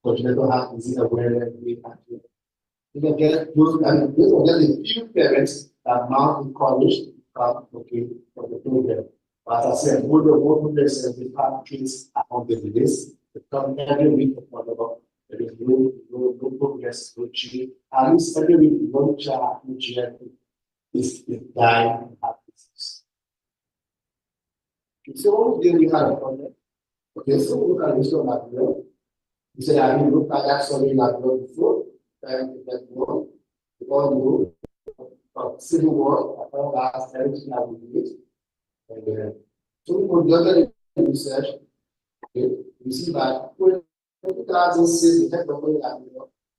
congenital heart disease awareness. You can get those, and those are just a few parents that are now encouraged to come for the program. But as I said, more than 175 kids are on the list. They come every week for follow-up. There is no progress, no change. At least every week, one child, each year is dying of heart disease. So, then we have a problem. Okay, so we look at this one as well. You said, have you looked at that study like before? That one, because civil war, I found that everything that we did. And so we conducted research. Okay, we see that 2006, the head of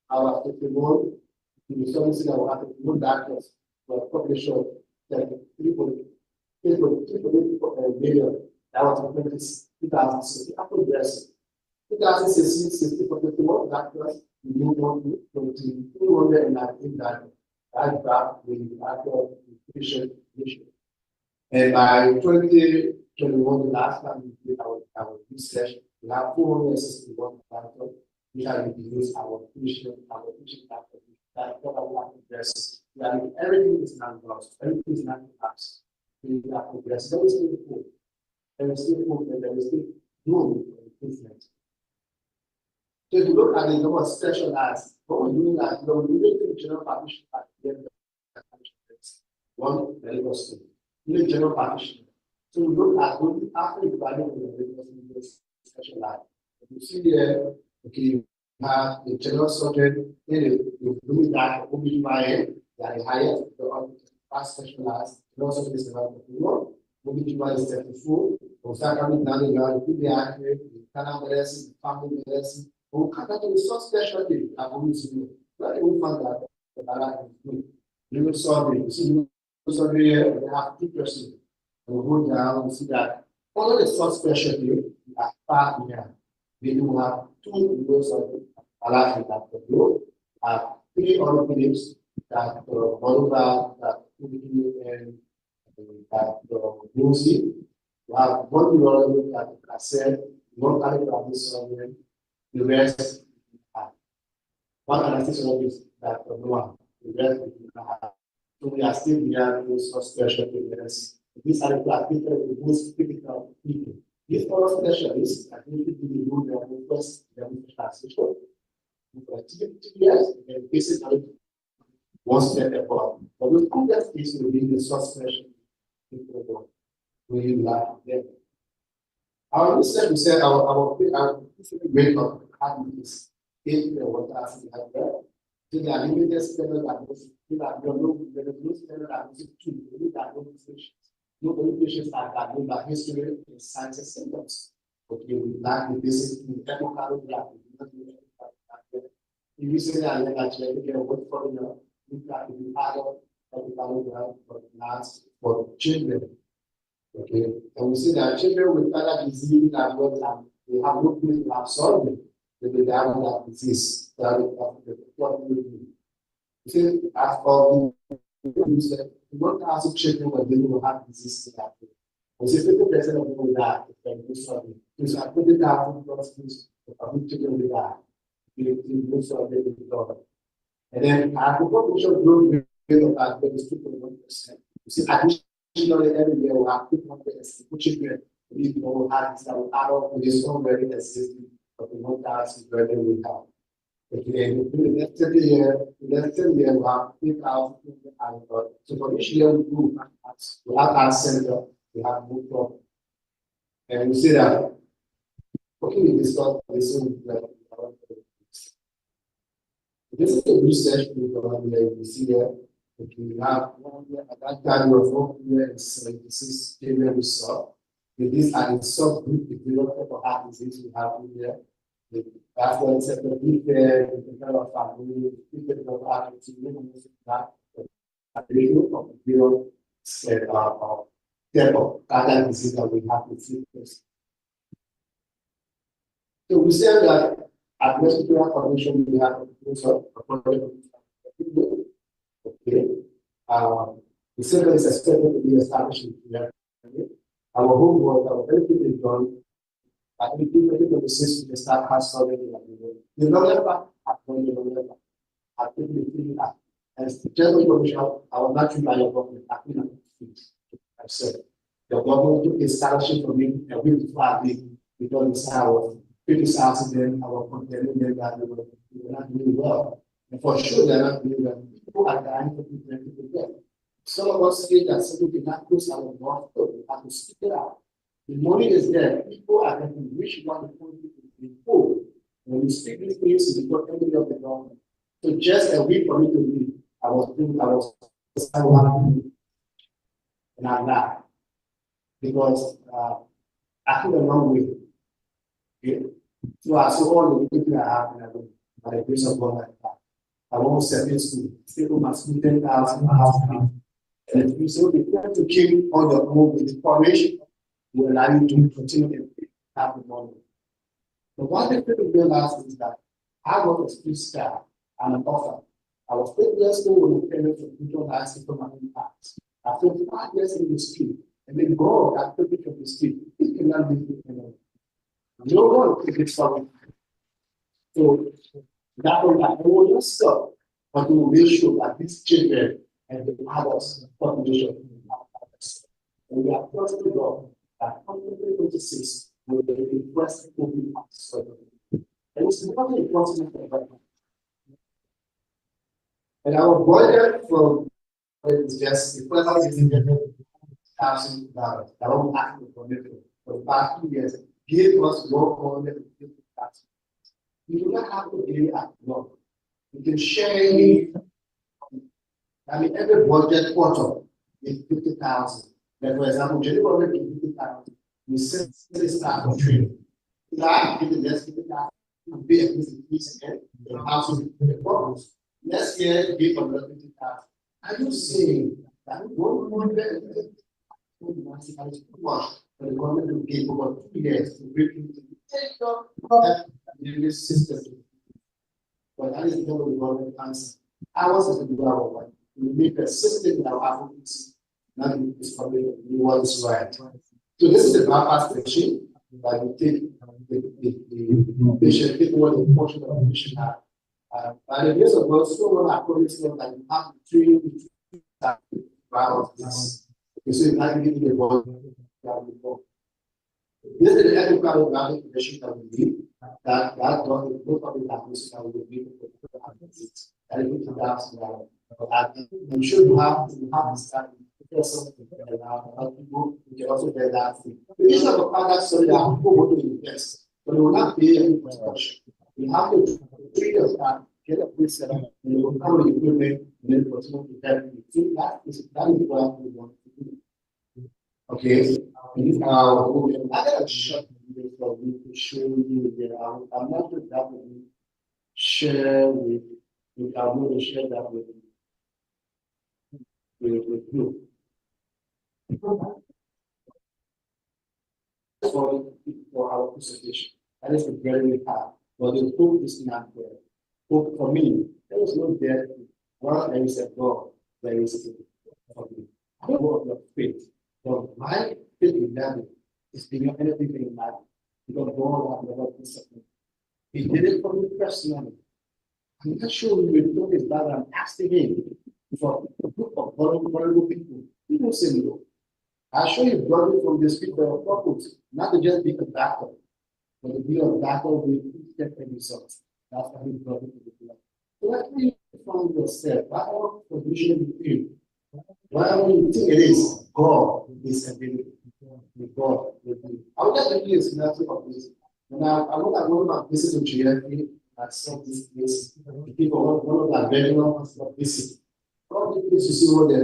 our 51, the something that will happen to doctors for a population of 3.8 million. That was in 2006. After progress, 2016, 61 doctors, we moved on to 219 doctors. That back with actual patient issue. And by 2021, the last time we did our research, we have 461 doctors. We have reduced our patient doctors. That probably progress. Everything is not lost. Everything is not collapsed. We have progressed. There is still hope. There is still hope, and there is still room for improvement. So if you look at the number of specialized, what we're doing is we're doing general practitioner at the end of the one medical school, doing general practitioner. So we look at only after you graduate from the medical school, specialized. You see here, okay, you have a general surgeon, then you're doing that OBGYN, they are the highest, the fast specialized, and also this is about the one. OBGYN is 34, we'll start coming down the line, pediatric, internal medicine, family medicine. We come to the subspecialty that we need to do. Where we find that the balance is good. Neural surgery, you see, neural surgery here, we have 2%. We go down, we see that all the subspecialty are far here. We do have 2 neural surgery, balance that the group, have 3 orthopedics that Bolivar, that and that Lucy. We have 1 neurology that I said, 1 cardiac surgery. The rest, one anesthesiologist that no one, the rest we do not have. So we are still behind those specialty areas. These are the people, the most critical people. These other specialists are going to do their first transition. For 2 years, and basically one step above. But those complex cases will be the subspecialty people we lack them. Our research, we said our rate of heart disease is what as we have there. So there are limited standard diagnosis. There are no standard diagnosis to diagnose patients. Nobody patients are diagnosed by history and signs and symptoms. Okay, we lack the basic echocardiography. We recently I learned that you get a word for we got to do adult echocardiography for plants for children. Okay, and we see that children with other disease and what they have no place to absorb it, but they have that disease. That is what we do. You see, as for you said, we don't ask children when they will have disease to that. We see 50% of people die if they do something. So I put it down for children will die. They do something with God. And then our population growth rate of that is 2.1%. You see, additionally, every year we have 2.1% children. We will have this adult with this already existing, but we want to ask where they will have. Okay, the next 10 year, we have 3,000 people. So for each year we have our center, we have moved up. And we see that, okay, we discuss this one. This is the research program that we see here. Okay, we have at that time we were 476 children we saw. With this and in subgroup development of heart disease we have in here. The vascular sector, the kind of family, the of heart disease, that the ratio of the zero type of cardiac disease that we have to see first. So we said that at respiratory condition we have okay. The center is expected to be established in here. Our homework, our benefit is done. I think people the system they start has already the longer part when the longer part. I think the thing that as the general information I will not by your government. I think I said the government took a scholarship for me a week before I leave because it's how 50,000 then our company then that they were not doing well. And for sure they're not doing well. People are dying for people and people dead. Some of us feel that some people cannot close our mouth, we have to speak it out. The money is there. People are going to wish one the country to be full. When we speak these things, we got enemy of the government. So just a week for me to leave, I was and I'm not. Because I took a long way. Okay? So I saw all the people I have in by the grace of God like that. I won't set it school. People must be 10,000 house. And if you say you have to keep on your own with the formation, will allow you to continue to have the money. But what the people realize is that I was a free staff and an offer. I was 8 years old when the parents of people asking for my impact. I spent 5 years in the street, and then God had put me from the street. He cannot leave me alone. No one could get from me. So that was like, I will not stop, but to make sure that these children and the others population and we are trusting God that 2026 will be the first open house. And it's not important for everyone. And our budget for is just the first is $1,000. I don't ask for it for the past 2 years. Give us $150,000. You do not have to give it at work. You can share it. I mean, every budget quarter is 50,000. Like for example, January budget is 50,000. We set this start for training. That give the next 50,000 and pay at least increase again. The house will be the problems. Next year, give another 50,000. Are you saying that one hundred for the government to give over 2 years to bring into the system? But that is not the government answer. Ours is the government one. We make a system in our advocacy, not in this public, we want is right. So this is the bypass machine that we take the patient, take what the portion of the patient have. By the grace of God, so many according to that you have to train that around this. So you can give the body before. This is the ethical and value condition that we need. That does the both of the happens that we will be able to advocate. And it will be I'm sure you have to start something about people who can also get that thing. The issue of a product story that people want to invest, but they will not pay any construction. You have to treat your staff, get a place set up, and you will come with equipment, and then continue to help you. So that is what we want to do. Okay, and I got a short video for me to show you there. I'm not sure that will share with you. I'm going to share that with you. For our presentation, that is very hard. But the hope is not there. Hope for me, there is no there. Well, there is a God. There is a for me. I don't know of your faith. But my faith in that is beyond anything in life. Because God has never disappointed. He did it for me personally. I'm not sure we will do this, but I'm asking him for a group of vulnerable people. People say no. I show you brothers from the people of purpose, not to just be a battle, but to be a battle with different results. That's how he brought it to the blood. So let me find yourself. Whatever position you feel, whatever you think it is, God is ability. God will do. I would like to give you a scenario of this. And I want to go back visit to GFA. I saw this place. The people, one of the regional visit. God is to see what the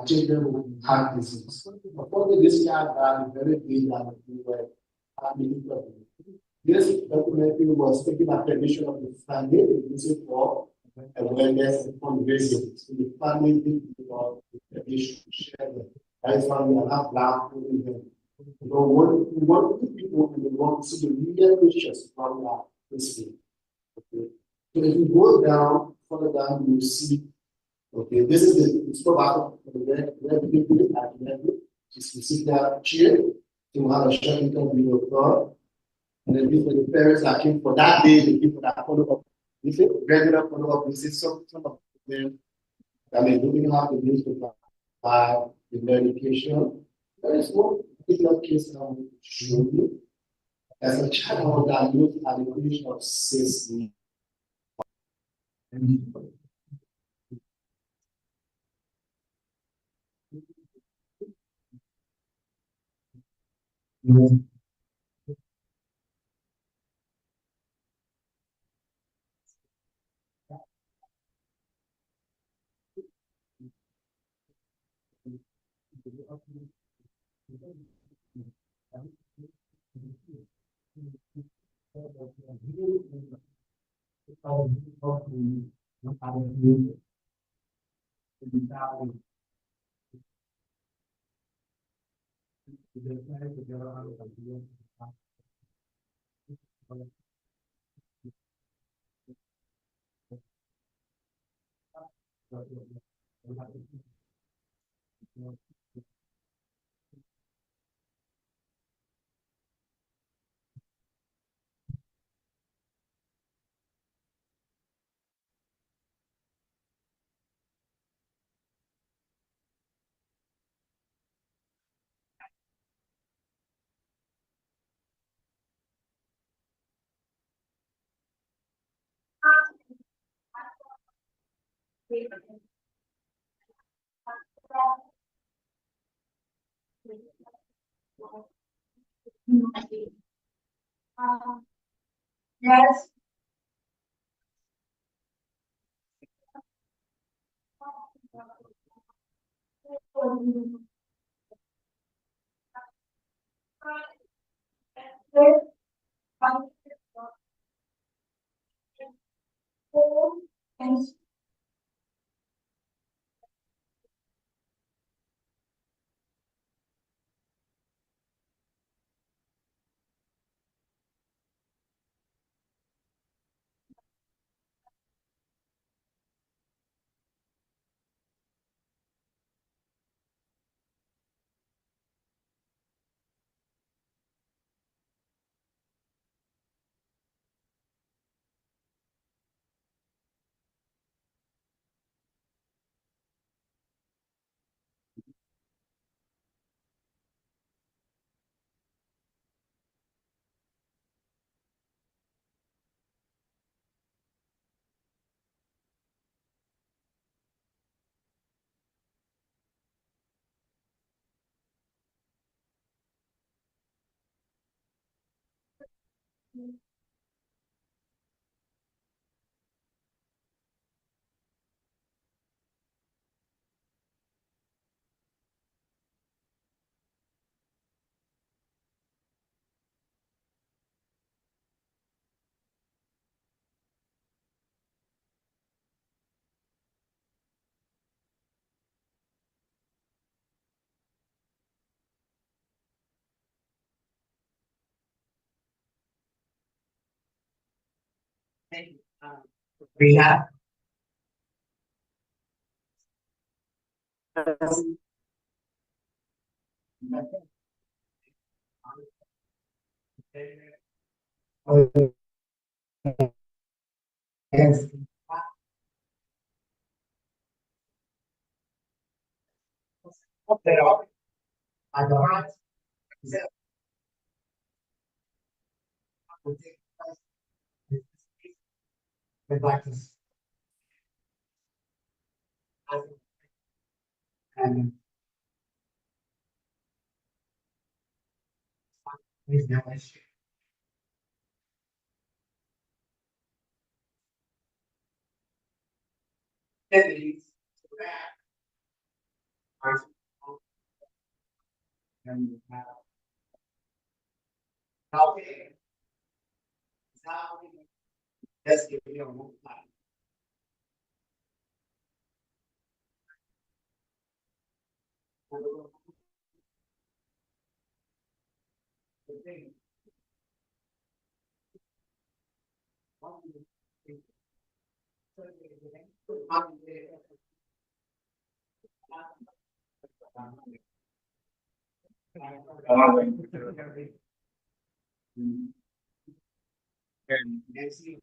children who have disease. According to this child, I'm very big and we were having problem. This documentary was taking a permission of the family to use it for awareness and fundraising. So the family did for the issue share them. That is why we are not black in them. So we want people in the world to see the real pictures from our history. Okay. So if you go down, further down, you see. Okay, this is the stop where people are connected. Just receive that chair to have a short video of God. And then if the parents are looking for that day, they give for that follow-up. You see, regular follow-up, you see some of them that may don't have the means to provide the medication. There is one particular case I will show you. As a child that lived at the age of 6 months. Yes. Rehab. Yes. I don't. We'd like to. And please no issue. And how let's give you a move. Nancy,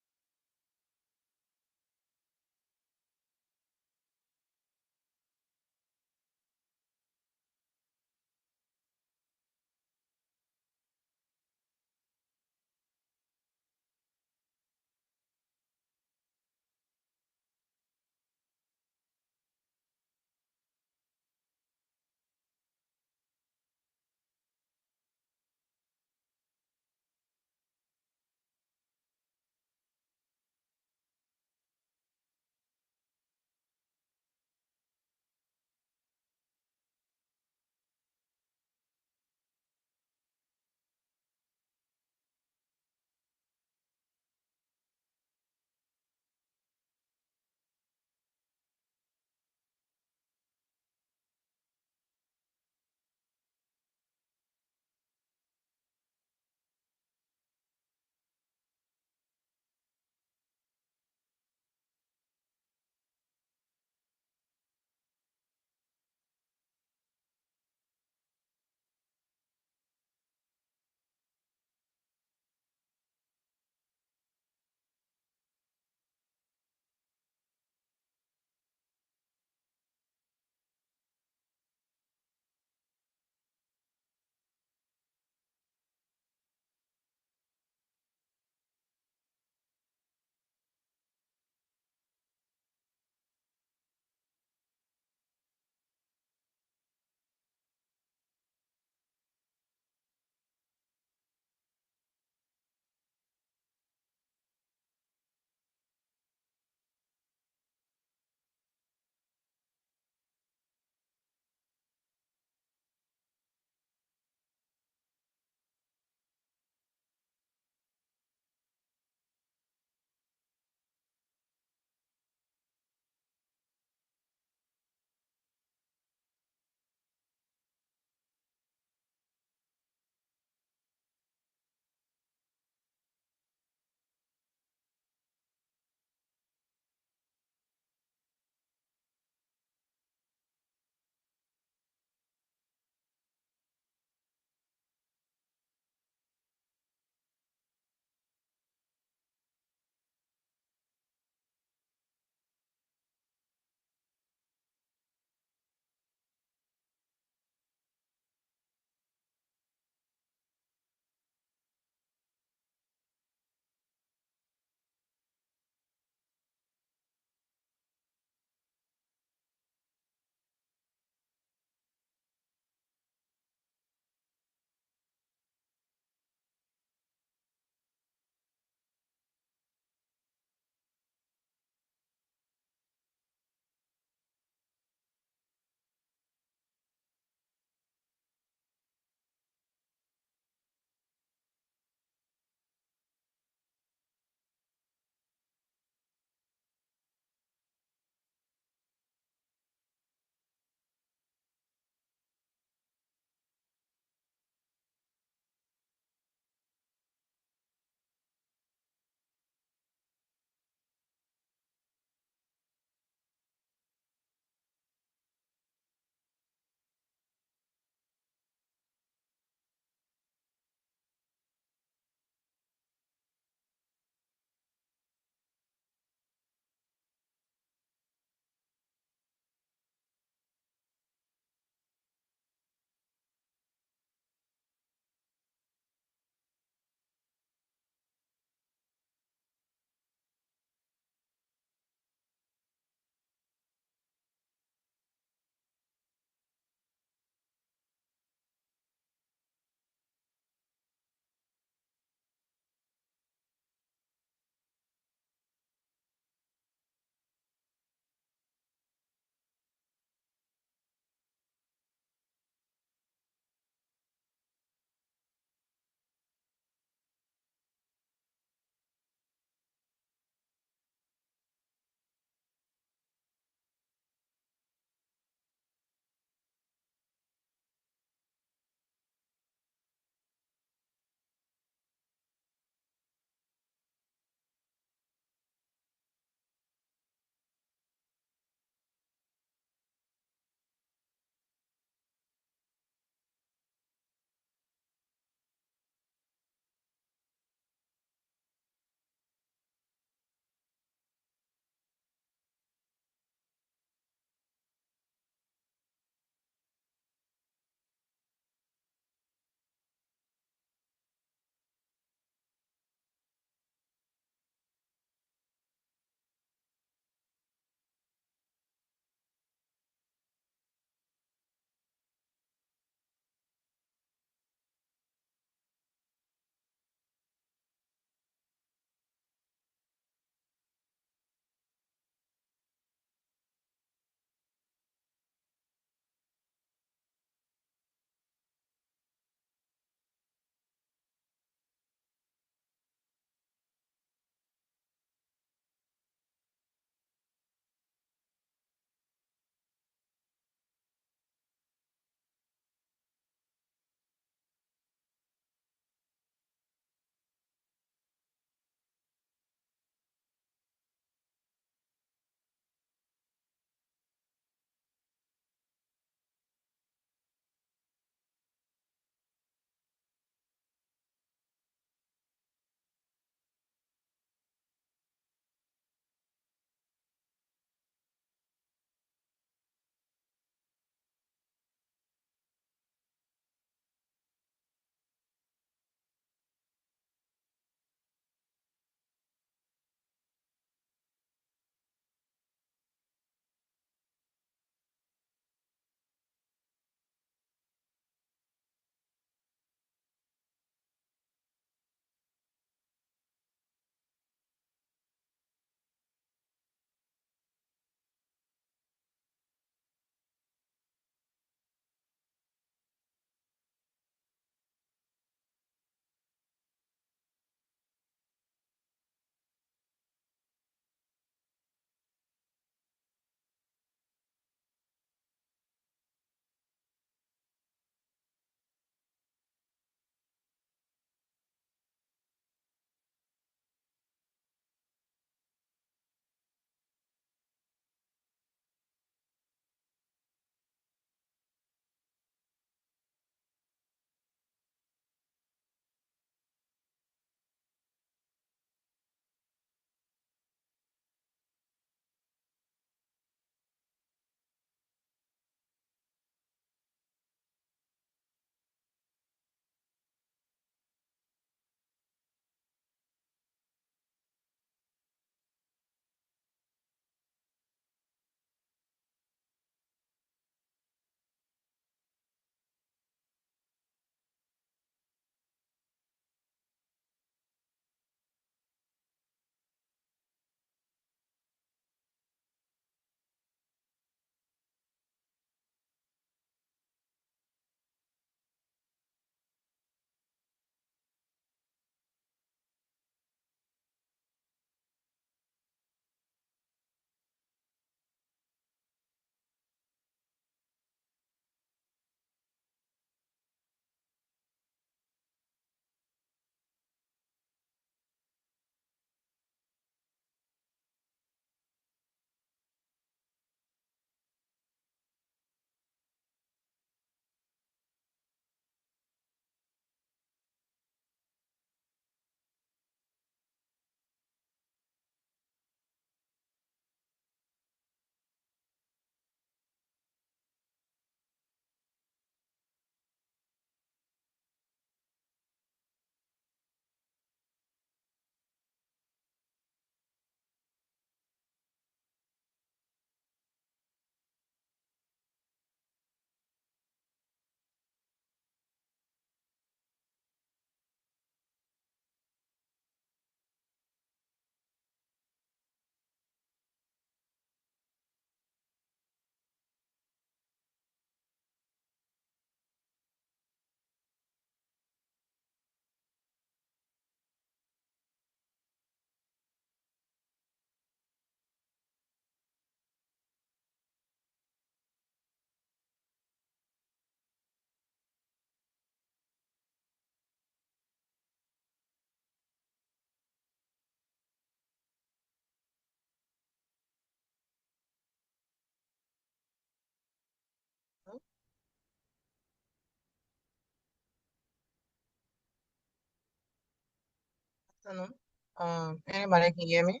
Afternoon. Anybody can hear me?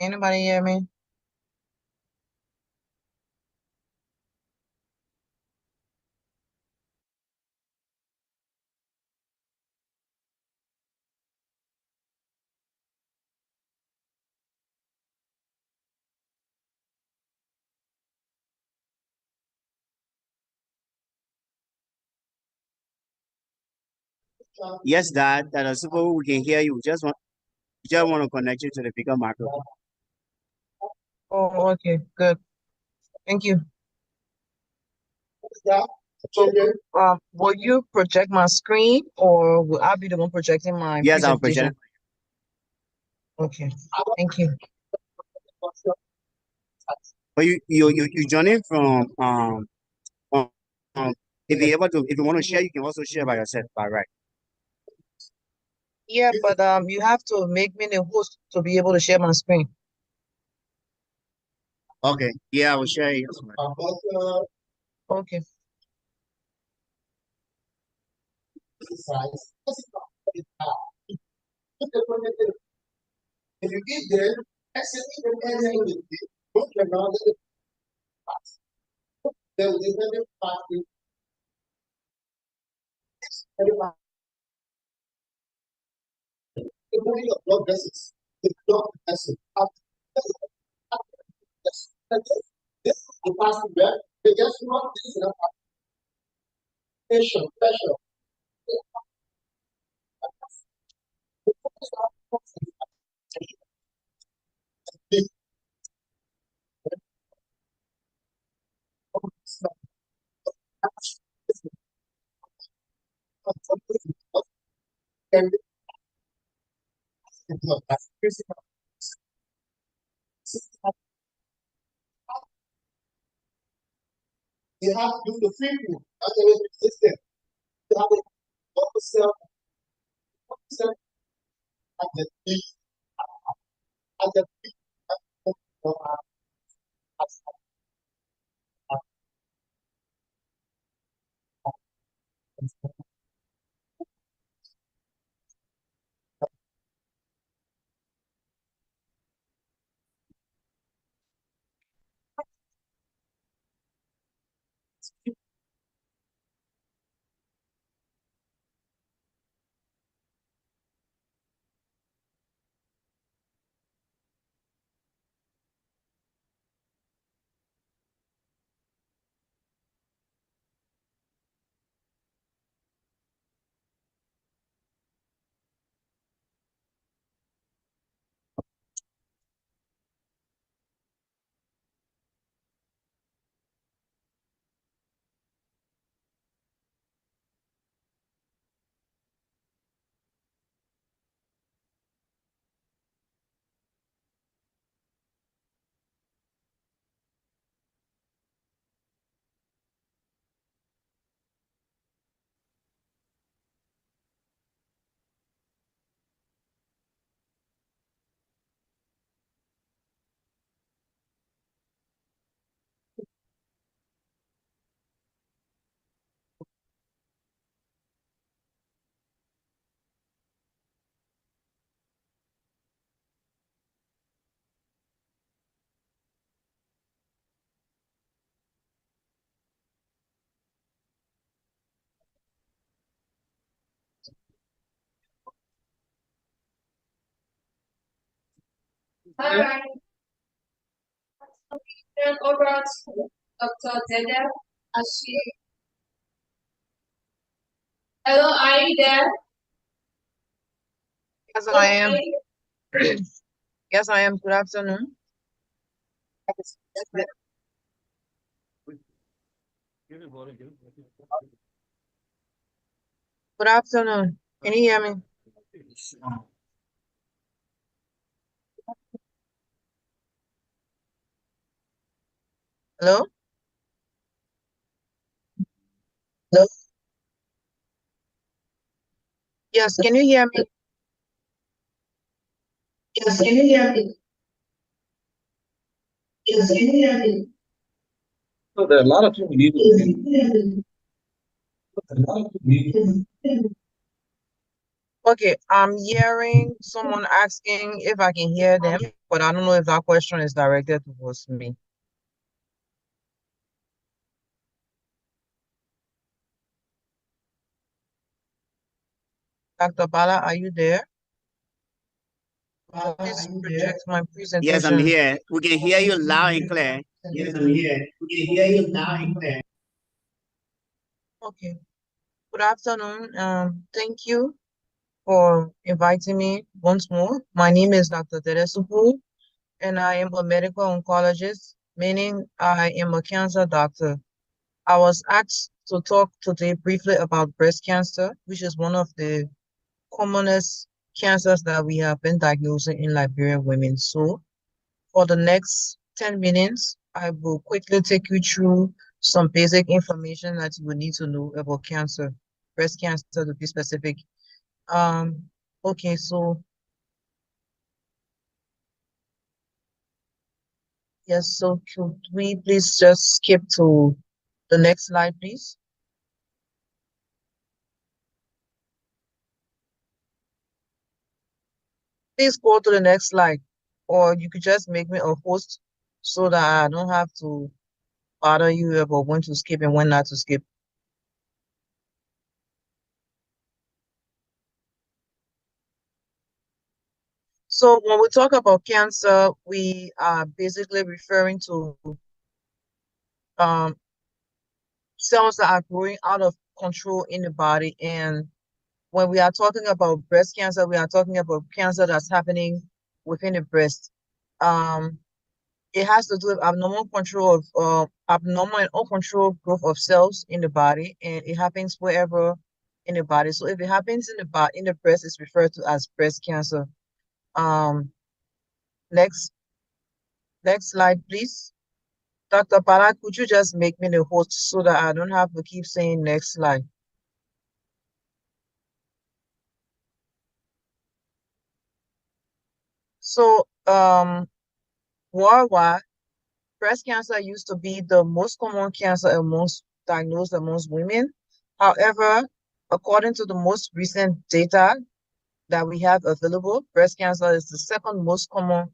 Anybody hear me? Yes, Dad. Super, we can hear you. Just want to connect you to the bigger microphone. Oh, okay, good. Thank you. Will you project my screen or will I be the one projecting my Yes, I'll presentation? present. Okay, thank you. But you joining from um, um if you want to share, you can also share by yourself, by right. Yeah, but you have to make me the host to be able to share my screen. Okay. Yeah, I will share it. Okay. If you get there, exit even anything with it, put your knowledge in the past. There will be another party, everybody. The body of blood vessels, the blood vessel. This is the past where they just want this in a pressure. You have to do the free food. That's the way the system. You have to focus yourself at the peak, at the peak of Hi, turn over to Dr. Dede Ashi. Hello, are you there? Yes, I am. Okay. Yes, I am. Good afternoon. Good afternoon. Can you hear me? Hello? Hello? Yes, can you hear me? Yes, can you hear me? Yes, can you hear me? So there are a lot of things we need to Yes, do. can you hear me? A lot of things we need to do. Yes. Okay, I'm hearing someone asking if I can hear them, but I don't know if that question is directed towards me. Dr. Bala, are you there? Please project my Yes, I'm presentation. here. We can hear you loud and clear. Yes, I'm here. We can hear you loud and clear. Okay. Good afternoon. Thank you for inviting me once more. My name is Dr. Teresupu, and I am a medical oncologist, meaning I am a cancer doctor. I was asked to talk today briefly about breast cancer, which is one of the commonest cancers that we have been diagnosing in Liberian women. So for the next 10 minutes, I will quickly take you through some basic information that you will need to know about cancer, breast cancer to be specific. Um, okay, so yes, so could we please just skip to the next slide, please? Please go to the next slide, or you could just make me a host so that I don't have to bother you about when to skip and when not to skip. So when we talk about cancer, we are basically referring to um, cells that are growing out of control in the body. And when we are talking about breast cancer, we are talking about cancer that's happening within the breast. Um, it has to do with abnormal control of abnormal and uncontrolled growth of cells in the body, and it happens wherever in the body. So if it happens in the breast, it's referred to as breast cancer. Um, next next slide, please. Dr. Bala, could you just make me the host so that I don't have to keep saying next slide? So, worldwide, breast cancer used to be the most common cancer diagnosed amongst women. However, according to the most recent data that we have available, breast cancer is the second most common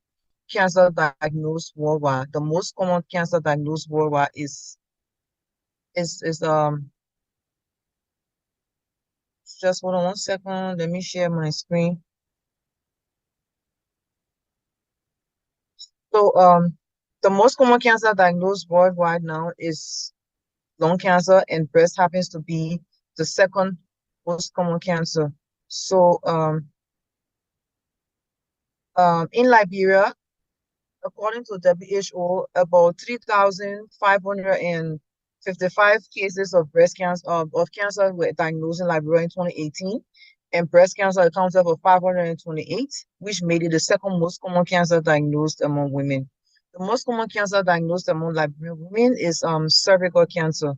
cancer diagnosed worldwide. The most common cancer diagnosed worldwide is just hold on 1 second. Let me share my screen. So the most common cancer diagnosed worldwide now is lung cancer, and breast happens to be the second most common cancer. So in Liberia, according to WHO, about 3,555 cases of breast cancer of cancer were diagnosed in Liberia in 2018, and breast cancer accounted for 528, which made it the second most common cancer diagnosed among women. The most common cancer diagnosed among Liberian women is cervical cancer.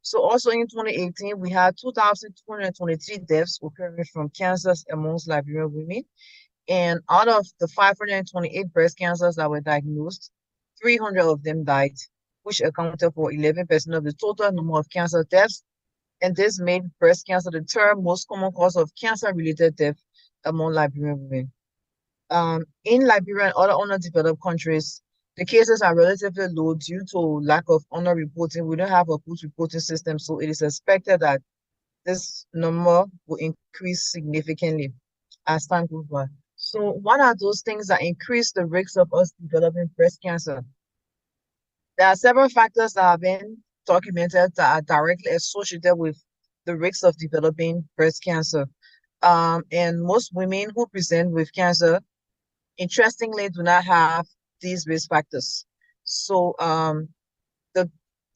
So also in 2018, we had 2,223 deaths occurring from cancers amongst Liberian women. And out of the 528 breast cancers that were diagnosed, 300 of them died, which accounted for 11% of the total number of cancer deaths. And this made breast cancer the third most common cause of cancer-related death among Liberian women. In Liberia and other underdeveloped countries, the cases are relatively low due to lack of under-reporting. We don't have a good reporting system, so it is expected that this number will increase significantly as time goes by. So what are those things that increase the risk of us developing breast cancer? There are several factors that have been documented that are directly associated with the risk of developing breast cancer. And most women who present with cancer, interestingly, do not have these risk factors. So the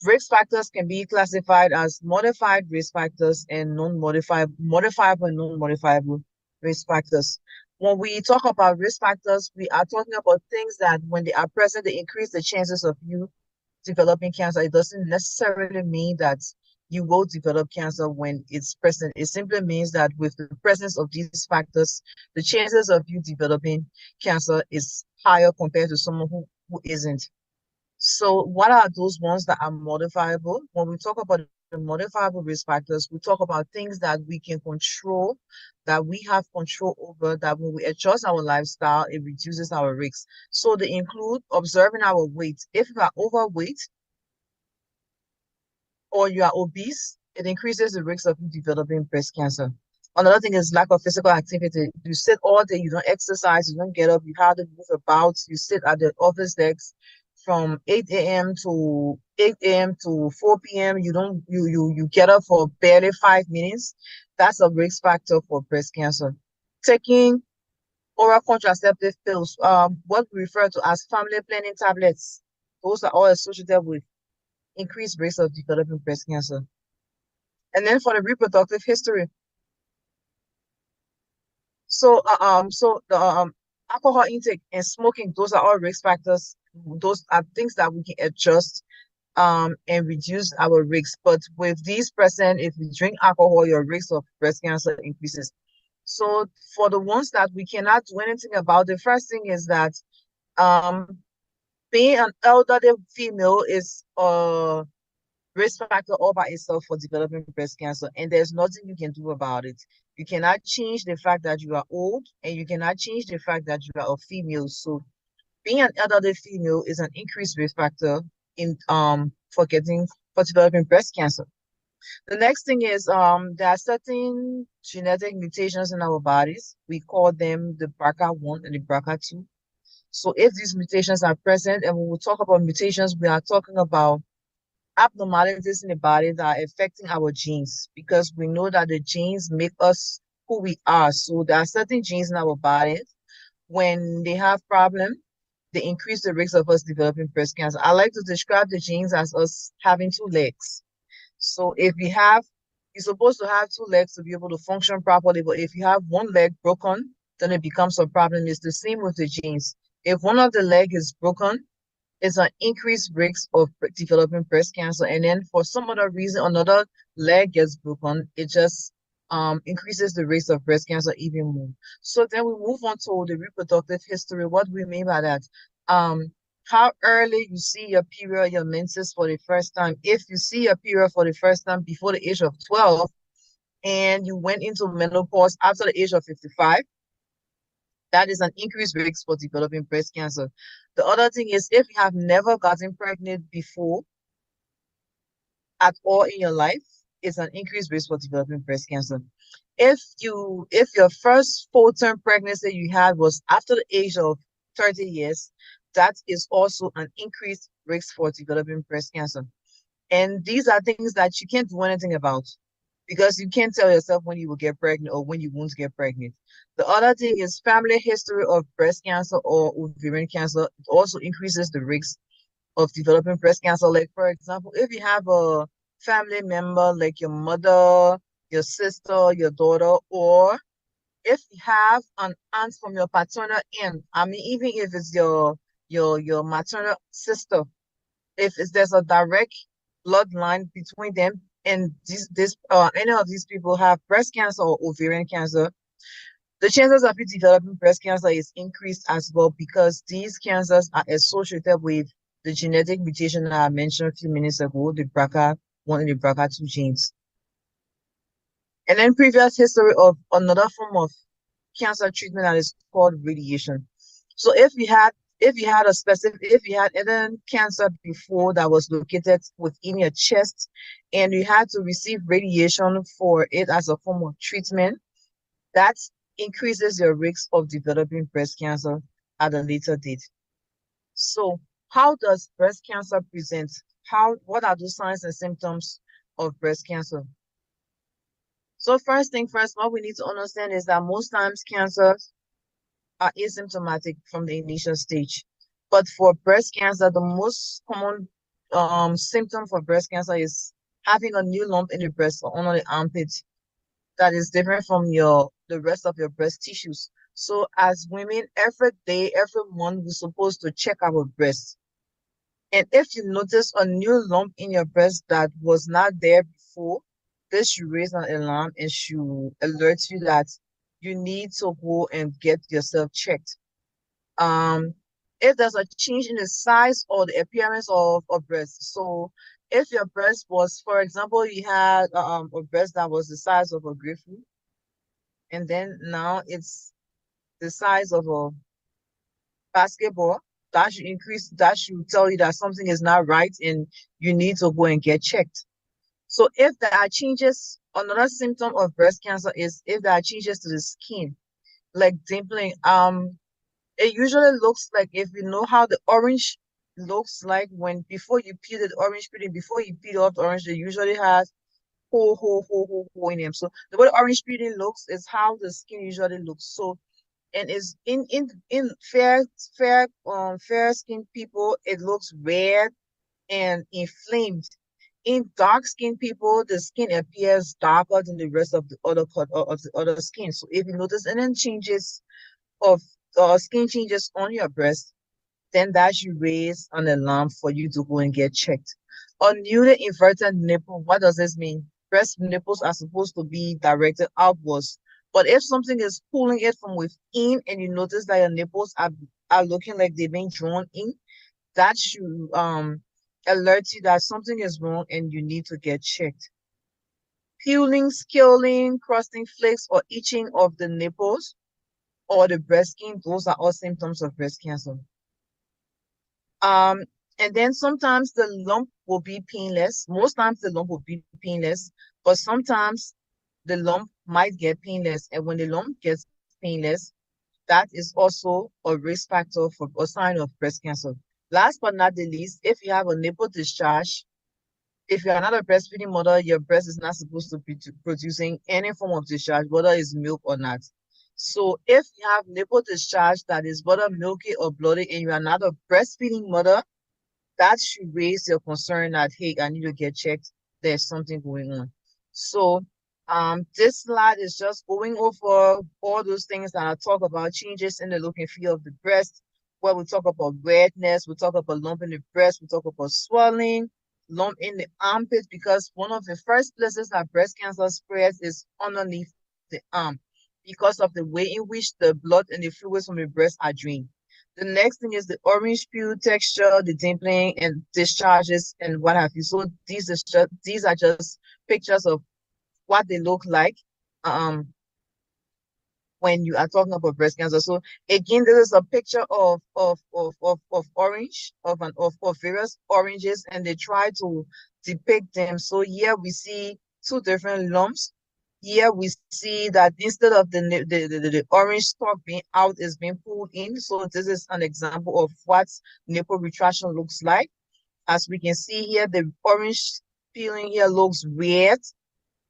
risk factors can be classified as modified risk factors and modifiable and non-modifiable risk factors. When we talk about risk factors, we are talking about things that when they are present, they increase the chances of you developing cancer. It doesn't necessarily mean that you will develop cancer when it's present. It simply means that with the presence of these factors, the chances of you developing cancer is higher compared to someone who isn't. So what are those ones that are modifiable? When we talk about the modifiable risk factors, we talk about things that we can control, that we have control over, that when we adjust our lifestyle, it reduces our risks. So they include observing our weight. If you are overweight or you are obese, it increases the risk of you developing breast cancer. Another thing is lack of physical activity. You sit all day, you don't exercise, you don't get up, you hardly move about, you sit at the office desk from 8 a.m. to 8 a.m. to 4 p.m. You get up for barely 5 minutes. That's a risk factor for breast cancer. Taking oral contraceptive pills, what we refer to as family planning tablets, those are all associated with increased risk of developing breast cancer. And then for the reproductive history, so the alcohol intake and smoking, those are all risk factors. Those are things that we can adjust and reduce our risks. But with these present, if you drink alcohol, your risk of breast cancer increases. So for the ones that we cannot do anything about, the first thing is that um being an elderly female is risk factor all by itself for developing breast cancer, and there's nothing you can do about it. You cannot change the fact that you are old, and you cannot change the fact that you are a female. So being an elderly female is an increased risk factor in for developing breast cancer. The next thing is there are certain genetic mutations in our bodies. We call them the BRCA1 and the BRCA2. So if these mutations are present, and when we talk about mutations, we are talking about abnormalities in the body that are affecting our genes, because we know that the genes make us who we are. So there are certain genes in our bodies, when they have problem, they increase the risk of us developing breast cancer. I like to describe the genes as us having two legs. So if you're supposed to have two legs to be able to function properly, but if you have one leg broken, then it becomes a problem. It's the same with the genes. If one of the leg is broken, it's an increased risk of developing breast cancer. And then for some other reason, another leg gets broken, it just increases the risk of breast cancer even more. So then we move on to the reproductive history. What we mean by that? How early you see your period, your menses for the first time. If you see your period for the first time before the age of 12 and you went into menopause after the age of 55, that is an increased risk for developing breast cancer. The other thing is if you have never gotten pregnant before at all in your life, it's an increased risk for developing breast cancer. If your first full-term pregnancy you had was after the age of 30 years, that is also an increased risk for developing breast cancer. And these are things that you can't do anything about, because you can't tell yourself when you will get pregnant or when you won't get pregnant. The other thing is family history of breast cancer or ovarian cancer. It also increases the risk of developing breast cancer. Like, for example, if you have a family member like your mother, your sister, your daughter, or if you have an aunt from your paternal end, I mean, even if it's your maternal sister, if there's a direct bloodline between them, and any of these people have breast cancer or ovarian cancer, the chances of you developing breast cancer is increased as well, because these cancers are associated with the genetic mutation that I mentioned a few minutes ago, the BRCA1 and the BRCA2 genes. And then previous history of another form of cancer treatment that is called radiation. So if you had any cancer before that was located within your chest and you had to receive radiation for it as a form of treatment, that increases your risk of developing breast cancer at a later date. So how does breast cancer present? What are the signs and symptoms of breast cancer? So first thing first, what we need to understand is that most times cancers are asymptomatic from the initial stage. But for breast cancer, the most common symptom for breast cancer is having a new lump in the breast or under the armpit that is different from the rest of your breast tissues. So as women, every day, every month, we're supposed to check our breasts. And if you notice a new lump in your breast that was not there before, this should raise an alarm and should alert you that you need to go and get yourself checked. If there's a change in the size or the appearance of a breast, so if your breast was, for example, you had a breast that was the size of a grapefruit, and then now it's the size of a basketball, that should tell you that something is not right and you need to go and get checked. So if there are changes, another symptom of breast cancer is if there are changes to the skin, like dimpling. It usually looks like, if you know how the orange looks like when before you peel the orange peeling, before you peel off the orange, it usually has hole in them. So the way the orange peeling looks is how the skin usually looks. So, and is in fair skinned people, it looks red and inflamed. In dark skinned people, the skin appears darker than the rest of the other of the other skin. So if you notice any changes of skin changes on your breast, then that should raise an alarm for you to go and get checked. A newly inverted nipple, what does this mean? Breast nipples are supposed to be directed outwards. But if something is pulling it from within and you notice that your nipples are looking like they've been drawn in, that should alert you that something is wrong and you need to get checked. Peeling, scaling, crusting flakes, or itching of the nipples or the breast skin, those are all symptoms of breast cancer. Um, and then sometimes the lump will be painless. Most times the lump will be painless, but sometimes the lump might get painless. And when the lump gets painless, that is also a risk factor for a sign of breast cancer. Last but not the least, if you have a nipple discharge, if you're not a breastfeeding mother, your breast is not supposed to be producing any form of discharge, whether it's milk or not. So if you have nipple discharge that is whether milky or bloody and you are not a breastfeeding mother, that should raise your concern that, hey, I need to get checked. There's something going on. So this slide is just going over all those things that I talk about, changes in the look and feel of the breast, where we talk about redness, we talk about lump in the breast, we talk about swelling, lump in the armpit, because one of the first places that breast cancer spreads is underneath the arm because of the way in which the blood and the fluids from the breast are drained. The next thing is the orange peel texture, the dimpling and discharges and what have you. So these are just pictures of what they look like um when you are talking about breast cancer. So again, this is a picture of orange, of various oranges, and they try to depict them. So here we see two different lumps. Here we see that instead of the orange stalk being out, is being pulled in. So this is an example of what nipple retraction looks like. As we can see here, the orange peeling here looks red.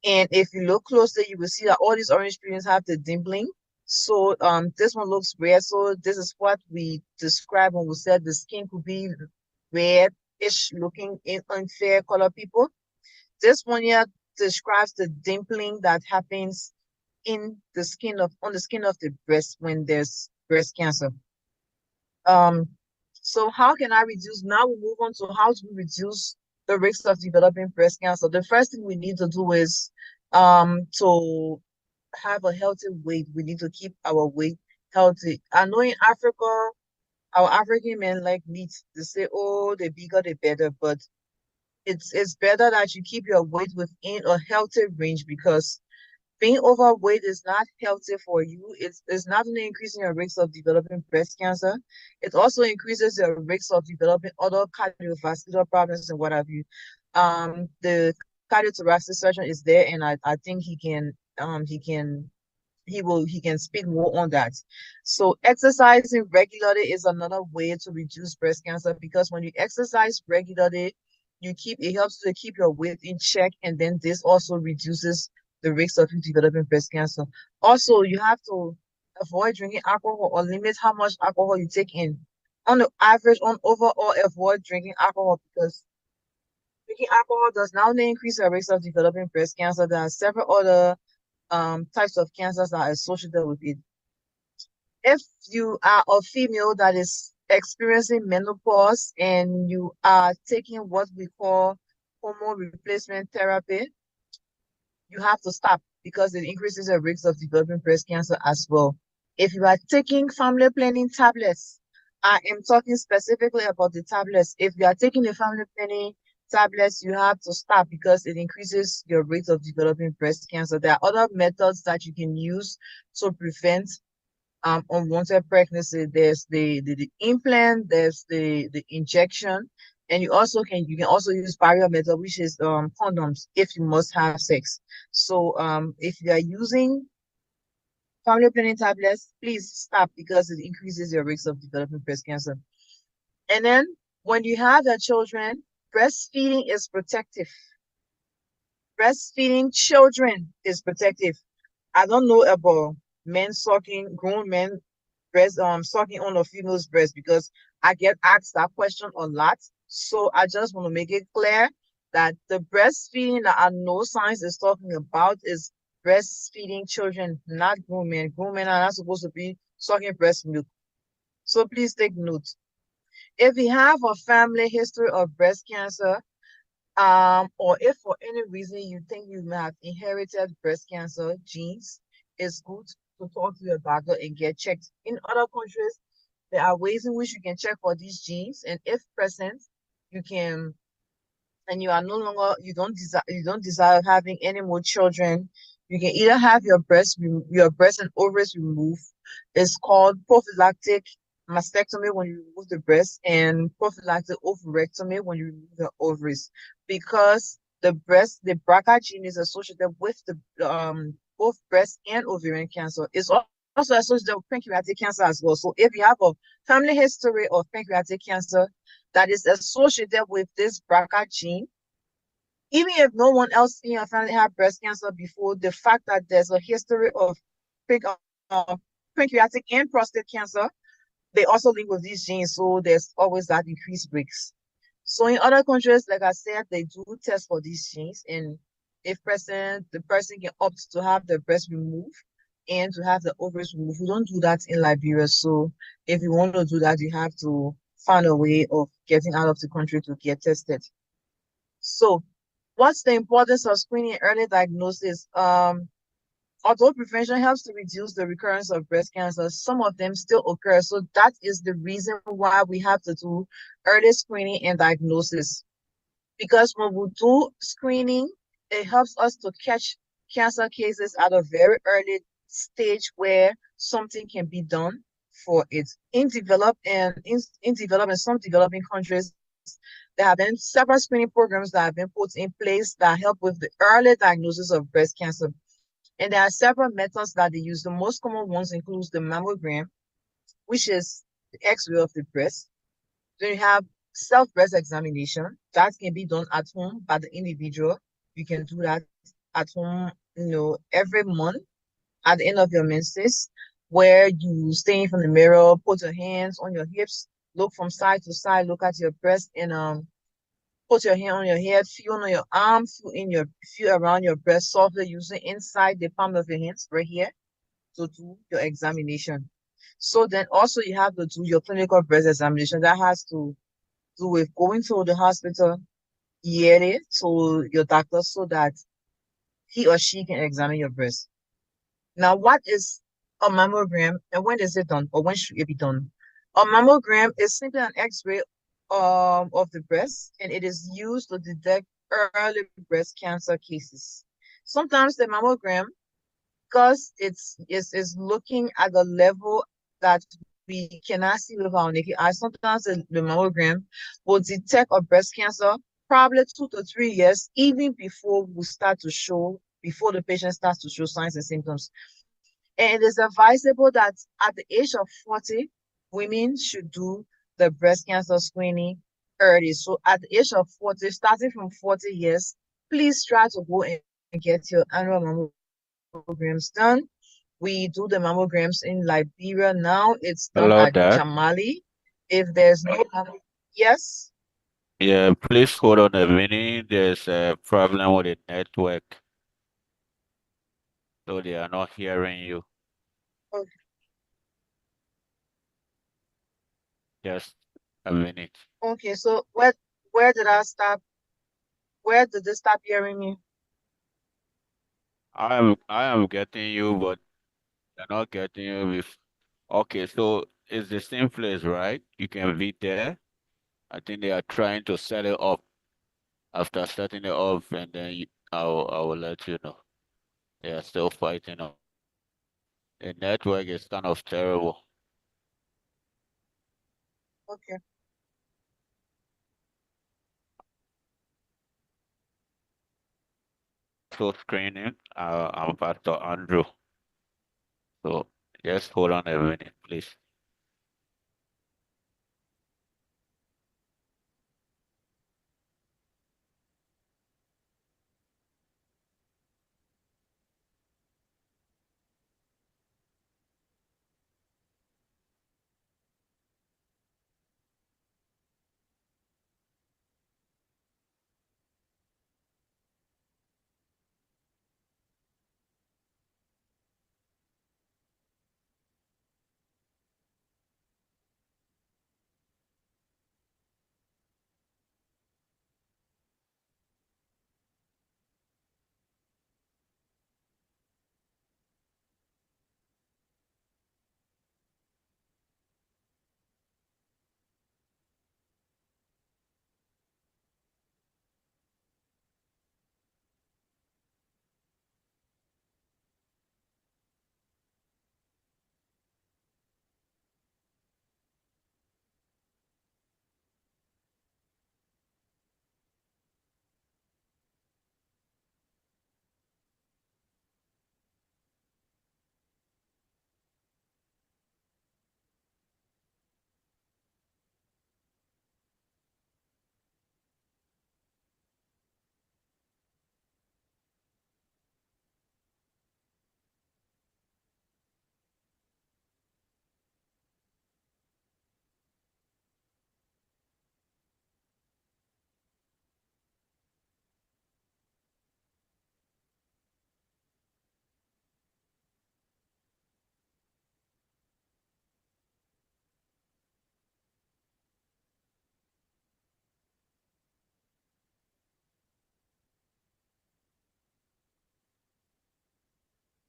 And if you look closely, you will see that all these orange peelings have the dimpling. So this one looks red. So this is what we describe when we said the skin could be red-ish looking in unfair color people. This one here describes the dimpling that happens in the skin of on the skin of the breast when there's breast cancer. Um, so how can I reduce? Now we move on to how to reduce the risk of developing breast cancer. The first thing we need to do is to have a healthy weight. We need to keep our weight healthy. I know in Africa, our African men like meat. They say, oh, the bigger the better, but it's better that you keep your weight within a healthy range, because being overweight is not healthy for you. It's not only increasing your risk of developing breast cancer, it also increases your risk of developing other cardiovascular problems and what have you. The cardiothoracic surgeon is there, and I think he can speak more on that. So exercising regularly is another way to reduce breast cancer, because when you exercise regularly, it helps to keep your weight in check, and then this also reduces the risk of you developing breast cancer. Also, you have to avoid drinking alcohol or limit how much alcohol you take in. On the average, on overall, avoid drinking alcohol, because drinking alcohol does not only increase your risk of developing breast cancer, there are several other types of cancers that are associated with it. If you are a female that is experiencing menopause and you are taking what we call hormone replacement therapy, you have to stop, because it increases the risk of developing breast cancer as well. If you are taking family planning tablets, I am talking specifically about the tablets. If you are taking the family planning tablets, you have to stop because it increases your rate of developing breast cancer. There are other methods that you can use to prevent unwanted pregnancy. There's the implant, there's the injection, and you can also use barrier method, which is condoms if you must have sex. So if you are using family planning tablets, please stop because it increases your risk of developing breast cancer. And then when you have the children, breastfeeding is protective. Breastfeeding children is protective. I don't know about men sucking, grown men breast sucking on a female's breast because I get asked that question a lot. So I just want to make it clear that the breastfeeding that I know science is talking about is breastfeeding children, not grown men. Grown men are not supposed to be sucking breast milk. So please take note. If you have a family history of breast cancer, or if for any reason you think you may have inherited breast cancer genes, it's good to talk to your doctor and get checked. In other countries, there are ways in which you can check for these genes, and if present, you can, and you are no longer, you don't desire having any more children, you can either have your breast and ovaries removed. It's called prophylactic mastectomy when you remove the breast, and prophylactic ovarectomy when you remove the ovaries, because the BRCA gene is associated with the both breast and ovarian cancer. It's also associated with pancreatic cancer as well. So if you have a family history of pancreatic cancer that is associated with this BRCA gene, even if no one else in your family had breast cancer before, the fact that there's a history of uh, pancreatic and prostate cancer, they also link with these genes, so there's always that increased risk. So in other countries, like I said, they do test for these genes, and if present, the person can opt to have the breast removed and to have the ovaries removed. We don't do that in Liberia, so if you want to do that, you have to find a way of getting out of the country to get tested. So what's the importance of screening and early diagnosis? Although prevention helps to reduce the recurrence of breast cancer, some of them still occur. So that is the reason why we have to do early screening and diagnosis. Because when we do screening, it helps us to catch cancer cases at a very early stage where something can be done for it. In developing some developing countries, there have been several screening programs that have been put in place that help with the early diagnosis of breast cancer. And there are several methods that they use. The most common ones include the mammogram, which is the X-ray of the breast. Then you have self-breast examination. That can be done at home by the individual. You can do that at home, every month at the end of your menses, where you stay from the mirror, put your hands on your hips, look from side to side, look at your breast, and put your hand on your head, feel on your arm, feel around your breast softly using inside the palm of your hands right here to do your examination. So then also you have to do your clinical breast examination. That has to do with going to the hospital yearly to your doctor so that he or she can examine your breast. Now, what is a mammogram and when is it done or when should it be done? A mammogram is simply an X-ray of the breast, and it is used to detect early breast cancer cases. Sometimes the mammogram, because it's looking at the level that we cannot see with our naked eye, sometimes the mammogram will detect a breast cancer probably 2 to 3 years, even before the patient starts to show signs and symptoms. And it is advisable that at the age of 40, women should do the breast cancer screening early. So at the age of 40, starting from 40 years, please try to go and get your annual mammograms done. We do the mammograms in Liberia now. It's done Hello at there. Jamali. If there's no, yes. Yeah, please hold on a minute. There's a problem with the network, so they are not hearing you. Okay, Just a minute. okay, so where did I stop? Where did they stop hearing me? I am getting you, but they're not getting you with. Okay, so it's the same place, right? You can be there. I think they are trying to set it up. after setting it off, and then I will let you know. They are still fighting on. The network is kind of terrible. Okay. So screening, I'm Pastor Andrew. So just hold on a minute, please.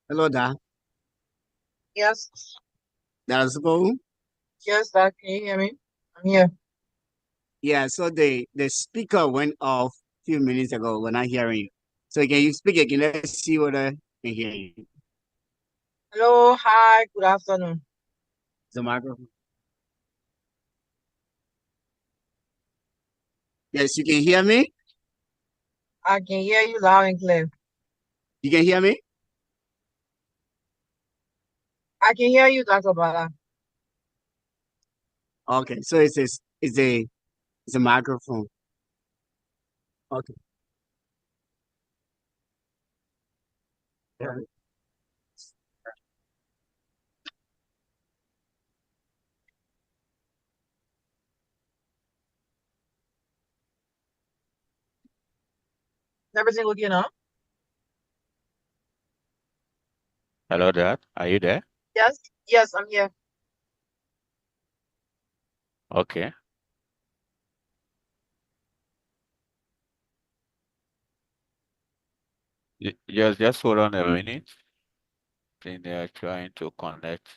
Hello there. Yes. That's cool. Yes, Dad, can you hear me? I'm here. Yeah, so the speaker went off a few minutes ago. We're not hearing you. So can you speak again? Let's see whether I can hear you. Hello, hi, good afternoon. The microphone. Yes, you can hear me? I can hear you loud and clear. You can hear me? I can hear you, Dr. Bala. Okay, so it's a microphone. Okay. Yeah. Everything okay now? Hello, Dad. Are you there? Yes, yes, I'm here. Okay. Just hold on a minute. Think they are trying to connect.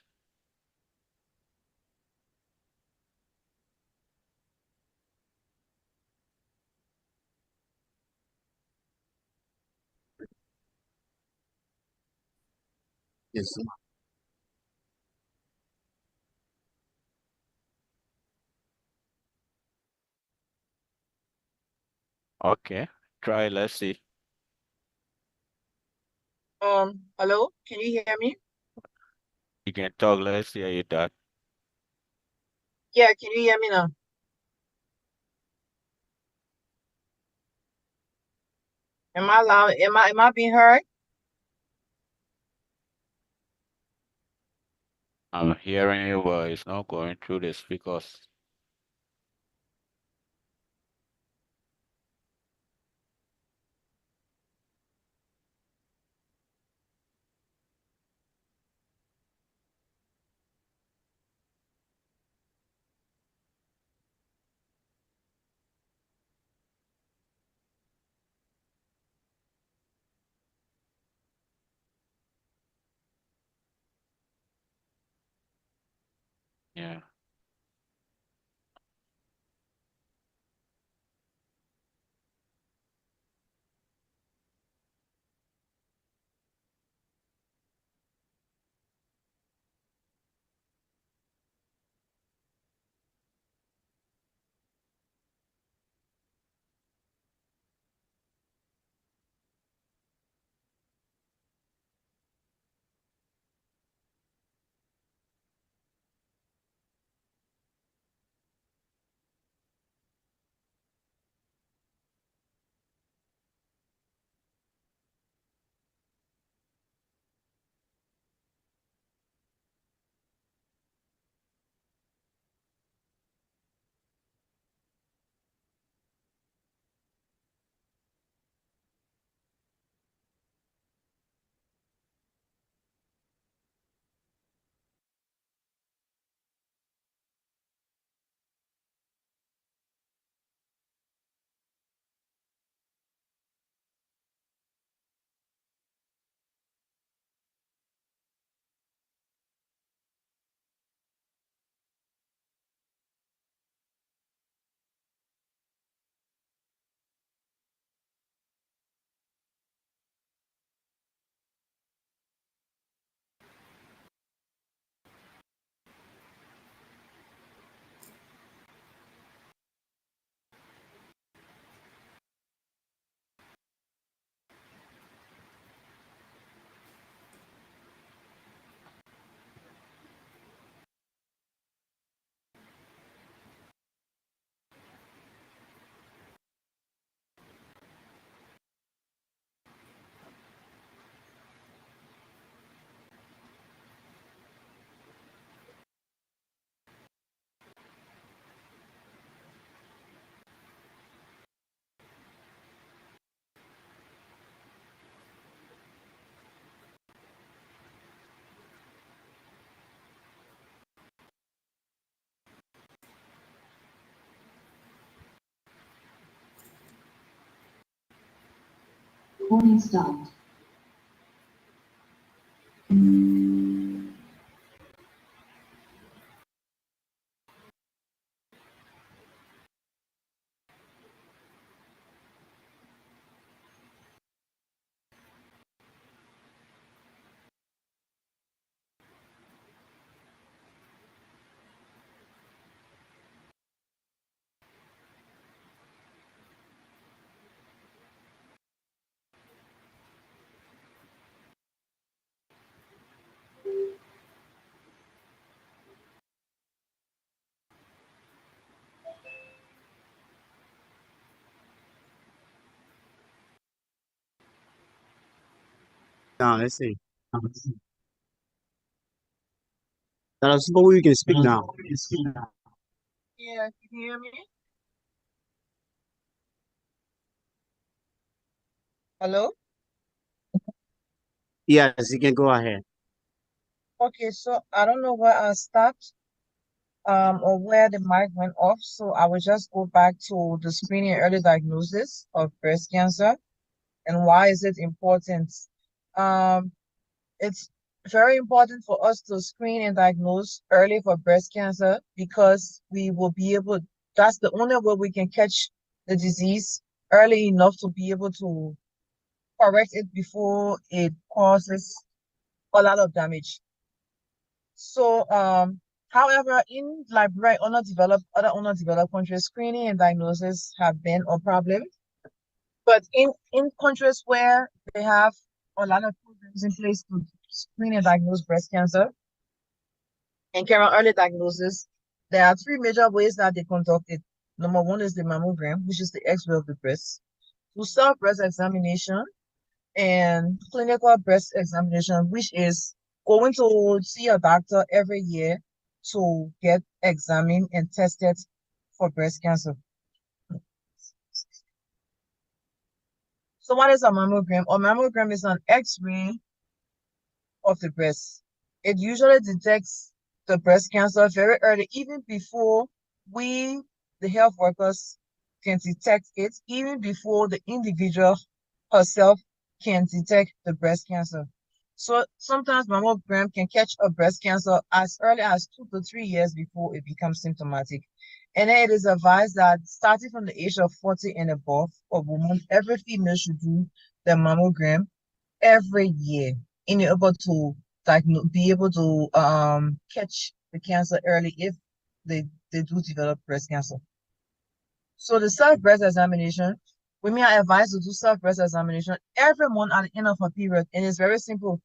Yes. Okay. Try. Let's see. Hello, can you hear me? You can talk. Let's hear you, Dad. Yeah, can you hear me now? Am I loud? Am I being heard? I'm hearing you, but it's not going through the speakers. Yeah. Recording stopped. Now let's see. Now suppose you can speak now. Yeah, can you hear me? Hello? Yes, you can go ahead. Okay, so I don't know where I stopped, or where the mic went off, so I will just go back to the screening and early diagnosis of breast cancer and why is it important. Um, it's very important for us to screen and diagnose early for breast cancer because we will be able, that's the only way we can catch the disease early enough to be able to correct it before it causes a lot of damage. So, however, in like other underdeveloped countries, screening and diagnosis have been a problem. But in countries where they have a lot of programs in place to screen and diagnose breast cancer and carry out early diagnosis, there are three major ways that they conduct it. Number one is the mammogram, which is the X-ray of the breast. To self breast examination and clinical breast examination, which is going to see a doctor every year to get examined and tested for breast cancer. So what is a mammogram? A mammogram is an X-ray of the breast. It usually detects the breast cancer very early, even before we, the health workers, can detect it, even before the individual herself can detect the breast cancer. So sometimes mammogram can catch a breast cancer as early as 2 to 3 years before it becomes symptomatic. And then it is advised that starting from the age of 40 and above, a woman, every female should do the mammogram every year in order to be able to catch the cancer early if they do develop breast cancer. So the self-breast examination, women are advised to do self-breast examination every month at the end of a period. And it's very simple.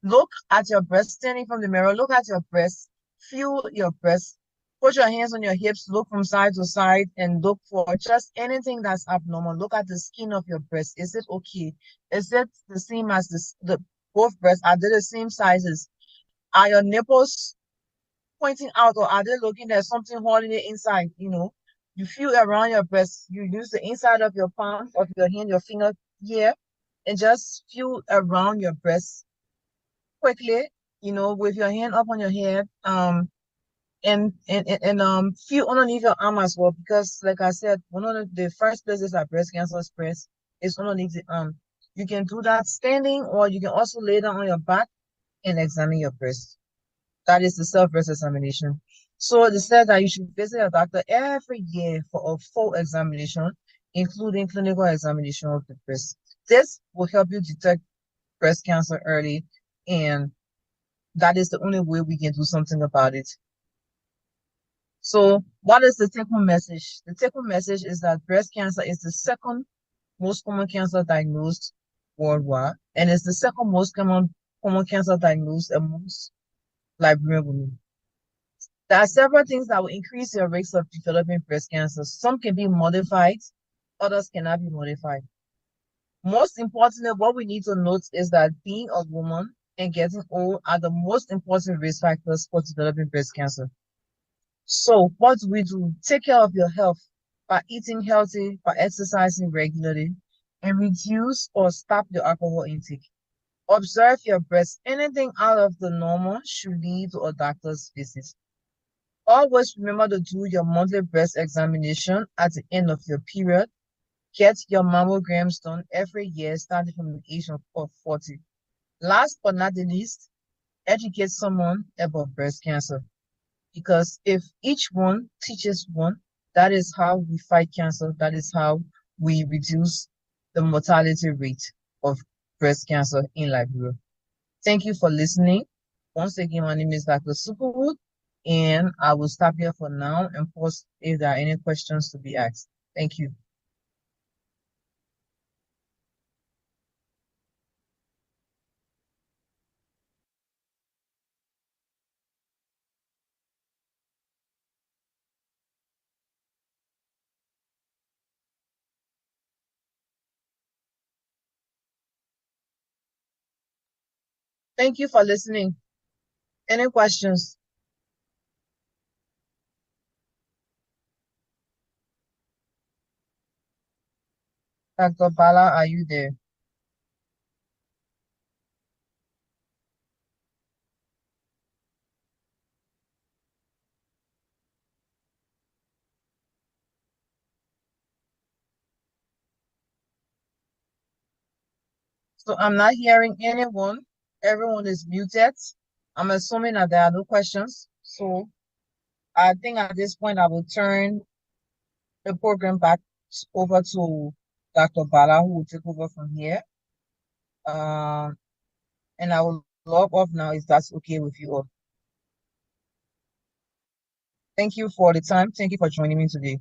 Look at your breast, standing from the mirror, look at your breast, feel your breast, put your hands on your hips, look from side to side, and look for just anything that's abnormal. Look at the skin of your breast. Is it okay? Is it the same as the both breasts? Are they the same sizes? Are your nipples pointing out, or are they looking at something holding it inside? You feel around your breast. You use the inside of your palm of your hand, your finger here, and just feel around your breast quickly, with your hand up on your head, and feel underneath your arm as well, because like I said, one of the first places that breast cancer spreads is underneath the arm. You can do that standing, or you can also lay down on your back and examine your breast. That is the self-breast examination. So they said that you should visit a doctor every year for a full examination, including clinical examination of the breast. This will help you detect breast cancer early, and that is the only way we can do something about it. So what is the take-home message? The take-home message is that breast cancer is the second most common cancer diagnosed worldwide, and it's the second most common cancer diagnosed amongst Liberian women. There are several things that will increase your risk of developing breast cancer. Some can be modified, others cannot be modified. Most importantly, what we need to note is that being a woman and getting old are the most important risk factors for developing breast cancer. So what do we do? Take care of your health by eating healthy, by exercising regularly, and reduce or stop your alcohol intake. Observe your breast. Anything out of the normal should lead to a doctor's visit. Always remember to do your monthly breast examination at the end of your period. get your mammograms done every year starting from the age of 40. Last but not the least, educate someone about breast cancer. Because if each one teaches one, that is how we fight cancer. That is how we reduce the mortality rate of breast cancer in Liberia. Thank you for listening. Once again, my name is Dr. Superwood, and I will stop here for now and pause if there are any questions to be asked. Thank you. Thank you for listening. Any questions? Dr. Bala, are you there? So I'm not hearing anyone. Everyone is muted. I'm assuming that there are no questions. So I think at this point I will turn the program back over to Dr. Bala, who will take over from here. And I will log off now if that's okay with you all. Thank you for the time. Thank you for joining me today.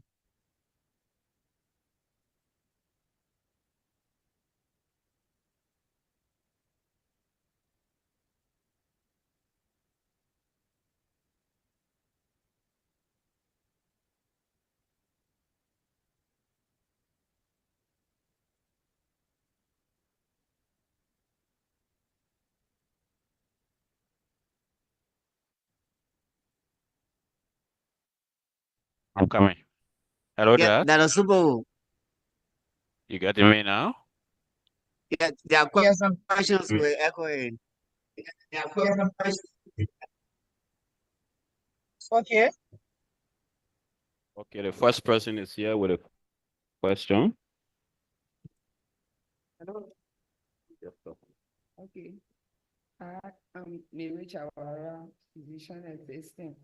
I'm coming. Hello Yeah, there. Dr. Super. You getting me now? Yeah, there are Yes, questions we're echoing. There are questions. okay. Okay, the first person is here with a question. Hello. Yes, sir. Okay. Mary Chawara, physician assistant.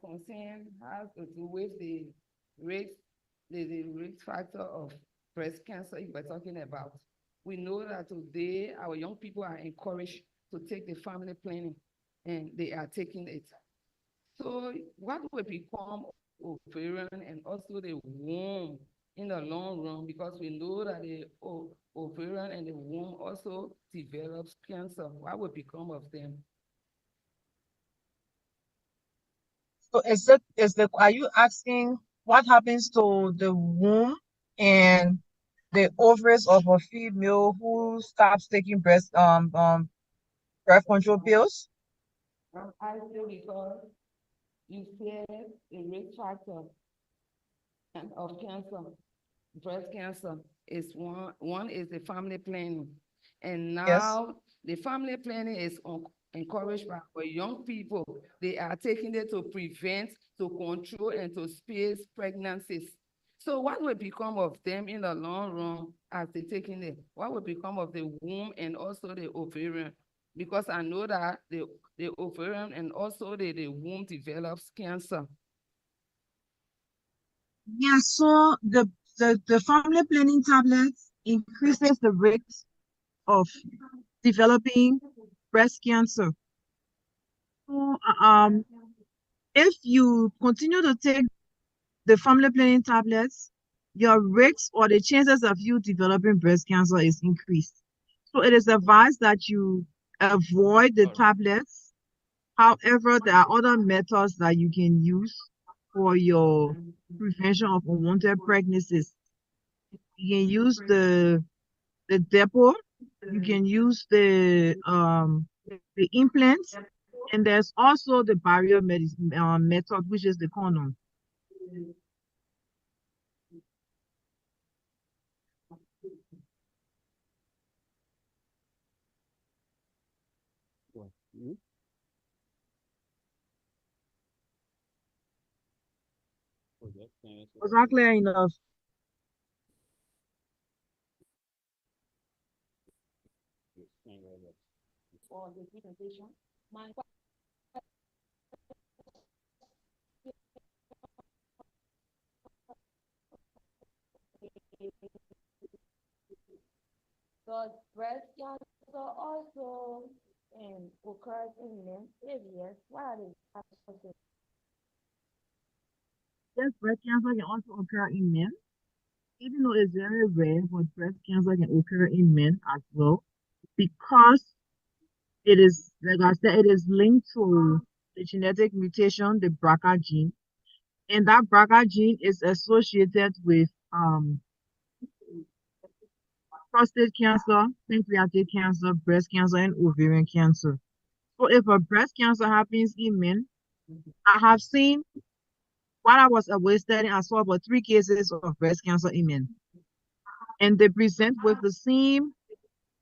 Concern has to do with risk, the risk factor of breast cancer if we're talking about. We know that today our young people are encouraged to take the family planning and they are taking it. So what will become ovarian and also the womb in the long run, because we know that the ovarian and the womb also develops cancer. What will become of them? So are you asking what happens to the womb and the ovaries of a female who stops taking birth control pills? I feel because you said the risk factor of cancer, breast cancer is one is the family planning. And Yes. now the family planning is encouraged by our young people. They are taking it to prevent, to control, and to space pregnancies. So what will become of them in the long run as they taking it? What will become of the womb and also the ovarian? Because I know that the ovarian and also the womb develops cancer. Yeah, so the family planning tablets increases the risk of developing breast cancer. So, if you continue to take the family planning tablets, your risk or the chances of you developing breast cancer is increased. So it is advised that you avoid the tablets. However, there are other methods that you can use for your prevention of unwanted pregnancies. You can use the depot, you can use the implants, and there's also the barrier method, which is the condom. Was that clear enough? For the presentation, does breast cancer also occurs in men? If yes, what are the causes? Yes, breast cancer can also occur in men. Even though it's very rare, but breast cancer can occur in men as well because it is, like I said, it is linked to the genetic mutation, the BRCA gene, and that BRCA gene is associated with prostate cancer, pancreatic cancer, breast cancer, and ovarian cancer. So if a breast cancer happens in men, I have seen while I was away studying, I saw about 3 cases of breast cancer in men, and they present with the same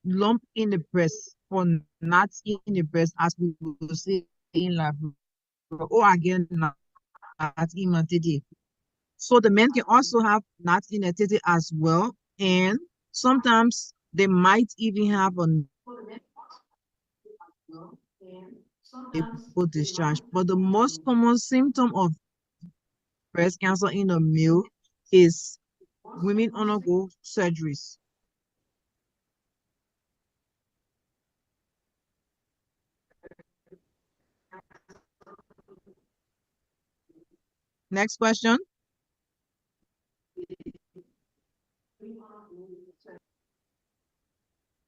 lump in the breast or knots in the breast as we will see in labor, or again knots in my titty. So the men can also have knots in the titty as well, and sometimes they might even have a nipple discharge. But the most common symptom of breast cancer in a male is women undergo surgeries. Next question.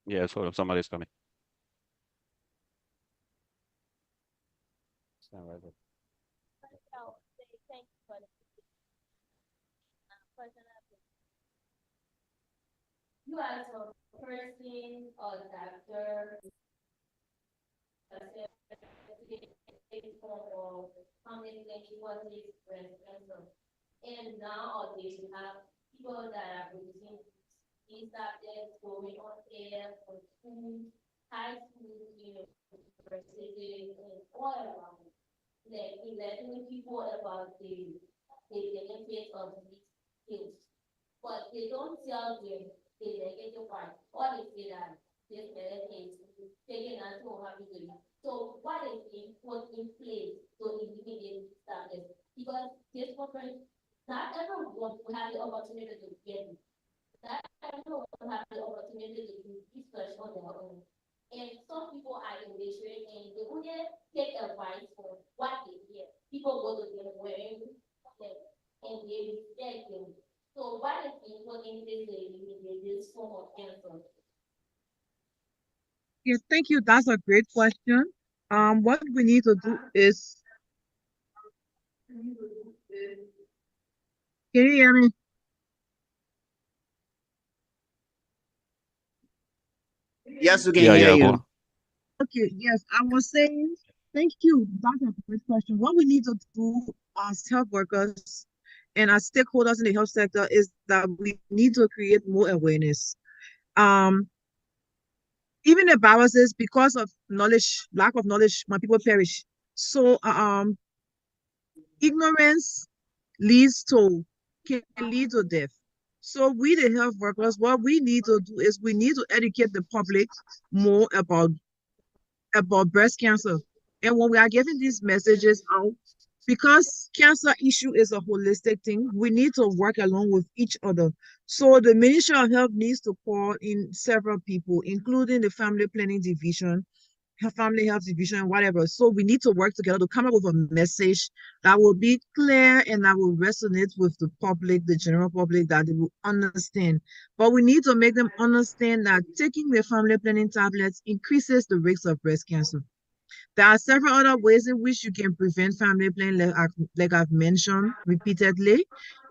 Yes, hold on, somebody's coming. Stand right there. You as a person or doctor, for how many what is breast cancer. And nowadays you have people that are producing these subjects going on air for school, high school, university, and all around. Like letting people about the benefits of these things. But they don't tell them the negative part. All they say that this benefit is taken as so happy to you. So what is being put in place to eliminate this? Because this person, not everyone will have the opportunity to get it. Not everyone will have the opportunity to do research on their own. And some people are illiterate and they only take advice for what they hear. People go to them wearing them and they reject them. So what is being put in place to eliminate this form of cancer? Yes, thank you. That's a great question. What we need to do is, can you hear me? Yes, we can Yeah, hear yeah, go you. on. Okay, yes, I was saying, thank you. That's a great question. What we need to do as health workers and as stakeholders in the health sector is that we need to create more awareness. Um, Even the Bible says, because of knowledge, lack of knowledge, my people perish. So, ignorance leads to can lead to death. So we the health workers, what we need to do is we need to educate the public more about breast cancer. And when we are getting these messages out, because cancer issue is a holistic thing, we need to work along with each other. So the Ministry of Health needs to call in several people, including the Family Planning Division, family health division, whatever. So we need to work together to come up with a message that will be clear and that will resonate with the public, the general public, that they will understand. But we need to make them understand that taking the family planning tablets increases the risk of breast cancer. There are several other ways in which you can prevent family planning, like I've mentioned repeatedly,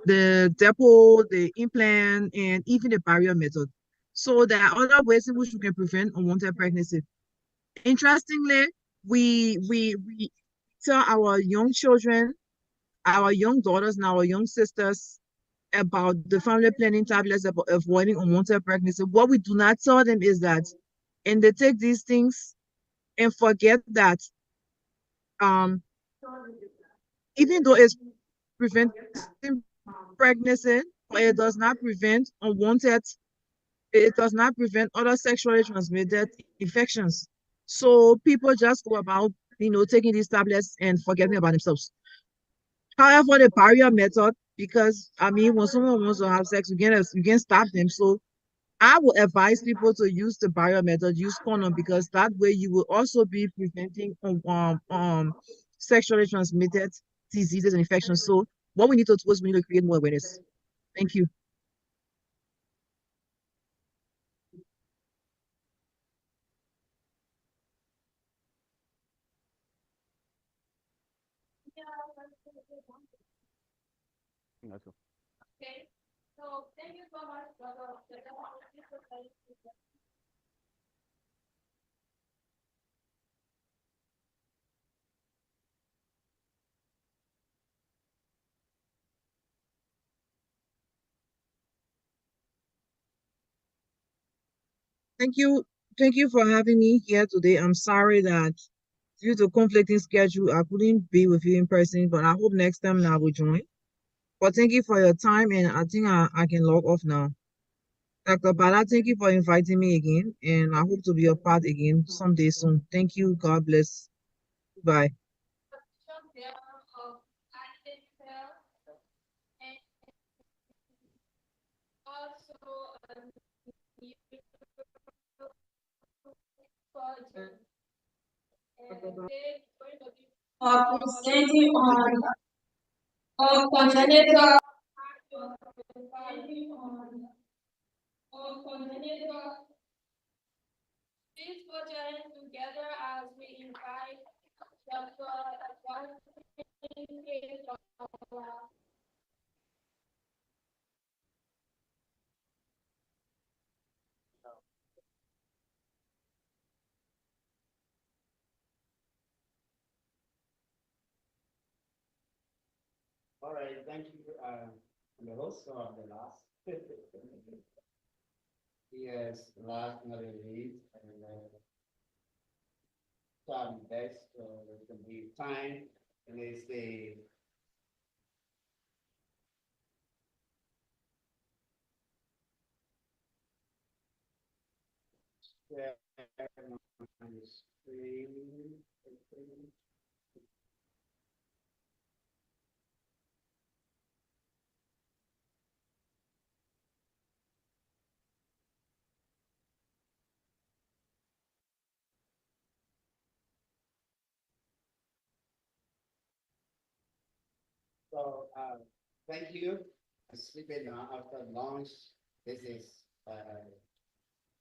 the depot, the implant, and even the barrier method. So there are other ways in which you can prevent unwanted pregnancy. Interestingly, we tell our young children, our young daughters, and our young sisters about the family planning tablets, about avoiding unwanted pregnancy. What we do not tell them is that, and they take these things and forget that um even though it's preventing pregnancy, but it does not prevent unwanted, it does not prevent other sexually transmitted infections. So people just go about, taking these tablets and forgetting about themselves. However, the barrier method, because I mean, when someone wants to have sex, you can stop them. So I would advise people to use the barrier method, use condom, because that way you will also be preventing sexually transmitted diseases and infections. So what we need to do is we need to create more awareness. Thank you. That's all. Okay, so thank you so much, brother. Thank you. Thank you for having me here today. I'm sorry that due to conflicting schedule, I couldn't be with you in person, but I hope next time I will join. But thank you for your time, and I think I can log off now. Dr. Bala, thank you for inviting me again, and I hope to be a part again someday soon. Thank you. God bless. Bye. There of Icmfel and also new project. And they going to be presenting on congenital congenital. Please put your hands together as we invite Dr. All right, thank you, the host of the last. Yes, last not least, and try my best, it can be time, and it's the share my screen. So, thank you. Sleeping after lunch. This is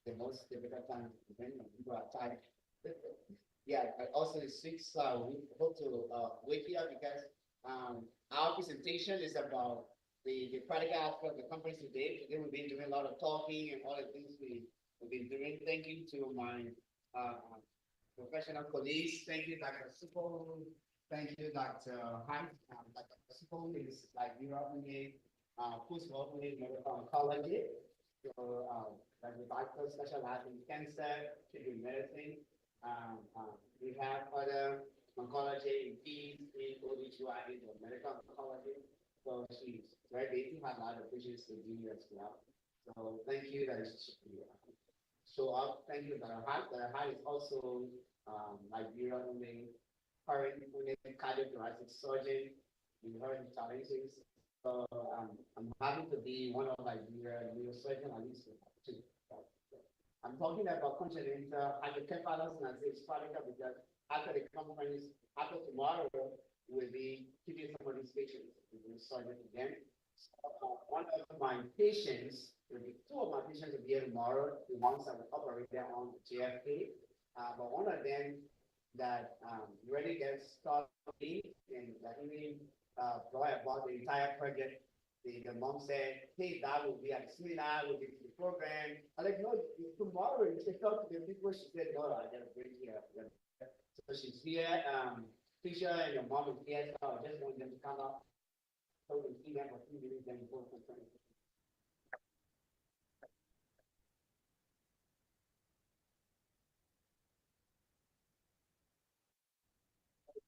the most difficult time when people are tired. Yeah, but also the six, we hope to wait here because our presentation is about the practical aspect of the conference today. Today we've been doing a lot of talking and all the things we've been doing. Thank you to my professional colleagues. Thank you, Dr. Supol. Thank you, Dr. Hunt. Dr. Supol is like who's working in medical oncology. So, like the doctor specialize in cancer, kidney medicine. We have other oncology in peace, in OBGYN, or medical oncology. So she's very busy, has a lot of patients to do as well. So thank you that she show up. Thank you, Dr. Hart. Dr. Hart is also Nigeria only current only cardiothoracic surgeon in her challenges. So I'm happy to be one of Nigeria neurosurgeon at least two. I'm talking about congenital hydrocephalus, and I say it's because after the conference, after tomorrow, we'll be keeping some of these patients with the surgeon again. So, one of my patients, two of my patients will be here tomorrow, the ones that will operate there on JFK. But one of them that really gets started and that even brought about the entire project. The mom said, hey, that will be at the seminar, we'll get to the program. I'm like, no, tomorrow you should talk to the people. She said, no, I gotta bring here. So she's here, Fisher and your mom is here, so I just want them to come up so we can see them for 3 minutes and go for something.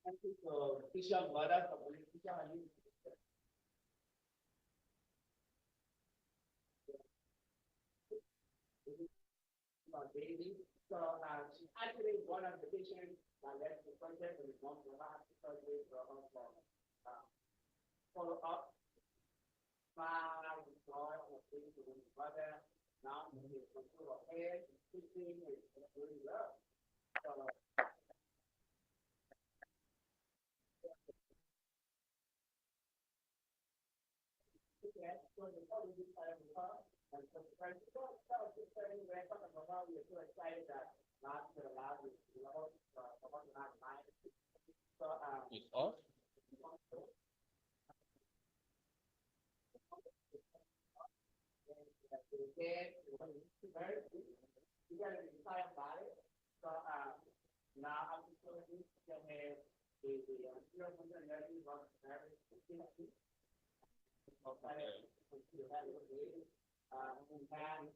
Thank you. So Fisher, mother, Fisher, daily. So, she actually one of the patients that left the project and is not for her because they were also, follow up. Five, joy, or things with his brother. Now, he is control of head, teaching, and really love. So, yeah, so the probably this time of the car, and so the price is so just starting to ramp up, and we are so excited that last year allowed us to know, about the last time. So, It's off. You got an entire body. So, now I'm just going to have the 0.11 of marriage. Okay. We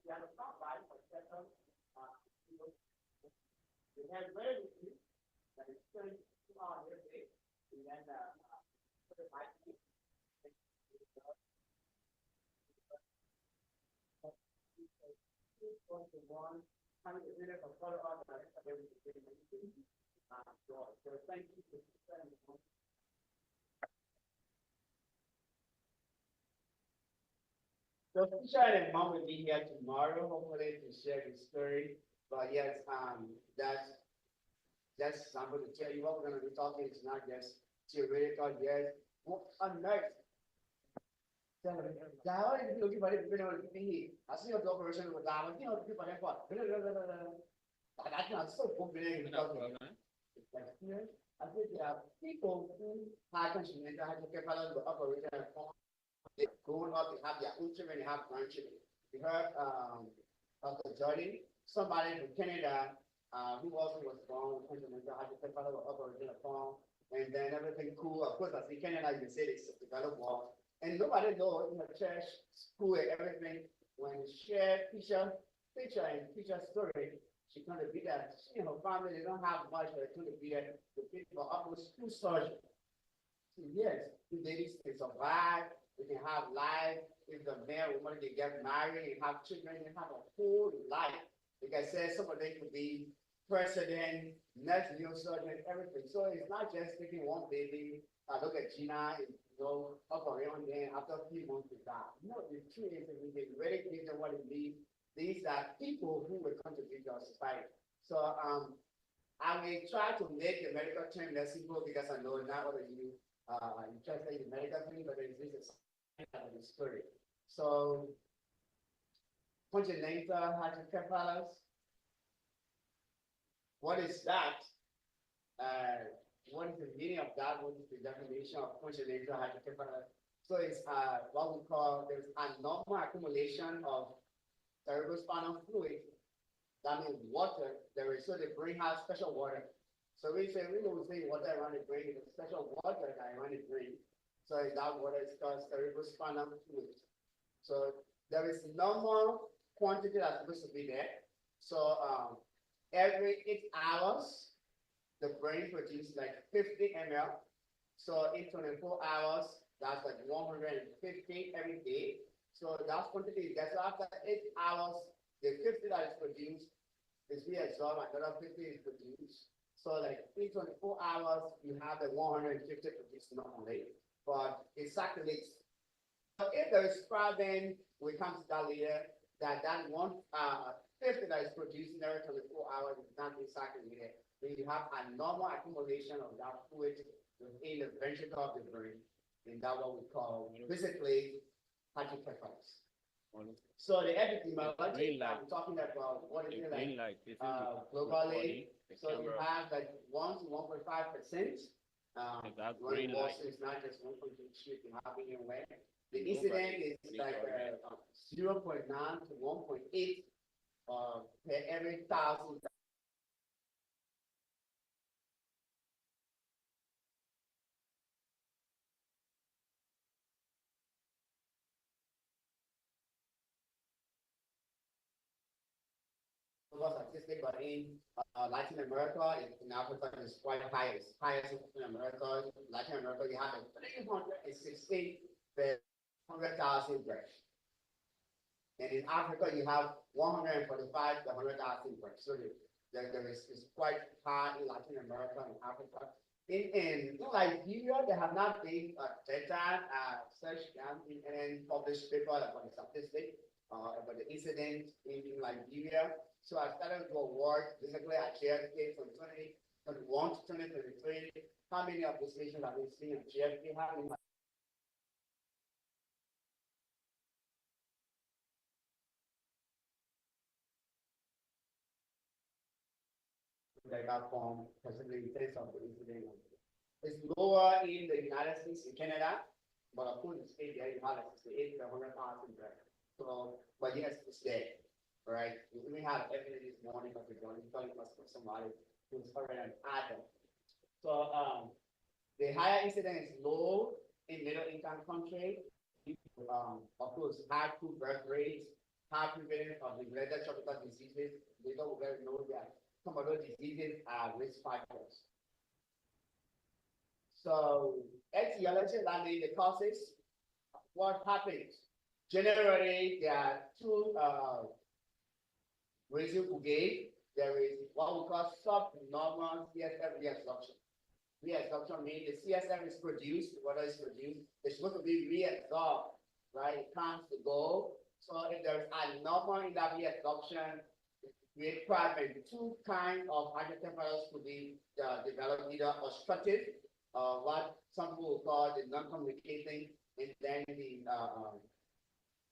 have a top line for second. We have very that is 32 hours a day. And then, put it back. One, kind of a minute of photo of everything. So thank you for spending. So Fisher and Mom will be here tomorrow, hopefully to share the story. But yes, that's something to tell you what we're gonna be talking. It's not just theoretical, yes. What on earth? Now, I think looking for it, I see your operation with that, you know, people are what? That's not so popular. I think there are people who have consumers that have to keep out of the operation at home. They grown up, they have their own children, they have grandchildren. We heard of the Jordan, somebody from Canada, who also was born with continental had to keep out of the operation at home. And then everything cool. Of course, as in Canada, you say it's developed well. And nobody knows in the church, school, and everything. When you share picture and picture story, she's going to be there. She and her family, they don't have much, but it's going to be there. The people up with school surgery. Yes, two ladies can survive, they can have life. If the man or woman can get married and have children, they have a whole life. Like I said, some of them could be president, next new surgeon, everything. So it's not just taking one baby. Look at Gina, up around there after a few months to die. No, the truth is that we can really give them what it means. These are people who will contribute to our society. So I will try to make the medical term less simple because I know not all of you interested in the medical thing, but this is a story. So, congenital hydrocephalus. What is that? What is the meaning of that? What is the definition of congenital hydrocephalus? So it's what we call there's a normal accumulation of cerebrospinal fluid. That means water. So the brain has special water. So we say water around the brain is a special water that around the brain. So that water is called cerebrospinal fluid. So there is normal quantity that's supposed to be there. So every 8 hours, the brain produces like 50 ml. So in 24 hours, that's like 150 every day. So that's quantity. So after 8 hours, the 50 that is produced is reabsorbed, another 50 is produced. So like in 24 hours, you have the 150 produced normally, but it circulates. So if there is problem, we come to that later, that 50 that is produced in every 24 hours is not circulated. Then you have a normal accumulation of that fluid within the ventricle of the brain, and that's what we call physically hydrocephalus. So the epidemiology, I'm talking about what is it like globally. So you have like 1 to 1.5%. Green light is not just 1.2 shit can happen anywhere. The incident is like 0.9 to 1.8 per every 1,000. Statistic, but in Latin America, in Africa, it's quite high. It's highest in America. Latin America, you have 316 per 100,000 births. And in Africa, you have 145 to 100,000 births. So there is quite high in Latin America and Africa. In Liberia, there have not been data such and published paper about the statistic about the incident in Liberia. So I started to work. Basically, I JFK from 2021 to 2023. How many of these patients have been seen in JFK? How many data from specifically in terms of the incident? It's lower in the United States and Canada, but of course, it's 88 to 68 to 100,000 there. So, but yes, it's there, right? We have evidence this morning of the joint telling us from somebody who's already an adult. So, the higher incidence is low in middle income countries. Of course, high food birth rates, high prevalence of neglected tropical diseases. We don't very know that some of those diseases are risk factors. So, etiology, that means the causes. What happens? Generally, there are two reasons we gave. There is what we call subnormal CSF reabsorption. Reabsorption means the CSF is produced, whether it's produced, it's supposed to be reabsorbed, right? It comes to go. So if there's a normal in that reabsorption, we require two kinds of hydrocephalus to be developed, either obstructive, what some people will call the non-communicating, and then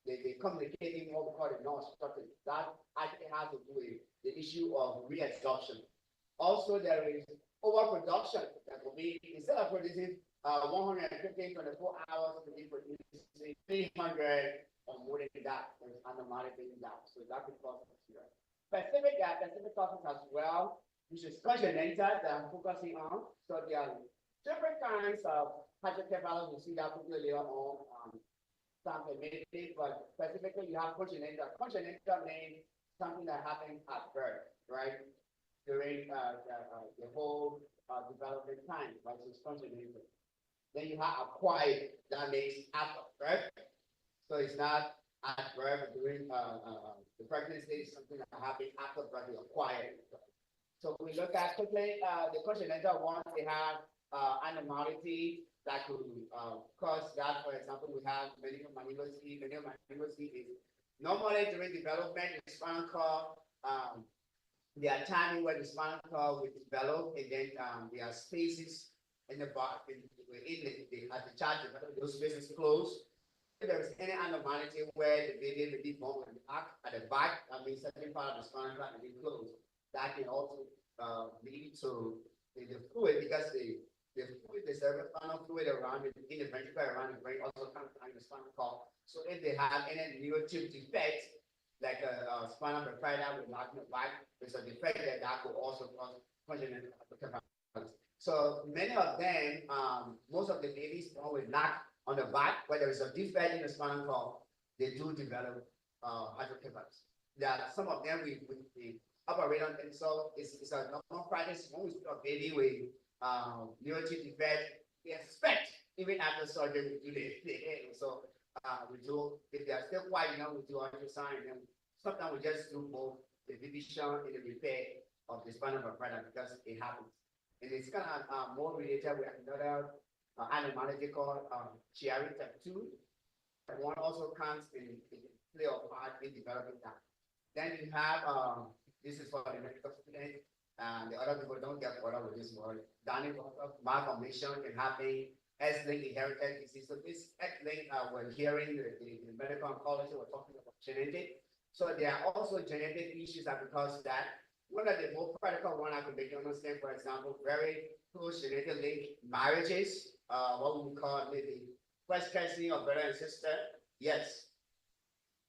the communicating, what we call the non-obstructive. That actually has to do with the issue of reabsorption. Also, there is overproduction that will be, instead of producing 115 24 hours, to be producing 300 or more than that. There's anomaly in that. So that could cause here. Specific causes as well, which is congenital that I'm focusing on. So there are different kinds of hydrocephalus. We'll see that quickly later on. Some admitted, but specifically you have congenital. Congenital means something that happens at birth, right? During the whole development time, right? So it's congenital. Then you have acquired, that means after birth. So it's not at birth during the pregnancy, is something that happens after birth, you acquire. So we look at quickly the congenital ones, they have anomaly that could cause that. For example, we have medical malinosis. Medical malinosis is normally during development, the spinal cord, there are times where the spinal cord will develop, and then there are spaces in the body, as the child develops, those spaces close. If there is any anomaly where the baby may be born with the arc at the back, that means certain part of the spinal cord may be closed. That can also lead to the fluid, because the fluid, the cerebrospinal fluid around it, in the ventricle around the brain, also comes behind the spinal cord. So if they have any neurotube defects, like a spinal bifida with knocking the back, there's a defect that could also cause congenital hydrocephalus. So many of them, most of the babies born with knock on the back, where there is a defect in the spinal cord, they do develop hydrocephalus. There are some of them we operate on, and so it's a normal practice. When we see a baby with neurotube defect, we expect even after surgery we do the head. So we do, if they are still quite young, we do ultrasound, and sometimes we just do both the division and the repair of the spinal bifida, because it happens. And it's kind of more related with another anomaly called Chiari type 2. That one also comes in play a part in developing that. Then you have, this is for the medical student, and the other people don't get bothered with this word. Danny malformation can happen, X-linked inherited disease. So this X-linked, we're hearing the medical oncology, we're talking about genetic. So there are also genetic issues that because that. One of the more critical one I could make you understand, for example, very close genetic link marriages, what we call maybe first cousin or brother and sister. Yes,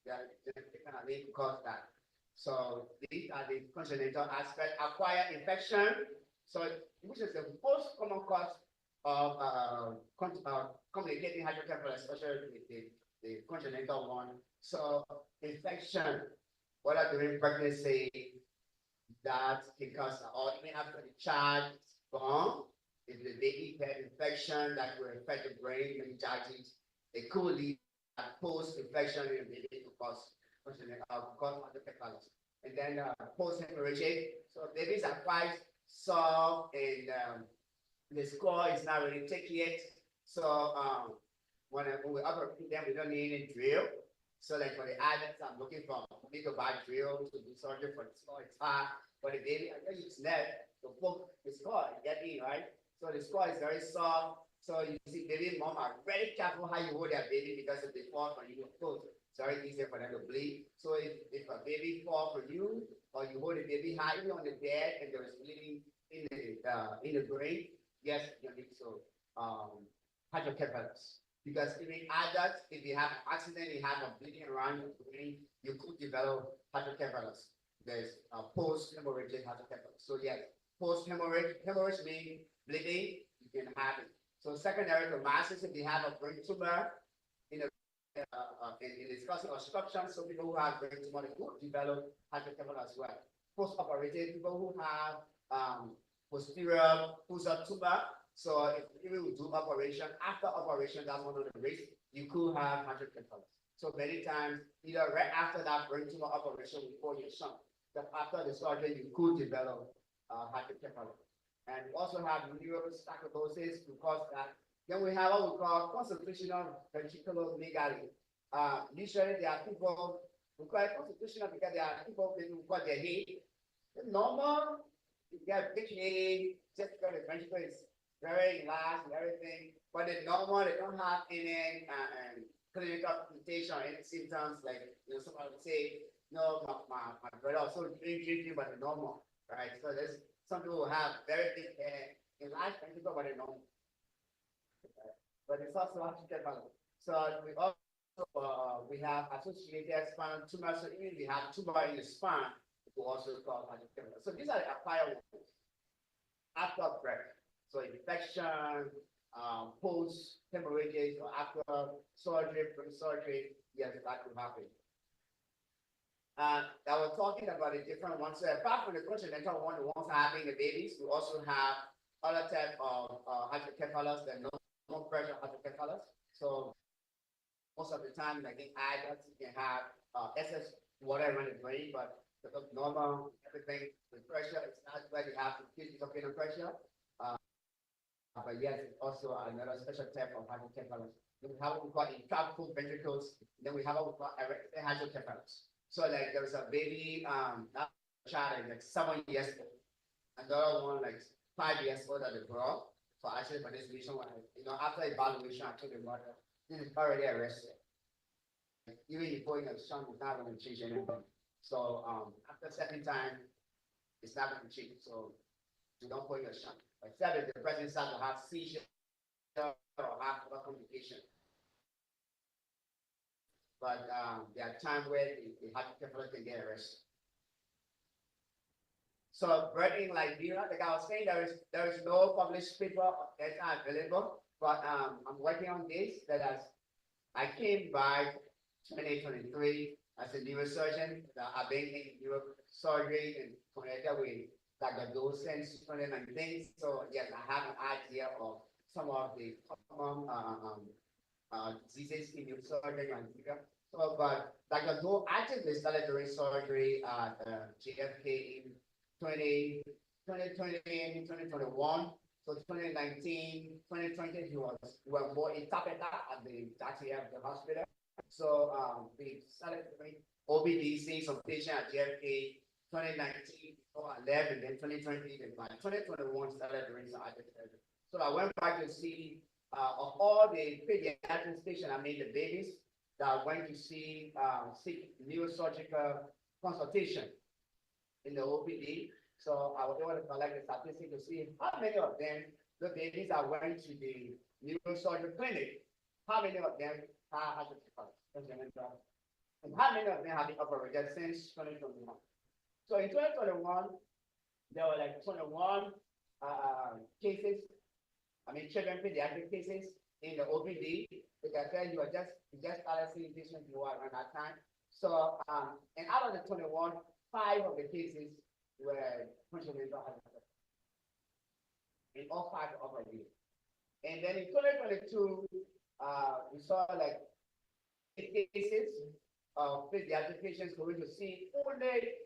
yeah, genetic kind of link cause that. So these are the congenital aspect. Acquired infection, so which is the most common cause of complicating hydrocephalus, especially the congenital one. So infection, whether during pregnancy, that can cause, or even after the child is born, if the baby had infection that will affect the brain, meningitis, it could lead to post-infection in the baby to cause called hydrocephalus. And then post-hemorrhagic, so babies are quite soft and the score is not really thick yet. So when we operate them, we don't need any drill. So like for the adults, I'm looking for me to buy drill to do surgery for the score. It's hard. For the baby, I can use net to poke the score and get in, right? So the score is very soft. So you see, baby mom are very careful how you hold their baby because if they fall from you, of course, it's very easy for them to bleed. So if a baby fall from you or you hold the baby high on the bed and there is bleeding in the brain, yes, you need to hydrocephalus. Because even adults, if you have an accident, you have a bleeding around your brain, you could develop hydrocephalus. There's a post-hemorrhagic hydrocephalus. So yes, hemorrhage means bleeding, you can have it. So secondary to masses, if you have a brain tumor in the discussing obstruction, so people who have brain tumor they could develop hydrocephalus as well. Post-operative, people who have posterior fossa tumor. So if you do operation, after operation, that's one of the risks, you could have hydrocephalus. So many times, either right after that brain tumor operation before you shunt, that after the surgery, you could develop hydrocephalus. And we also have neurosaccharidosis because that. Then we have what we call constitutional ventriculomegaly. Usually there are people who call it constitutional because there are people who call their head normal. You get big head, just because the ventricle is very large and everything, but the normal, they don't have any clinical presentation or any symptoms like somebody would say, no, my brother also drinking, but the normal, right? So there's some people who have very big head, enlarged ventricle, but the normal. But it's also hydrocephalus. So we also we have associated spinal tumors. So even we have tumor in the spine, we also call hydrocephalus. So these are the acquired ones after birth. So infection, post hemorrhagic or after surgery, pre-surgery, yes, that could happen. I was talking about the different ones. So apart from the congenital one, the ones having the babies, we also have other type of hydrocephalus, the normal pressure hydrocephalus. So most of the time, like in adults, you can have excess water around the brain, but because normal, everything, the pressure, it's not like you have to keep something on pressure. But yes, it's also another special type of hydrocephalus. Then we have what we call intractable ventricles. Then we have what we call erectile hydrocephalus. So like there's a baby, that child like 7 years old, another one like 5 years old at the girl. So actually for this reason, after evaluation, I told the mother, this is already arrested. Even before you son is not going to change anything. So after second time, it's not going to change. So you don't put your son. Except if the person starts to have seizure or have other complication. But there are times where the hydrocephalus can get arrested. So birthing like like I was saying, there is no published paper that's not available, but I'm working on this. I came by 2023 as a neurosurgeon. I've been in neurosurgery and connected with Dr. Dole since 2019. So yes, I have an idea of some of the common diseases in neurosurgery and so, but Dr. Dole actually started doing surgery at JFK in 2020 and 2021. So 2019, 2020, we were more in Tapeta at the hospital. So we started doing OBDC, some patient at JFK 2019, so I left, and then 2020, then by 2021 started doing some other surgery. So I went back to see of all the pediatric patients, I mean the babies that went to seek neurosurgical consultation in the OPD. So I was able to collect the statistics to see how many of them, the babies that went to the neurosurgery clinic, how many of them have hydrocephalus, and how many of them have been operated since 2021. So in 2021, there were like 21 cases, children pediatric cases in the OPD. Because then you just started seeing patients you are around that time. So and out of the 21, 5 of the cases were congenital hydrocephalus. In all 5 operated. And then in 2022, we saw like 8 cases pediatric patients going to see only,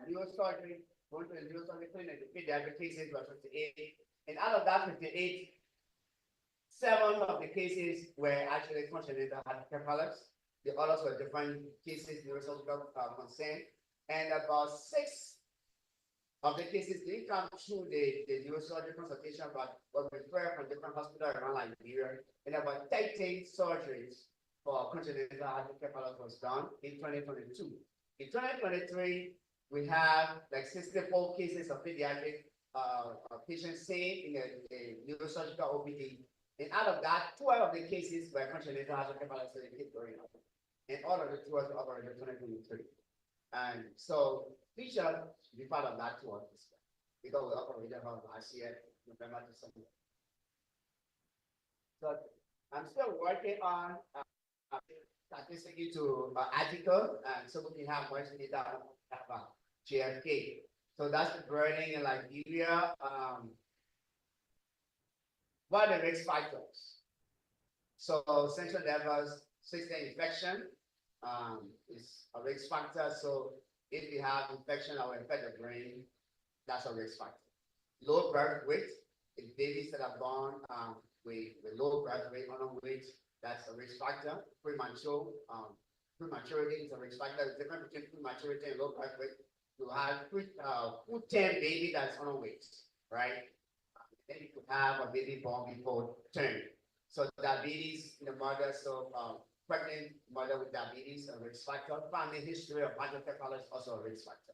neurosurgery, going to the neurosurgery clinic, the pediatric cases were 58. And out of that 58, 7 of the cases were actually congenital hydrocephalus. The others were different cases, neurosurgical concern. And about 6 of the cases didn't come through the neurosurgery consultation, but were referred from different hospitals around Liberia. And about 13 surgeries for congenital hydrocephalus was done in 2022. In 2023, we have like 64 cases of pediatric patients seen in the neurosurgical OPD. And out of that, 12 of the cases were congenital hydrocephalus, so they keep going up. And all of the tours were over in 2023. And so Fisher should be part of that tour this year, because we operated on last year, November to December. So I'm still working on statistically to article, and so we can have more data about JFK. So that's the burning in Liberia. What are the risk factors? So central nervous system infection is a risk factor. So if you have infection or infect the brain, that's a risk factor. Low birth weight, if babies that are born with low birth weight, underweight, that's a risk factor. Prematurity is a risk factor. The difference between prematurity and low birth weight, you have full-term baby that's underweight, right? Then you could have a baby born before term. So diabetes in the mother, so pregnant mother with diabetes, a risk factor. Family history of hydrocephalus, also a risk factor.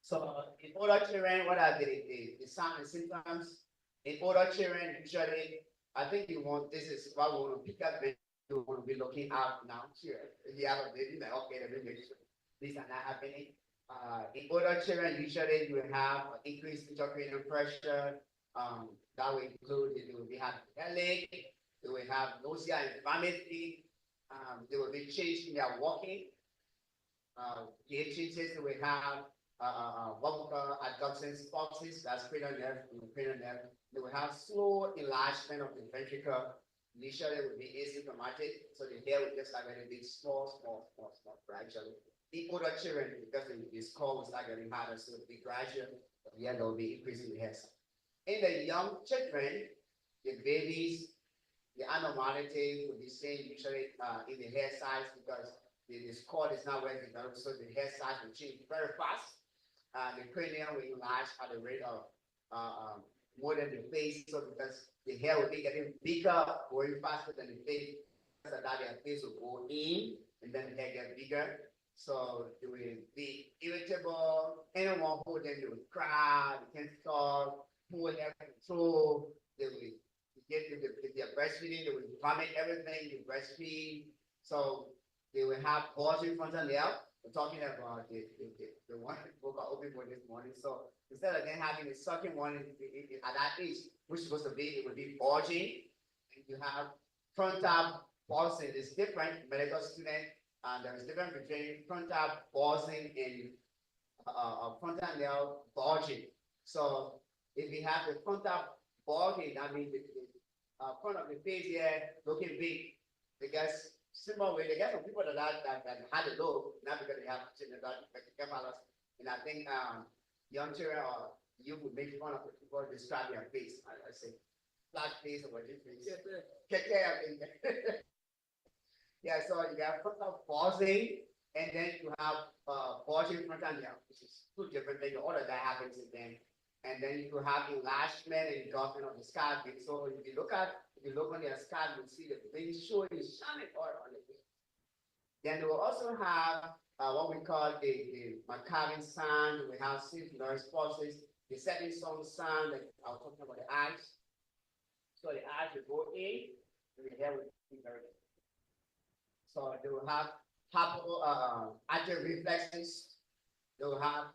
So in older children, what are the signs and symptoms? In older children, usually, I think this is what we want to pick up, you want to be looking out now here. If you have a baby, like, okay, let me make sure these are not happening. In older children, usually you have increased intracranial pressure. That will include, they have headache, they will have nausea and vomiting, they will be changed in their walking. The changes they will have what we call adductions pulses, that's cranial nerve, They will have slow enlargement of the ventricle. Initially, it will be asymptomatic, so the hair will just start getting big, small, gradually. In older children, because the skull will start getting harder, so it will be gradual, but the hair will be increasing the hair size. In the young children, the babies, the abnormality will be seen usually in the hair size, because the skull is not well developed, so the hair size will change very fast. The cranium will enlarge at the rate of more than the face, so because the hair will be getting bigger, going faster than the face, so that their face will go in, and then the hair get bigger. So they will be irritable. Anyone who them, they will cry, they can't talk, poor hair control, they will get if they're breastfeeding, they will vomit everything, they breastfeed. So they will have bulging frontal nerve. We're talking about the one book I opened for this morning. So instead of them having the second one at that age, which is supposed to be, it would be bulging. And you have frontal bulging. It's different, medical student. There is difference between frontal bulging and frontal nerve bulging. So if we have the frontal bulging, that means the front of the face here looking big. Because similar way, they get some people that had a low, not because they have cephalus. And I think young children or you would make fun of the people describe their face. I say flat face or what face. Yeah, so you have frontal bulging, and then you have bulging frontal nerve, which is two different things. All of that happens in them. And then you have enlargement and engulfment of the scalp. So if you look on their scalp, you'll see the veins showing shining oil on the face. Then they will also have what we call the McCarran sound. We have synchronous pulses, the setting sun sound, like I was talking about the eyes. So the eyes will go in, and the hair will be very good. So they will have arterial reflexes. They will have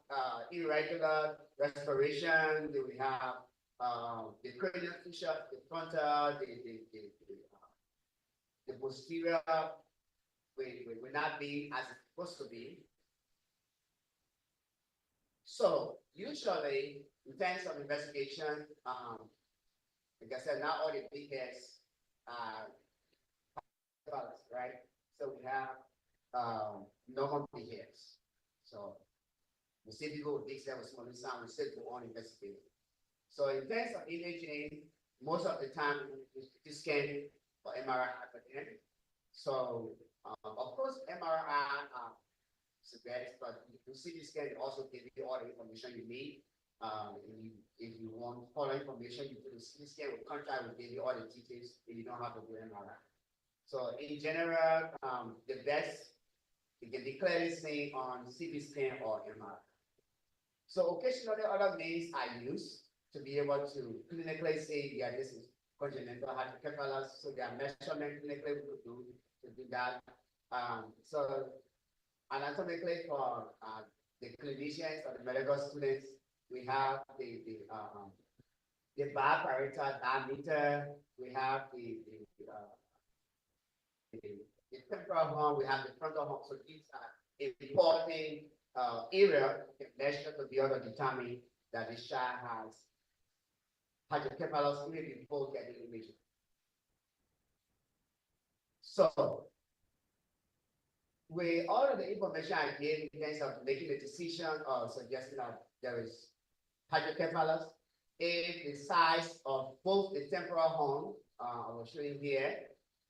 irregular respiration. They will have the cranial fissure, the frontal, the posterior will not be as it's supposed to be. So usually, in terms of investigation, like I said, not all the big heads right? So we have, normal behaviors. So we see people with big cell with small sound, we still go on investigating. So in terms of imaging, most of the time we scan for MRI at the end. So, of course, MRI, is the best, but the CT scan also give you all the information you need. If you want further information, you put the CT scan with contract will give you all the details, and you don't have to do MRI. So in general, the best, it can be clearly seen on CT scan or MRI. So occasionally other means I use to be able to clinically say, yeah, this is congenital hydrocephalus, so there are measurement clinically we could do to do that. So anatomically for the clinicians or the medical students, we have the bar parietal diameter, we have the temporal horn, we have the frontal horn. So these are important area in measure to be able to determine that the child has hydrocephalus even before getting imaging. So with all of the information I gave in terms of making a decision or suggesting that there is hydrocephalus, if the size of both the temporal horn, I will show you here,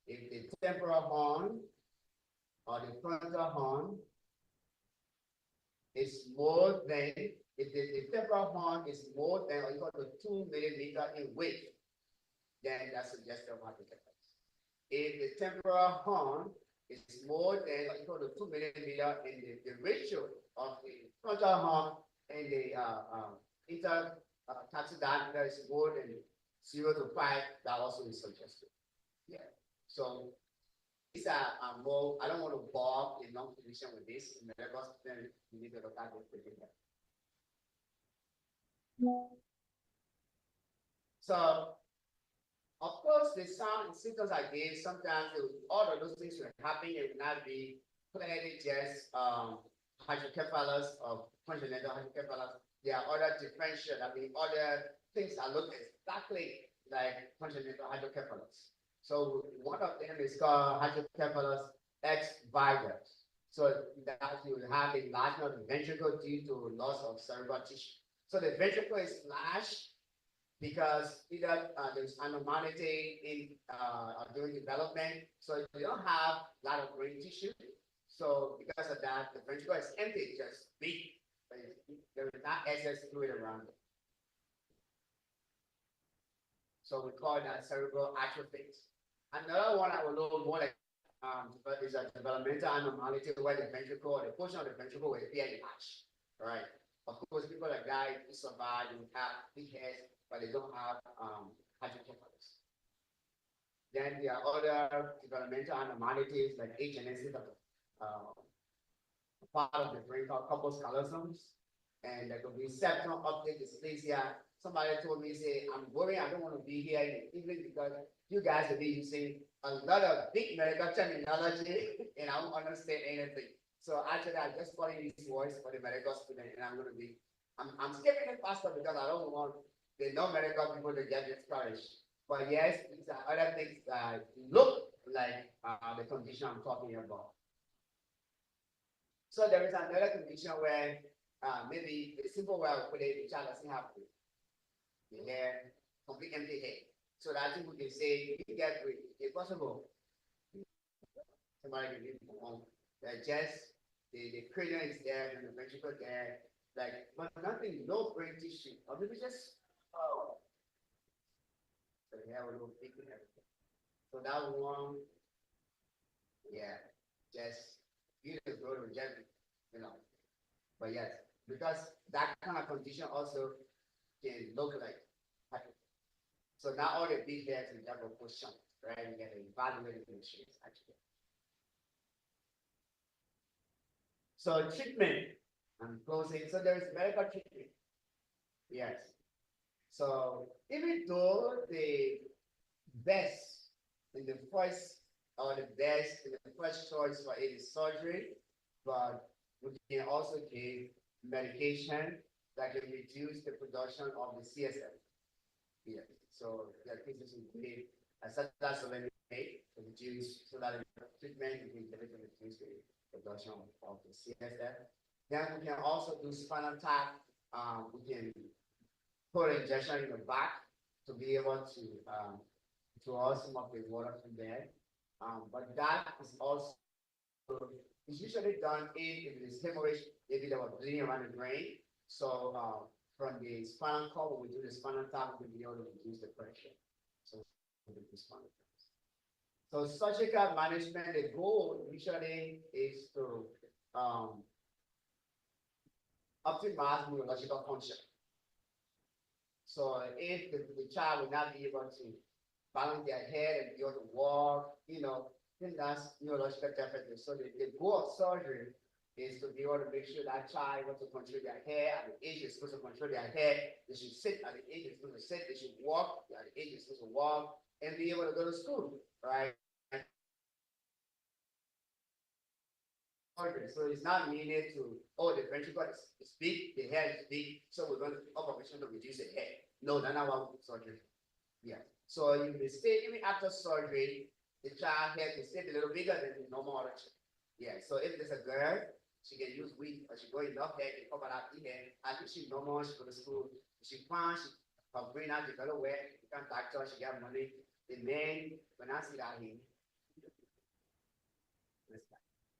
if the temporal horn or the frontal horn is more than, if the temporal horn is more than or equal to 2 millimeters in width, then that's suggestive of hydrocephalus. If the temporal horn is more than or equal to 2 millimeters in the ratio of the frontal horn and the taxi diameter is more than 0 to 5, that also is suggestive. Yeah. So these are more, I don't want to bog a non-physician with this. In the medical student, you need to look at this together. So, of course, the sound and symptoms I gave, sometimes all of those things will happen. It will not be clearly just hydrocephalus or congenital hydrocephalus. There are other differential, other things that look exactly like congenital hydrocephalus. So one of them is called hydrocephalus ex virus. So that you will have a enlargement of the ventricle due to loss of cerebral tissue. So the ventricle is large because either there's abnormality in during development, so you don't have a lot of brain tissue. So because of that, the ventricle is empty, just big. There is not excess fluid around it. So we call that cerebral atrophy. Another one I will know more like is a developmental abnormality where the ventricle or the portion of the ventricle will be large. Right. Of course, people like that who survive and have big heads, but they don't have hydrocephalus. Then there are other developmental abnormalities like agenesis of part of the brain called corpus callosums, and there could be septum uptake dysplasia. Somebody told me, say, I'm worried, I don't want to be here in the evening because you guys will be using a lot of big medical terminology and I don't understand anything. So actually, I just calling these words for the medical student, and I'm skipping it faster because I don't want the non-medical people to get discouraged. But yes, these are other things that look like the condition I'm talking about. So there is another condition where maybe the simple way I would put it, the child doesn't have the hair, complete empty hair. So that I think we can say, you get with, if possible, somebody can leave home. That just the cranium is there and the ventricle there, like, but nothing, no brain tissue, or maybe just so the hair will look big and everything. So that one, yeah, just you just go to reject it, you know. But yes, because that kind of condition also can look like hypertension. So not all the big hairs in that position, right? You get to evaluate the machines actually. So treatment, I'm closing. So there is medical treatment. Yes. So even though the best in the first or the best in the first choice for it is surgery, but we can also give medication that can reduce the production of the CSF. Yes. So there are cases in such as eliminate, to reduce, so that the treatment will be able to reduce the production of the CSF. Then we can also do spinal tap. We can put injection in the back to be able to draw some of the water from there. But that is also, it's usually done if it is hemorrhage, if there was bleeding around the brain. So from the spinal cord, when we do the spinal tap, we will be able to reduce the pressure. So the spinal taps. So surgical management, the goal usually is to optimize neurological function. So if the child will not be able to balance their head and be able to walk, then that's neurological deficit. So the goal of surgery is to be able to make sure that child wants to control their hair at the age is supposed to control their hair. They should sit at the age is supposed to sit. They should walk at the age is supposed to walk and be able to go to school, right? So it's not needed to, the ventricle is big, the hair is big, so we're going to operation to reduce the hair. No, that's not what surgery. Yeah. So you may stay even after surgery, the child hair can stay a little bigger than the normal erection. Yeah. So if there's a girl, she can use wig, or she go enough hair to cover up the hair. I think she normal, she go to school, she punch, her brain out, she got wet, you can doctor, she got money. The man, when I see that him.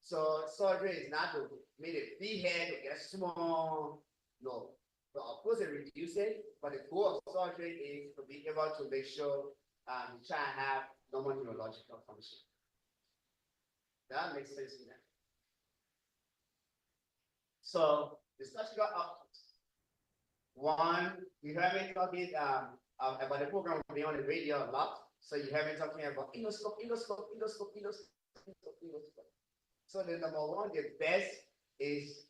So surgery is not to make a big head to get small. No. So of course it reduces it, but the goal of surgery is to be able to make sure the child have normal neurological function. That makes sense to them. So the surgical outcomes. One, you heard me talking about the program will be on the radio a lot. So you heard me talking about endoscope. So the number one, the best is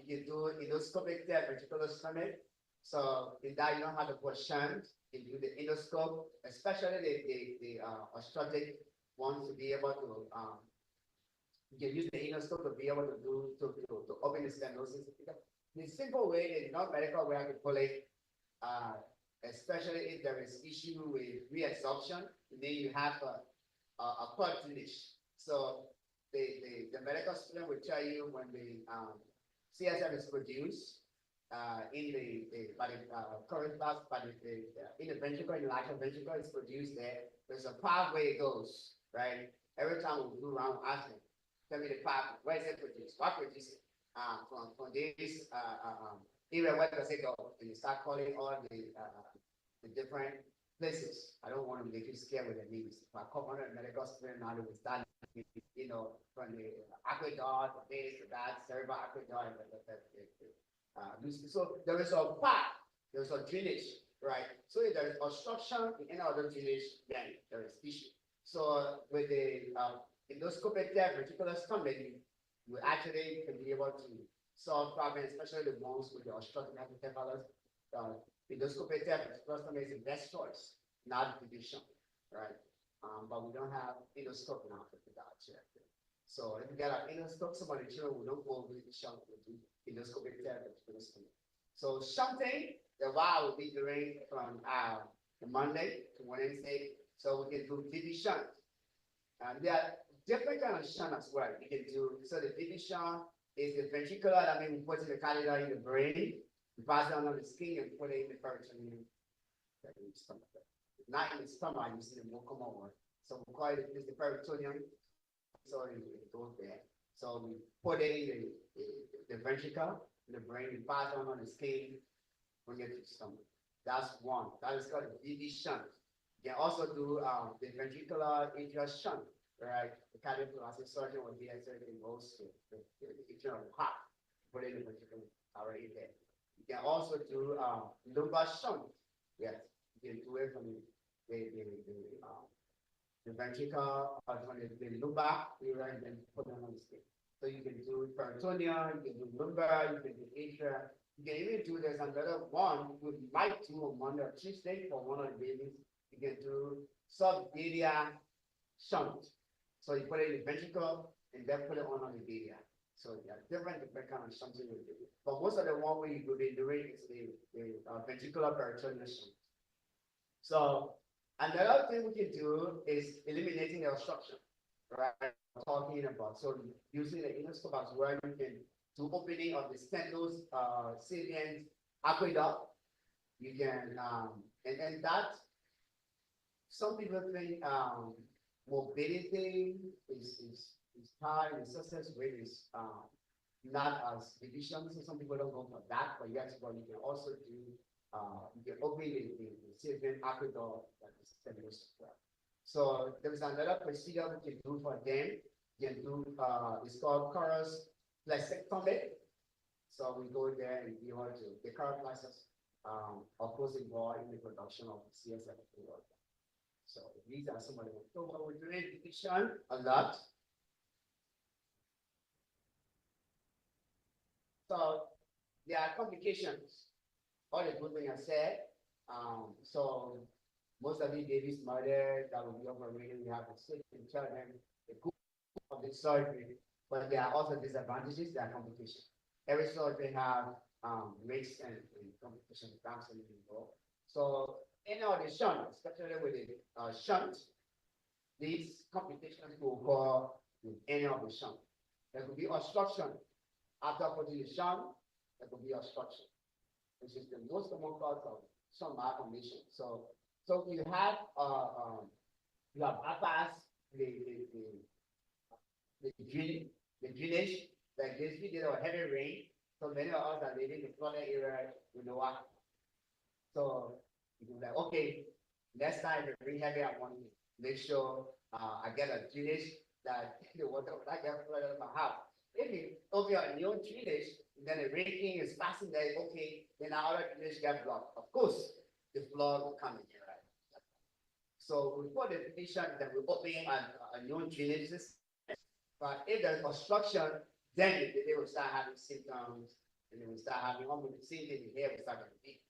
you can do endoscopic ventricular stomach. So in that you don't have to put shunt, you can do the endoscope, especially the obstetric ones to be able to you can use the endoscope to be able to do to open the stenosis. The simple way is not medical way I can pull it, especially if there is issue with reabsorption, then you have a cord finish. So the medical student will tell you when the CSF is produced in by the current class, in the ventricle, in the lateral ventricle is produced there. There's a pathway it goes, right? Every time we go around asking, tell me the path, where is it produced? What produces it? From this area, where does it go? And you start calling all the different places. I don't want to make you scared with the names. But covenant medical student now we start, from the aqueduct, this, that, cerebral aqueduct, so there is a path, there's a drainage, right? So if there is obstruction in any other drainage, then there is issue. So with the endoscopic ventricular stomach, you actually can be able to solve problems, especially the ones with the obstructing hydrocephalus. Endoscopic ventricular stomach is the best choice, not division, right? But we don't have endoscope now for that yet. So if you get an endoscope, some of the children will not go with the shunt with the endoscopic ventricular stomach. So shunting, the while will be doing from Monday to Wednesday. So we can do VB shunt. There are different kind of shunt as well. You can do, so the VB shunt is the ventricular, that means we put the catheter in the brain, we pass it under the skin and put it in the peritoneum. Not in the stomach, you see the more common one. So we call it the peritoneum. So it goes there. So we put it in the ventricle, in the brain, we pass it on the skin, bring it to the stomach. That's one. That is called the VB shunt. You can also do the ventricular atrial shunt, right? The cardiothoracic surgeon will be a surgeon goes to the atrial heart, put it in the ventricle already there. You can also do lumbar shunt. Yes, you can do it from the ventricle, the lumbar, and then put them on the skin. So you can do peritoneum, you can do lumbar, you can do atria. You can even do, there's another one we might do on Monday or Tuesday for one of the babies. You can do subdalia shunt. So you put it in the ventricle and then put it on the dalia. So there are different kind of shunting we do. But most of the one we be doing is the ventricular peritoneal shunt. So Another thing we can do is eliminating the obstruction, right? Talking about, so using the endoscope as well, you can do opening of the stenosis, salient aqueduct. You can, and then that, some people think, mobility is high, the success rate is, not as efficient, so some people don't go for that, but yes, but you can also do, you can open the salient aqueduct that is stenosis as well. So there is another procedure we can do for them. You can do, it's called chorus plexectomy. So we go there and we want to, the current plexus, of course, involved in the production of CSF. So these are some of the, so what we're doing division a lot. So there are complications. All the good things I said. So most of the babies mother that will be operating, we have to sit and tell them the good of the surgery, but there are also disadvantages, there are complications. Every surgery have risks and complications counseling involved. So any of the shunt, especially with the shunt, these complications will occur with any of the shunt. There could be obstruction after putting the shunt. There could be obstruction, which is the most common cause of shunt malformation. So you have bypass the drainage, like this we did a heavy rain. So many of us are living in the flooded area with no water. So you like, okay, next time if it rain heavy, I want to make sure I get a drainage that the water will not get flooded in my house. If you open a new drainage, then the rain is passing there, okay, then our other drainage get blocked. Of course, the flood will come in here, right? So before the condition that we open a new drainage system, but if there's obstruction, then they will start having symptoms, and they will start having almost the same thing the hair will start getting big.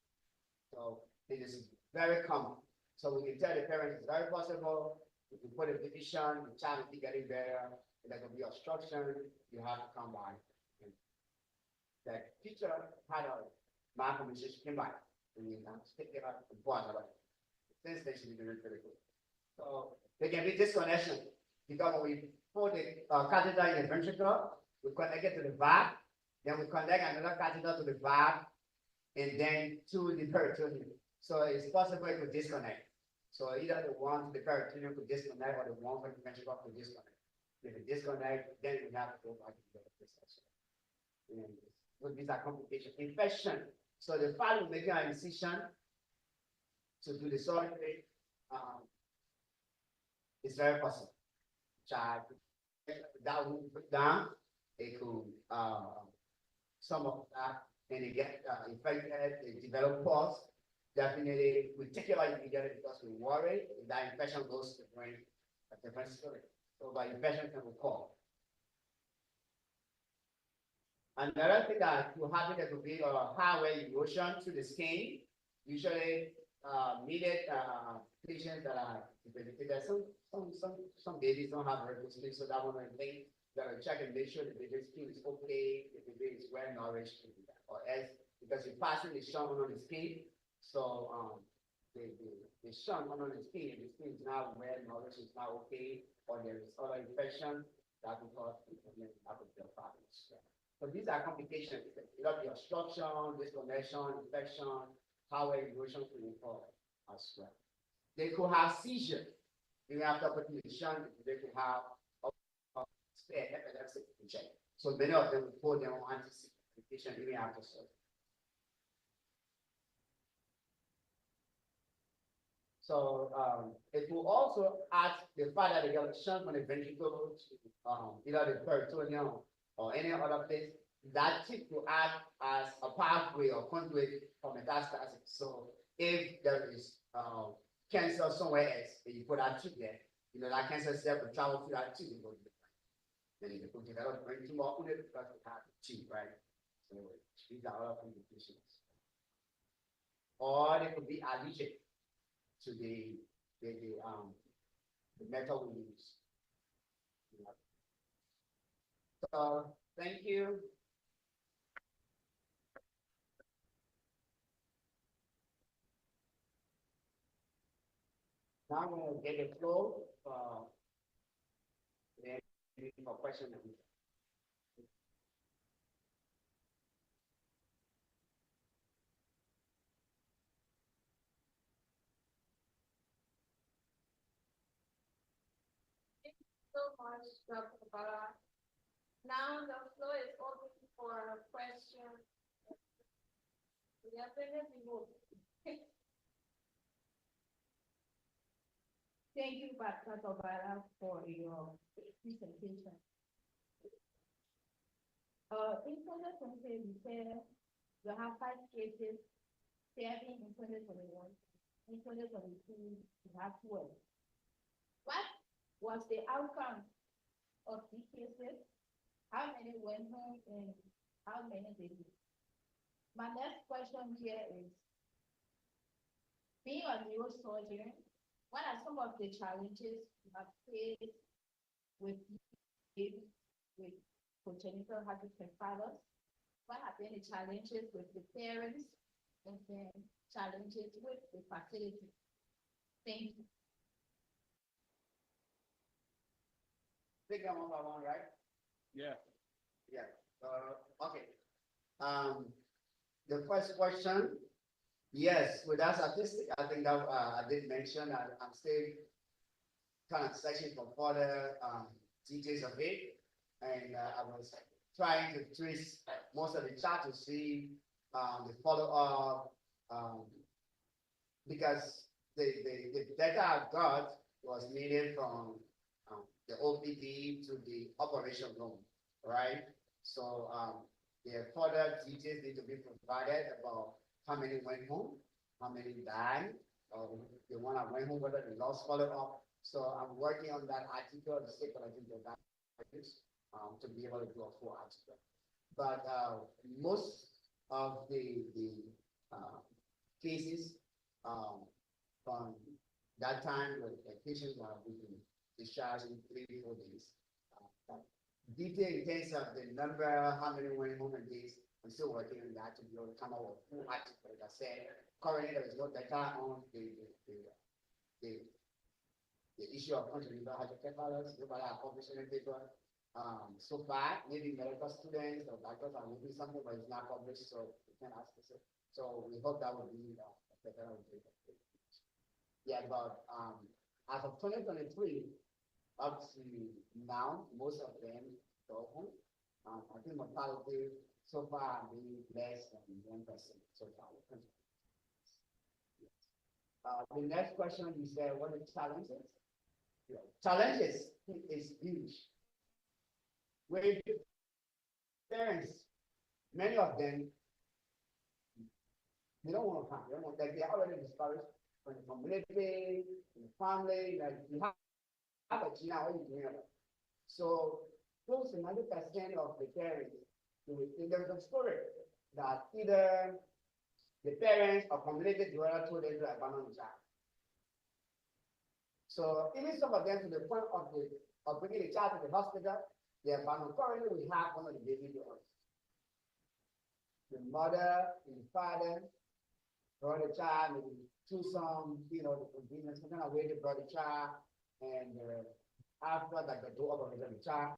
So it is very common. So we can tell the parents it's very possible. If you put a division, the child is getting better, and there will be obstruction, you have to come by. The teacher had a malformation came by, and you can stick it up and pause about it. Since they should be very critical. So there can be disconnection because when we put the catheter in the ventricle, we connect it to the valve, then we connect another catheter to the valve, and then to the peritoneum. So it's possible it could disconnect. So either the one to the peritoneum could disconnect or the one from the ventricle could disconnect. If it disconnect, then we have to go back to the process. So these are complications. Infection. So the father will make an incision to do the surgery. It's very possible. Child that will put down, it could some of that, and they get infected, they develop pus. Definitely, we take it like we get it because we worry if that infection goes to the brain, a different story. So, but infection can occur. Another thing that will happen that will be a highway erosion to the skin. Usually, needed patients that are some babies don't have very good skin, so that one thing that I check and make sure the baby's skin is okay, if the baby is well nourished, or else because you're passing the shunt on the skin, so the shunt on the skin, if the skin is not well nourished, it's not okay, or there is other infection that will cause that will be a problem. So these are complications. It will be obstruction, disconnection, infection, highway erosion can occur as well. They could have seizure. Even after putting the shunt, they could have spare epilepsy check. So many of them report their own anti-seizure medication even after surgery. So it will also ask the fact that they get a shunt from the ventricle to either the peritoneum or any other place. That tip will act as a pathway or conduit for metastasis. So if there is cancer somewhere else, and you put that tube there, that cancer cell will travel through that tube and go to the brain. Then it will develop brain tumor only because we have the tube, right? So these are other complications. Or they could be allergic to the metal we use. So thank you. Now I'm gonna get the floor for question and answer. So much, Dr. Bala. Now the floor is open for questions. We are finished, we move. Thank you, Dr. Bala, for your presentation. In 2020, we said you have 5 cases, 7 in 2021. In 2022, you have 12. What was the outcome of these cases? How many went home and how many did it? My next question here is, being a neurosurgeon, what are some of the challenges you have faced with with congenital hydrocephalus? What have been the challenges with the parents and then challenges with the facility? Thank you. Take them one by one, right? Yeah. Yeah. Okay. The first question, yes, with that statistic, I think that I did mention, I'm still kind of searching for further details of it. And I was trying to trace most of the chart to see the follow-up, because the data I got was needed from the OPD to the operation room, right? So the further details need to be provided about how many went home, how many died, or the one that went home, whether they lost follow-up. So I'm working on that article, the psychology of that, to be able to do a full article. But most of the cases from that time with the patients have been discharged in 3 to 4 days. Detail in terms of the number, how many went home and days, I'm still working on that to be able to come up with a full article. Like I said, currently there is no data on the issue of congenital hydrocephalus. Nobody has published any paper. So far, maybe medical students or doctors are looking something, but it's not published, so we can't ask this. So we hope that will be better. Yeah, but as of 2023, up to now, most of them go home. I think mortality so far being less than 1% so far. The next question you said, what are the challenges? Yeah. Challenges is huge. Where parents, many of them, they don't want to come. They don't want, like, they're already discouraged from the community, from the family. Like, you have a child, what are you doing about it? So close to 90% of the parents, there's a story that either the parents or community dweller told them to abandon the child. So even some of them to the point of bringing the child to the hospital, they abandon. Currently, we have one of the baby girls. The mother and the father brought the child, maybe through some, the convenience, some kind of way they brought the child, and after that, the door of the child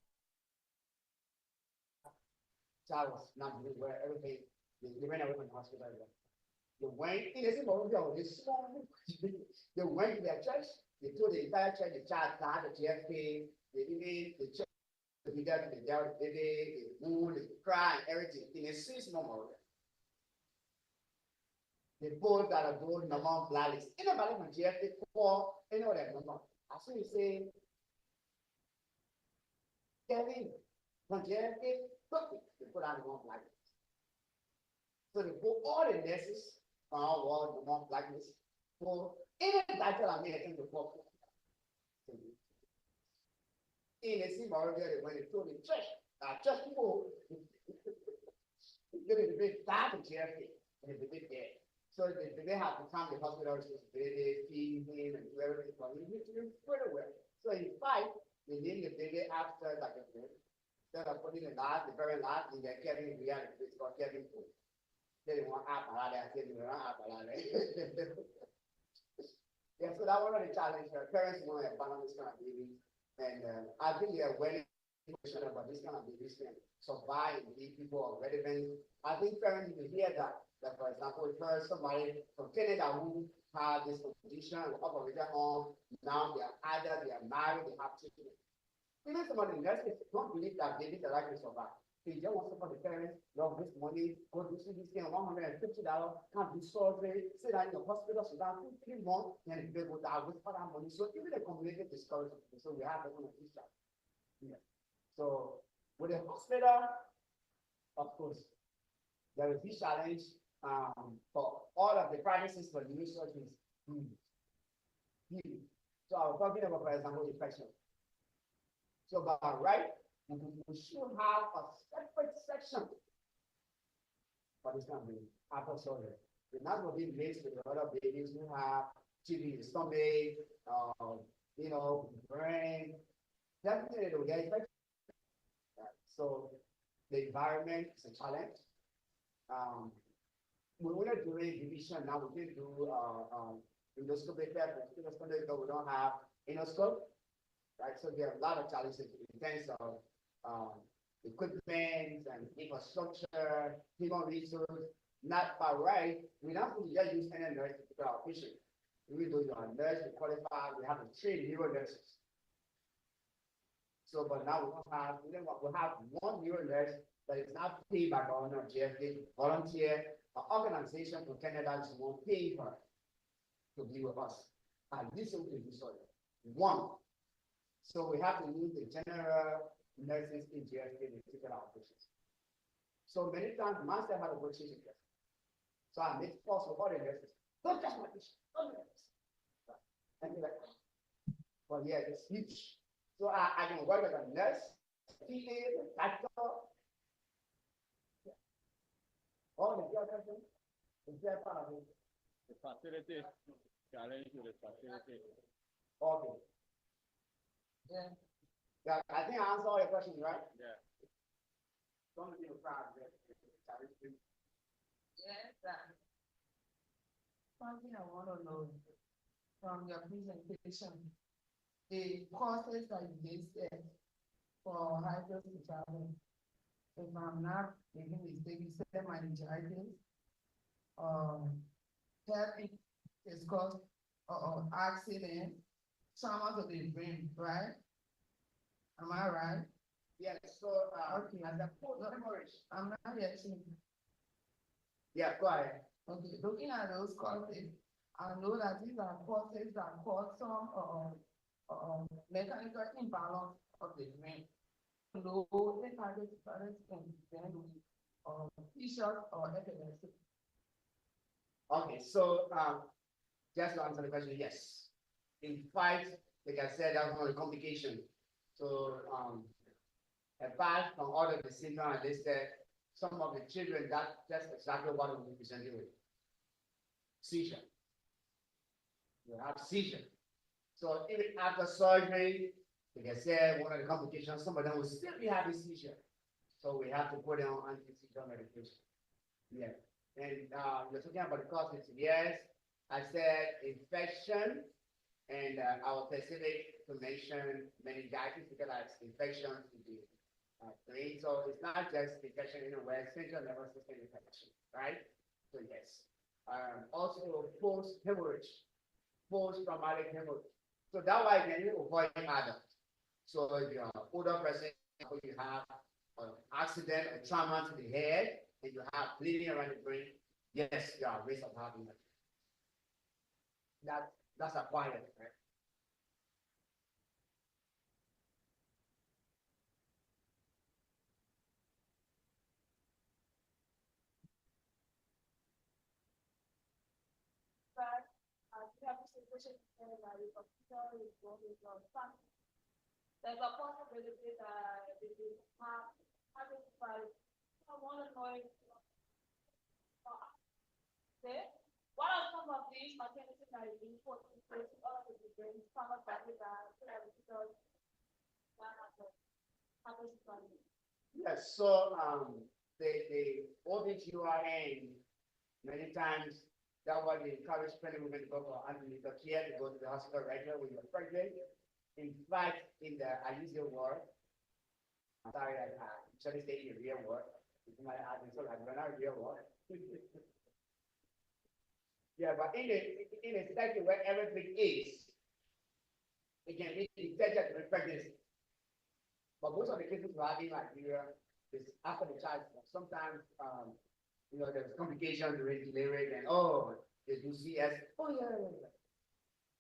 was not doing well, everything, they went away from the hospital. They went, they went to their church, they told the entire church, the child died, the JFK, the church, the devil, they moon, they cry, and everything. In a 6 months, they pulled that a gold number blacklist. Anybody from JFK call any of that number. As soon as you say, Kevin, from JFK, they put out the one blacklist. So they put all the nurses on our wall, the one blacklist, for any doctor I made in the court. In a simple order, when they told the church people, they did a big die to JFK, and they did there. So they have to come to the hospital to feed him and do everything for him. He's pretty well. So in fight, they named the baby after like a boy. Instead of putting the very last, in their Kevin reality, it's called Kevin food. They didn't want Apalada, they didn't want Apalada. Yeah, so so that one of the challenges, parents want to abandon this kind of baby. And I think they are well information about this kind of babies can survive and be people of relevance. I think parents need to hear that for example, if there's somebody from Canada who had this condition and operated on, now they are married, they have children. Even some of the nurses don't believe that babies are likely to survive. They just want to support the parents, love this money, go to see this thing, $150, can't do surgery, sit down in the hospital, sit down 2-3 months, and they go down with all that money. So even the community discourages people. So we have that kind of issue. Yeah. So with the hospital, of course, there is this challenge for all of the practices for new surgeries. So I was talking about, for example, infection. So by right, we should have a separate section for this kind of baby after surgery. We're not going to be mixed with the other babies who have TB in the stomach, brain. Definitely they will get infection. So the environment is a challenge. We want to do a division now. We can do endoscopic test, but we don't have endoscope. Right, so there are a lot of challenges in terms of equipment and infrastructure, human resource. Not by right, we don't have to just use any nurse to pick our patient. Even though you're a nurse, you qualify, we have to train neuro nurses. So, but now we have one neuro nurse that is not paid by government or GFA, volunteer, an organization from Canada is one paying her to be with us. And this will be one. So we have to use the general nurses in GSK to take care of our patients. So many times, master had a good teaching test. So I make calls for all the nurses. Don't touch my patient. Don't touch my and be like, well, yeah, it's huge. So I can work as a nurse, PA, doctor. Yeah. All the care person is there part of it. The facility, challenge to the facility. Okay. Yeah, I think I answered all your questions, right? Yeah. Don't be proud. Yes, something I want to know from your presentation, the courses that you listed for hydrocephalus. If I'm not making mistake, you said meningitis, herpes, discuss, accident, trauma to the brain, right? Am I right? Yes, so Okay. as a hemorrhage. I'm not yet sure. Yeah, go ahead. Okay, looking at those courses, I know that these are courses that cause some mechanical imbalance of the brain. Low cardiac arrest can then seizures or epilepsy. Okay, so just to answer the question, yes. In fact, like I said, that's one of the complications. So apart from all of the symptoms I listed, some of the children, that's exactly what we're presenting with. Seizure. You have seizure. So even after surgery, like I said, one of the complications, some of them will still be having seizure. So we have to put them on anti-seizure medication. Yeah. And you're talking about the causes. Yes, I said infection, and I was specific to mention meningitis because that's infection to the brain. So it's not just infection anywhere, central nervous system infection, right? So yes. Also post-hemorrhage, post-traumatic hemorrhage. So that way you can avoid adults. So if you're an older person, you have an accident or trauma to the head, and you have bleeding around the brain, yes, you are at risk of having it. That's acquired, right? There's a possibility that they will have I want to know what are some of these mechanisms that are being put in place in order to prevent some of that Yes, so the OBGYN many times That's why we encourage pregnant women to go for antenatal care, to go to the hospital regularly when you're pregnant. In fact, in the unusual world, I'm sorry, I usually say in the real world. It's my so I run out real world. Yeah, but in a setting where everything is, it can be detected with pregnancy. But most of the cases we're having like here is after the child. Sometimes there's complications during delivery, and they do CS. Oh yeah.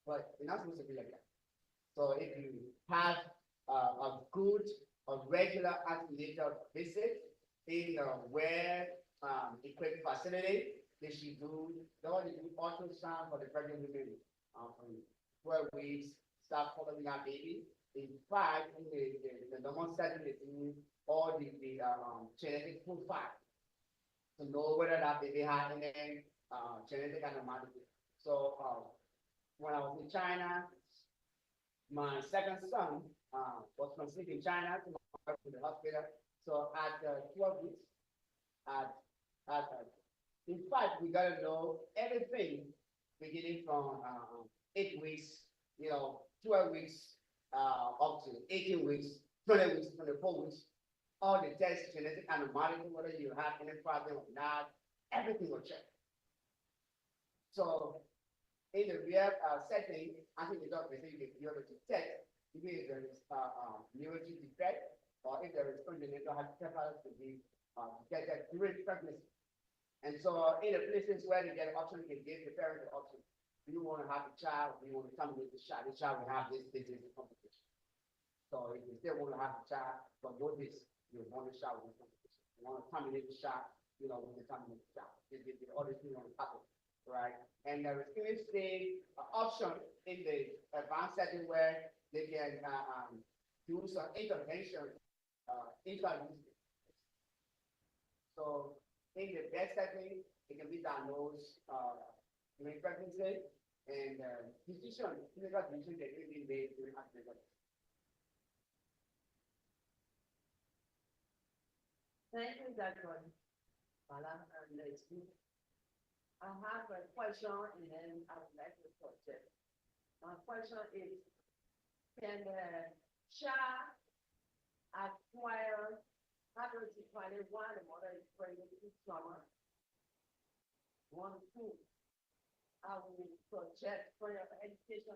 But you're not supposed to be like that. So if you have a good, a regular antenatal visit in a equipped facility, they should do ultrasound for the pregnant women from 12 weeks, start following our baby. In fact, in the normal setting, they do all the genetic profile to know whether that baby had any genetic abnormality. So when I was in China, my second son was conceived in China to the hospital. So at 12 weeks, in fact, we got to know everything beginning from 8 weeks, 12 weeks, up to 18 weeks, 20 weeks, 24 weeks. All the tests, genetic abnormality, whether you have any problem or not, everything will check. So in the real setting, I think the doctor say you be able to detect if there is neurology defect or if there is congenital hepatitis to be detected during pregnancy. And so in the places where they get an option, they give the parent the option. Do you want to have a child? Do you want to terminate the child? The child will have this complication. So if you still want to have a child, but go this, you want the child with complication. You want to terminate the child, with the terminate the child. All these things on the happen, right? And there is even still an option in the advanced setting where they can do some intervention, So in the best setting, it can be diagnosed during pregnancy, and clinical decision that will be made during pregnancy. Thank you, Dr. Bala, and I have a question, and then I would like to project. My question is, can the child acquire one the mother is pregnant this summer? 1, 2. I will project for your education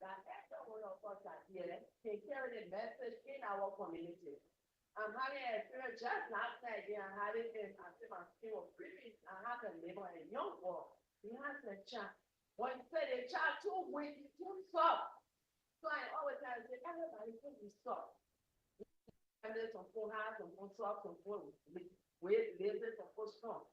that every one of us are here can carry the message in our community. I'm having a experience just last night. I had it in my skin was creeping. I have a neighbor, a young boy. He has a child. When he said the child too weak, too soft. So I always tell you, everybody should be soft. And there's some full high, some full soft, some full weight, lazy, some full strong.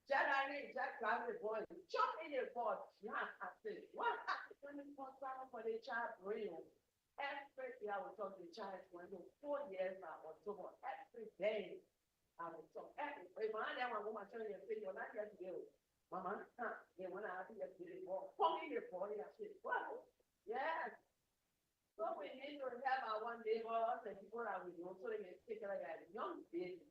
January, Jack grabbed the boy, jump in the board. Yeah, I said, what happened for the child brain? Every day I would talk to the child when he was 4 years now, October. Every day I would talk. Every day my woman telling you, you're not here to go. Mama, they want to have you to the ball. Come in the ball. I said, wow. Yes. So we need to have our one neighbors and people that we know so they can take care of that young baby.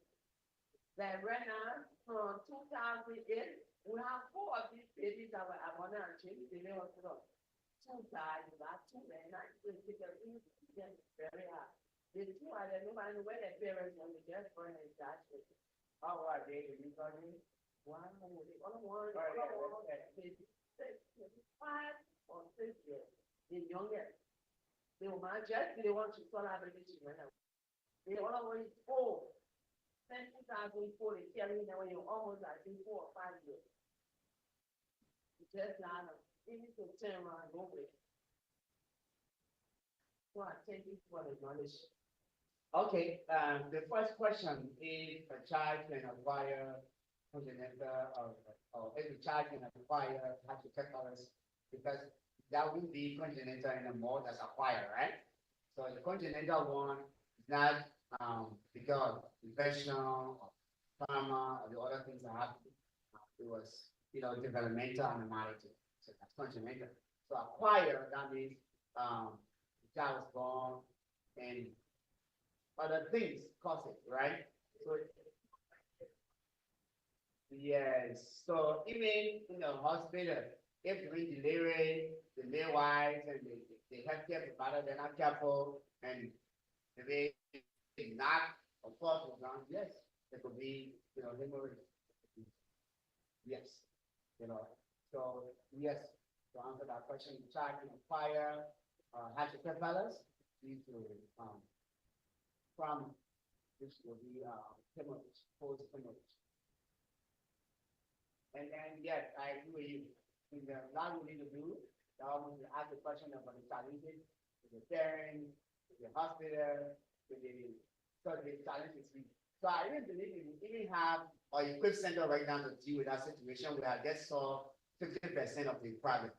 That right now, from 2008, we have 4 of these babies that were abandoned and changed the name of the hospital. 2 died, about 2 men, I couldn't take care of them very hard. The 2 are there, nobody knew where their parents were, they just burned and died. How are they? Did you tell me? One, the other one, 5 or 6 years. The youngest. They were just they want to start having this children. The other one is 4. Since 2004, they tell me that when you're almost like 4 or 5 years. Just now, you need to turn around and go with it. So I thank you for the knowledge. Okay, the first question is a child can acquire congenital or if a child can acquire hydrocephalus, because that would be congenital in a mode that's acquired, right? So the congenital one is not because infection or trauma or the other things that happened. It was, developmental abnormality. So that's congenital. So acquired, that means the child was born and other things cause it, right? So Yes, so even in the hospital, if during delivery, the midwives and the healthcare provider, they're not careful and they not, of course, was on, yes, there could be, hemorrhage. Yes, so yes, to answer that question, child can acquire, hydrocephalus due to, from, which will be, hemorrhage, post-hemorrhage. And then, yes, I agree with you. In the last we need to do, I want to ask a question about the challenges, with the parents, with the hospital, with the, so the challenges. So I even believe we even have our equip center right now to deal with that situation where I just saw 50% of the problem.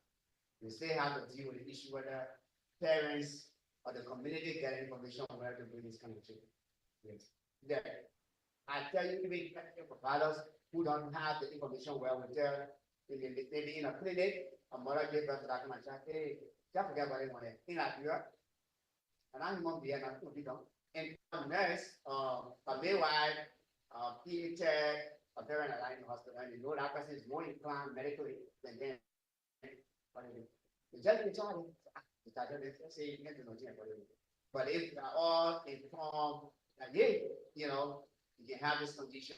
We still have to deal with the issue whether parents or the community get information on where to bring this kind of children. Yes. Yeah. I tell you, even providers who don't have the information well with their, maybe in a clinic, a mother gave birth to that my child, hey, just forget about it, in Nigeria, and I'm going to be an and a nurse, a midwife, PA tech, a parent alive in the hospital, and you know that person is more inclined medically than them. Just the child, say you can't do nothing about it. But if they are all informed, that yeah, you can have this condition,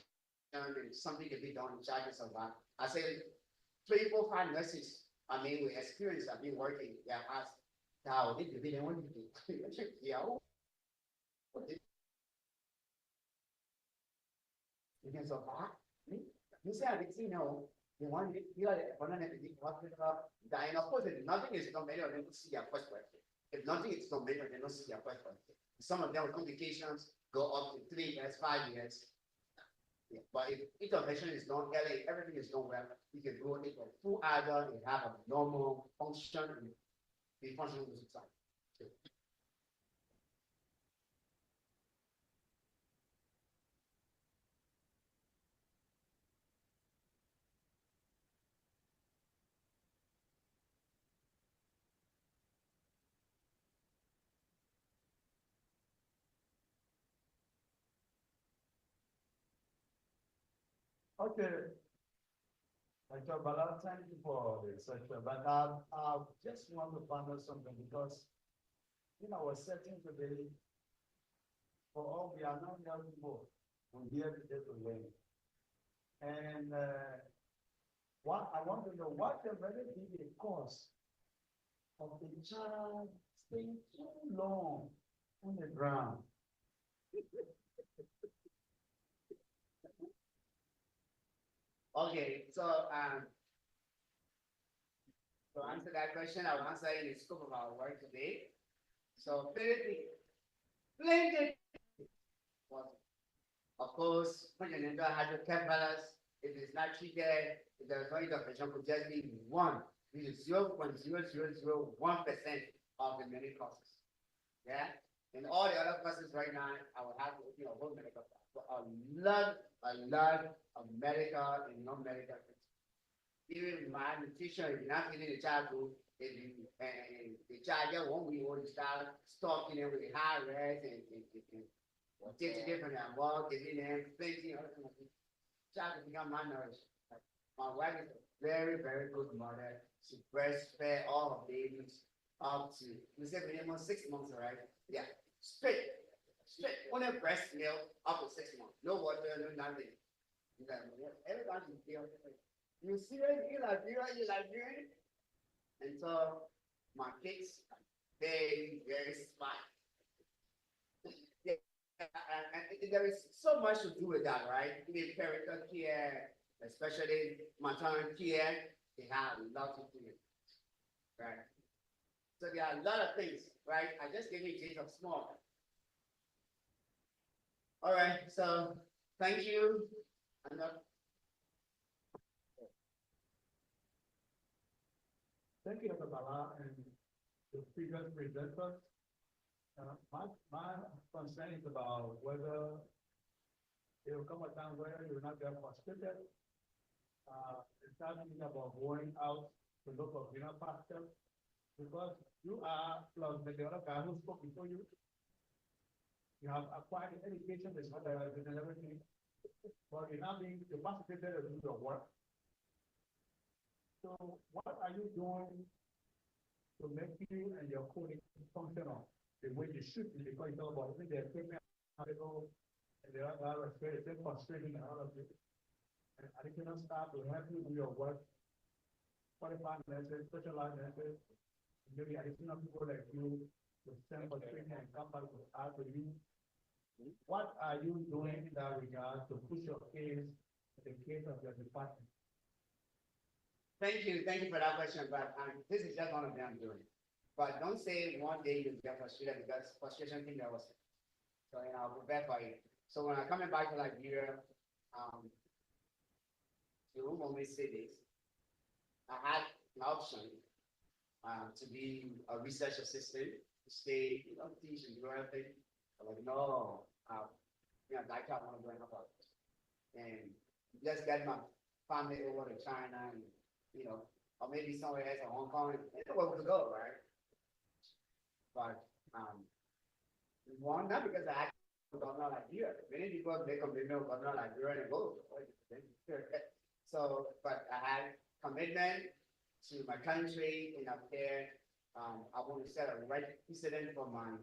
and something can be done in charges of that. I say 3, 4, 5 nurses, I mean, with experience, I've been working, they have asked, how did you be the one to do? Yeah, you can survive. You say, I didn't know. You want to be like, one of them is dying. Of course, if nothing is not made of them to see your first birthday. If nothing is not made of them, not see your first birthday. Some of them with complications go up to 3 years, 5 years. Yeah, but if intervention is done early, everything is done well, you can go into a full adult and have a normal function and be functional in society. Okay. Dr. Bala, thank you for the session, but I just want to find out something because in our setting today, for all we are not young people, we're here today to learn. And what I want to know, what can really be the cause of the child staying too long on the ground? Okay, so to answer that question, I'll answer in the scope of our work today. So plenty, of course, when you enter hydrocephalus, if it's not treated, the point of infection could just be 1, which is 0.0001% of the many causes. Yeah, and all the other causes right now, I will have whole medical, a lot of medical and non-medical things. Even malnutrition, if you're not feeding the child food, if you, and the child just 1 week old, you start stalking them with the high res and take different and more, giving them plenty of other things. Child will become malnourished. My wife is a very, very good mother. She breastfed all her babies up to, we said minimum 6 months, right? Yeah, straight, only breast milk up to 6 months. No water, no nothing. Everybody feel different. You see it, you like doing, and so my kids are very, very smart. Yeah, and there is so much to do with that, right? Even parental care, especially maternal care, they have a lot to do, right? So there are a lot of things, right? I just gave you a taste of small. All right, so thank you. Thank you, Dr. Bala, and the previous presenters. My concern is about whether there will come a time where you will not get frustrated. It's not thinking about going out to look for greener pasture because you are plus the other guy who spoke before you. You have acquired education, there's not and everything. but you're not being capacitated to do your work. So what are you doing to make you and your coding functional the way you should be? Because you know about even the equipment, and there are very frustrating and all of it. And additional staff to help you do your work, qualified nurses, specialized nurses, maybe additional people like you to send for training and come back to after you. What are you doing in that regard to push your case, the case of your department? Thank you for that question, but this is just one of them doing. But don't say one day you get frustrated because frustration thing that was. So I'll prepare for it. So when I'm coming back to Nigeria, the room always say this. I had an option to be a research assistant, to stay, teach and do everything. I'm like, no, like I want to go and help out. And just get my family over to China and, or maybe somewhere else in Hong Kong, anywhere we could go, right? But, one, not because I governor Nigeria. Many people make commitment with governor Nigeria and go. So, but I had commitment to my country and up there. I want to set a right precedent for my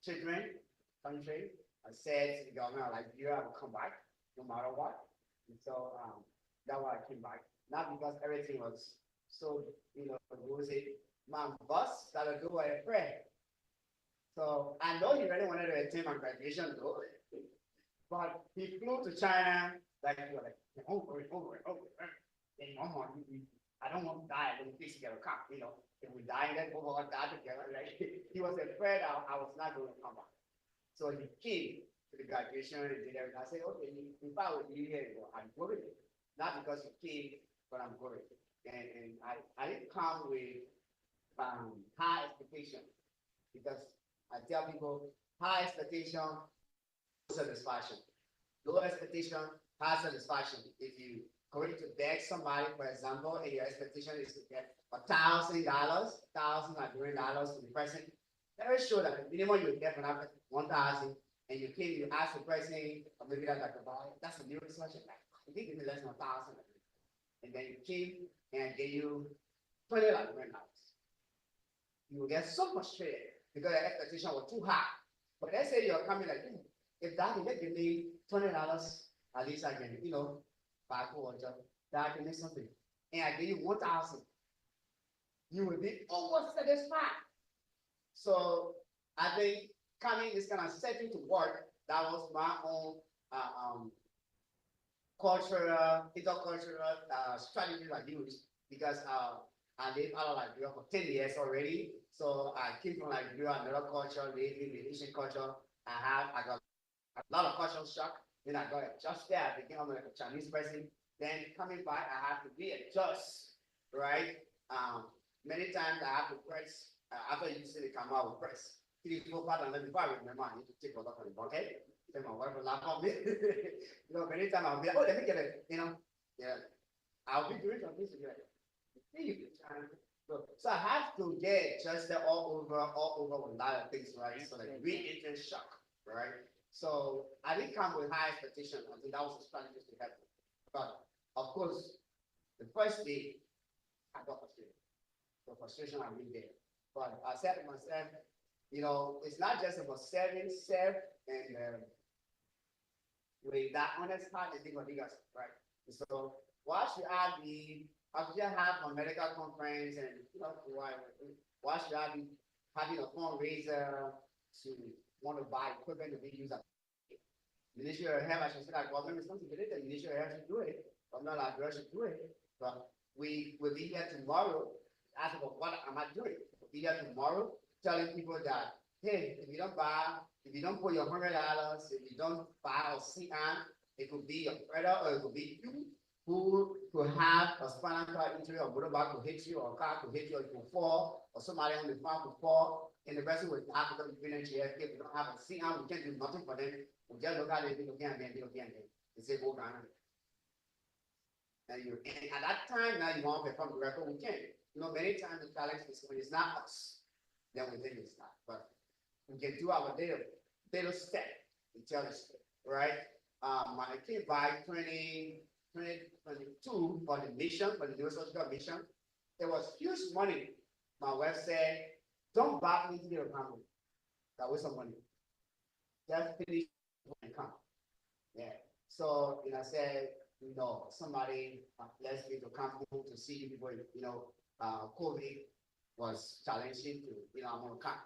children, country. I said to the governor of Nigeria, I will come back no matter what. And so that's why I came back. Not because everything was so, rosy. My boss started to do a prayer. So I know he really wanted to attend my graduation though, but he flew to China like he was like over. And I don't want to die. I don't think together come. If we die, then we all die together. Like he was afraid I was not going to come back. So he came to the graduation and did everything. I said, okay, if I would be here, I'm going. Not because he came, but I'm going. And I didn't come with high expectation because I tell people high expectation, satisfaction. Low expectation, high satisfaction. If you going to beg somebody, for example, and your expectation is to get $1,000, $1,000 to the person, very sure that the minimum you get from that 1,000, and you came, you ask the person, or maybe that's like that's a new research. Like, you think give me less than 1,000, and then you came and I gave you $20. You will get so frustrated because the expectation was too high. But let's say you're coming like, if that can give me $20, at least I can, buy water, that I can make something. And I give you 1,000. You will be almost satisfied. So I think coming this kind of setting to work, that was my own intercultural strategy I used because I lived out of Liberia for 10 years already. So I came from Liberia, another culture, lived in the Asian culture. I got a lot of cultural shock. Then I got adjusted. I became like a Chinese person. Then coming back, I have to readjust, right? Many times I have to press, after you see the camera, I will press. 3, 4, 5, and then before I remember, I need to take a look at the bucket. Then my wife will laugh at me. Many times I'll be like, oh, let me get it, yeah. I'll be doing something to get it. So I have to get adjusted all over with a lot of things, right? So like re-entering shock, right? So I didn't come with high expectation. I think that was a strategy to help me. But of course, the first day I got frustrated. The frustration I mean there. But I said to myself, it's not just about serving self and with that honest heart, I think what you guys, right? So why should I have a medical conference and why should I be having a fundraiser to want to buy equipment to be used at Ministry of Health? I should say that government responsibility, the Ministry of Health should do it, government library should do it. But we will be here tomorrow asking about what am I doing? We'll be here tomorrow telling people that, hey, if you don't put your $100, if you don't buy a CN, it could be your brother or it could be you who could have a spinal cord injury or motorbike could hit you or a car could hit you or you could fall or somebody on the farm could fall and the person would have to be in jail. If we don't have a CN, we can't do nothing for them. We just look at it, they say, go down. And at that time, now you want to perform the record, we can. Many times the challenge is when it's not us, then we think it's not. But we can do our little step and tell us, right? I think by 2022 for the mission, for the neurological mission, there was huge money. My wife said, don't back me to the family. That was some money. Just finish and come. Yeah. So, I said, somebody blessed me to come home to see you before, COVID was challenging to, I'm gonna come.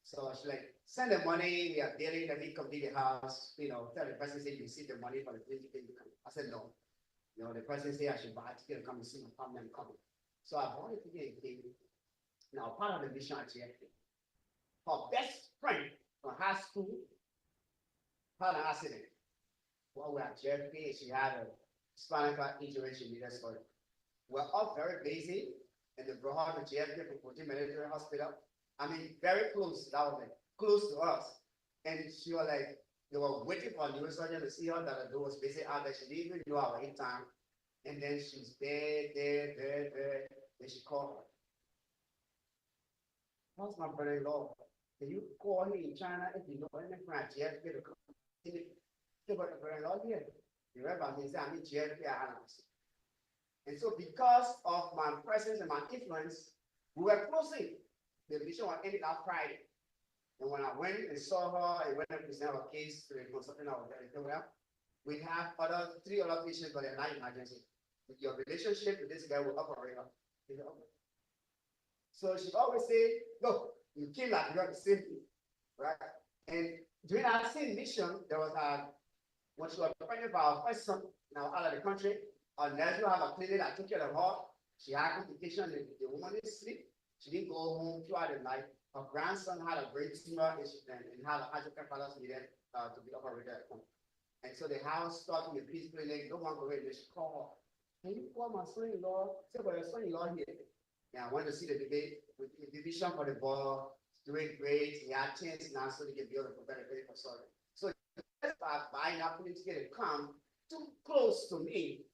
So she's like, send the money, we are dealing, let me complete the house, tell the person, say, you see the money for the plane ticket, you come. I said, no. The person said, I should buy a ticket and come and see my family and come. So I bought a ticket and came. Now, part of the mission at GFK, her best friend from high school had an accident. While we were at GFK, she had a spinal cord injury, she needed surgery. We're all very busy, and they brought her to GFK for 14 military hospital. I mean, very close, that was like, close to us. And she was like, they were waiting for a neurosurgeon to see her, that the door was busy out there. She didn't even know our in time. And then she's there. Then she called her. How's my brother-in-law? Can you call him in China if you know anything from GFK to come? Say, but the brother-in-law here. You remember me saying, I'm in GFK, and so because of my presence and my influence, we were closing. The mission was ended that Friday. And when I went and saw her and went and presented our case to the consultant of the we have three other patients, but they're not emergency. Your relationship with this guy will operate. So she always say, look, you kill like you are the same thing, right? And during that same mission, there was when she was pregnant for our first son now out of the country, unless you have a clinic that took care of her, she had complications, the woman didn't sleep. She didn't go home throughout the night. Her grandson had a brain tumor and had a hydrocephalus needed to be operated at home. And so the house started in the peace clinic. No one go away. She called her. Can you call my son-in-law? Say, but your son-in-law here. Yeah, I want to see the debate with the division for the ball. Doing great. He had chance now, so they can be able to prepare for surgery. So by buying up to get it come too close to me.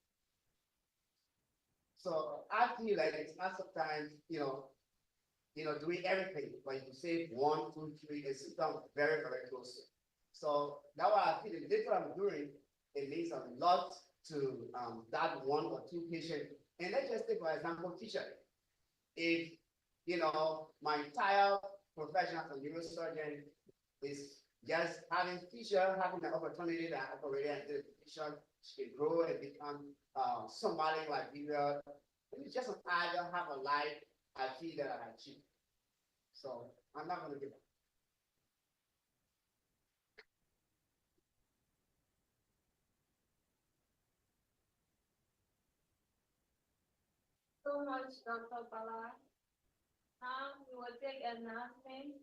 So I feel like it's not sometimes, doing everything, but you say 1, 2, 3, it's done very, very close. So now I feel the little I'm doing, it means a lot to that 1 or 2 patient. And let's just take, for example, teacher. If, my entire profession as a neurosurgeon is just having teacher, having the opportunity to operate and do the teacher, she can grow and become somebody like you. It's just an idea, have a life, I feel that I achieve. So I'm not going to give up. So much, Dr. Bala. Now we will take announcement.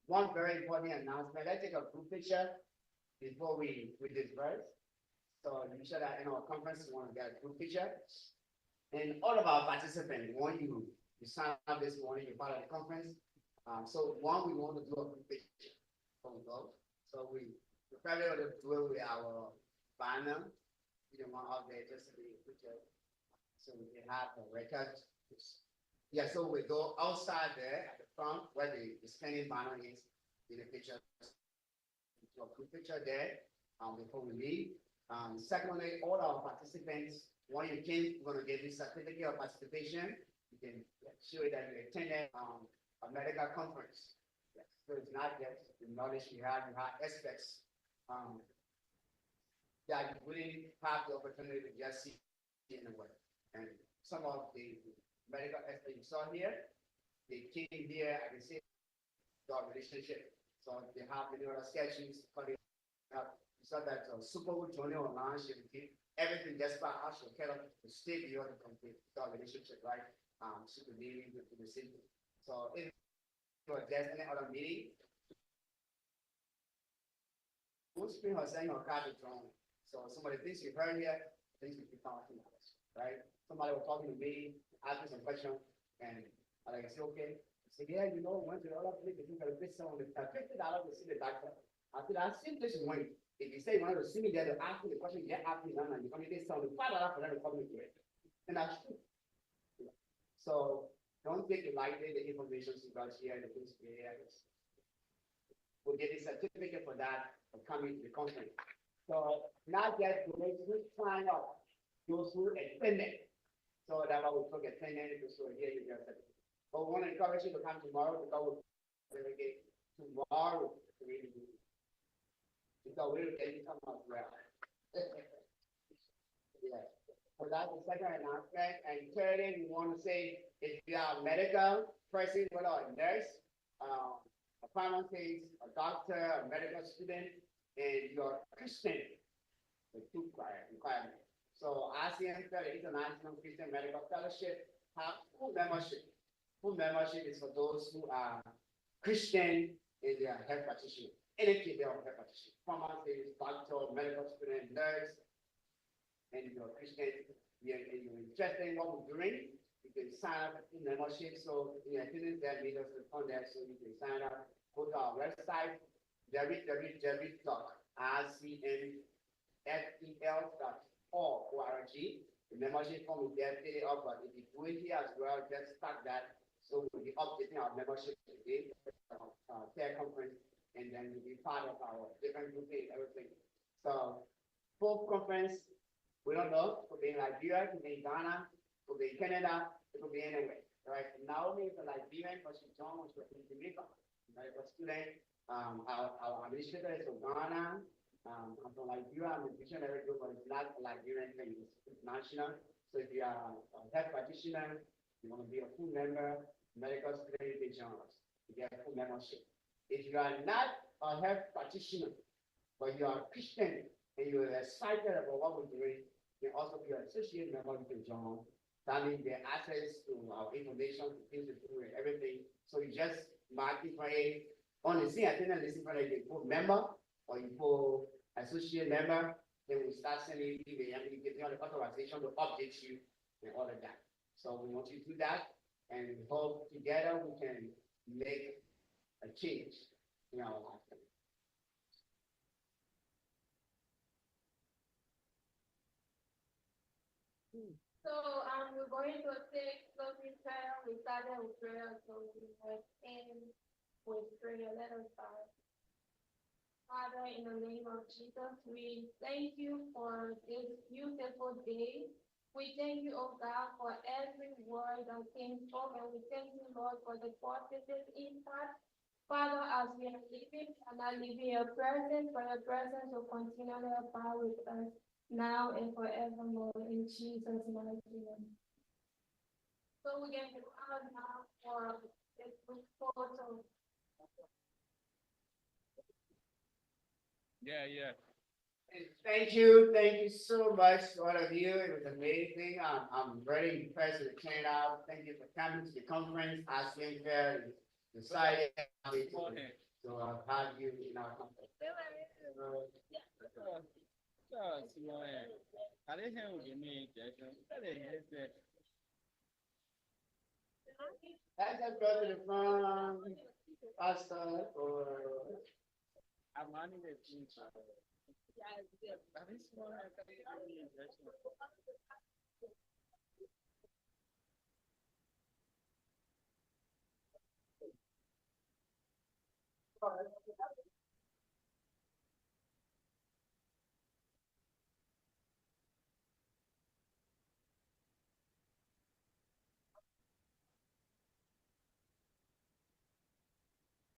One very important announcement. Let's take a group picture before we disperse. So you should that in our conference, we want to get a group picture. And all of our participants, when you sign up this morning, you're part of the conference. So one, we want to do a group picture from above. So we probably want to do it with our banner. We don't want out there just to be a picture. So we can have a record. Yeah, so we go outside there at the front where the scanning banner is in the picture. So a group picture there before we leave. Secondly, all our participants, when you came, we're going to give you a certificate of participation. You can show that you attended a medical conference. Yes. So it's not just the knowledge you have aspects that you really have the opportunity to just see in the work. And some of the medical experts you saw here, they came here, I can see the relationship. So they have many other sketches, you saw that super journey online, everything just by us, you kind of stay beyond the complete relationship, right? Super dealing with the same. So if there's any other meeting, most people are saying or card is wrong. So some of the things you heard here, things you can talk to us, right? Somebody was talking to me, ask me some questions, and I say, okay. I said, yeah, went to the other place, you got to pay someone $50 to see the doctor. I said, I see this one. If you say you want to see me there, to ask me the question, you ask me now, and you're going to pay someone $5 for them to come into it. And that's true. So don't take it lightly, the information you got here, the things here. will get a certificate for that for coming to the conference. So not just those who sign up, those who attend it. So that's why we took attendance, so here you go. But we want to encourage you to come tomorrow because we'll get tomorrow. Because we'll get you come as well. Yeah. So that's the second announcement. And thirdly, we want to say if you are a medical person, whether a nurse, a pharmacist, a doctor, a medical student, and you're a Christian, the two requirements. So Icmfel, the International Christian Medical Fellowship, have full membership. Full membership is for those who are Christian and they are health practitioners. Anything they are health practitioners. Pharmacist, doctor, medical student, nurse, and you're Christian, and you're interested in what we're doing, you can sign up in membership. So the attendance there made us on there, so you can sign up. Go to our website, www.icmfel.org. The membership form is there, fill it up, but if you do it here as well, just start that. So we'll be updating our membership today, care conference, and then you'll be part of our different group and everything. So, fourth conference, we don't know, it could be in Liberia, it could be in Ghana, it could be in Canada, it could be anywhere, right? Naomi is a Liberian, but she joined us in Jamaica, right? A student, our administrator is from Ghana, I'm from Liberia, I'm a missionary group, but it's not a Liberian thing, it's national. So if you are a health practitioner, you want to be a full member, medical student, you can join us. You get a full membership. If you are not a health practitioner, but you are a Christian and you're excited about what we're doing, you can also be an associate member, you can join. That means they access to our information, to things to do and everything. So you just mark it for a on the scene, I think listen for like you put member or you put associate member, then we start sending you the email, get the authorization to update you and all of that. So we want you to do that, and we hope together we can make a change in our life. So, we're going to take closing prayer. We started with prayer, so we will end with prayer. Let us start. Father, in the name of Jesus, we thank you for this beautiful day. We thank you, oh God, for every word that came forth, and we thank you, Lord, for the positive impact. Father, as we are living and are living your presence, for your presence will continually abide with us now and forevermore, in Jesus' mighty name. So we're going to out now for this photo. Yeah. Thank you so much, all of you. It was amazing. I'm very impressed with the turnout. Thank you for coming to the conference. Icmfel decided to have you in our conference. Let's just go to the front, Pastor, or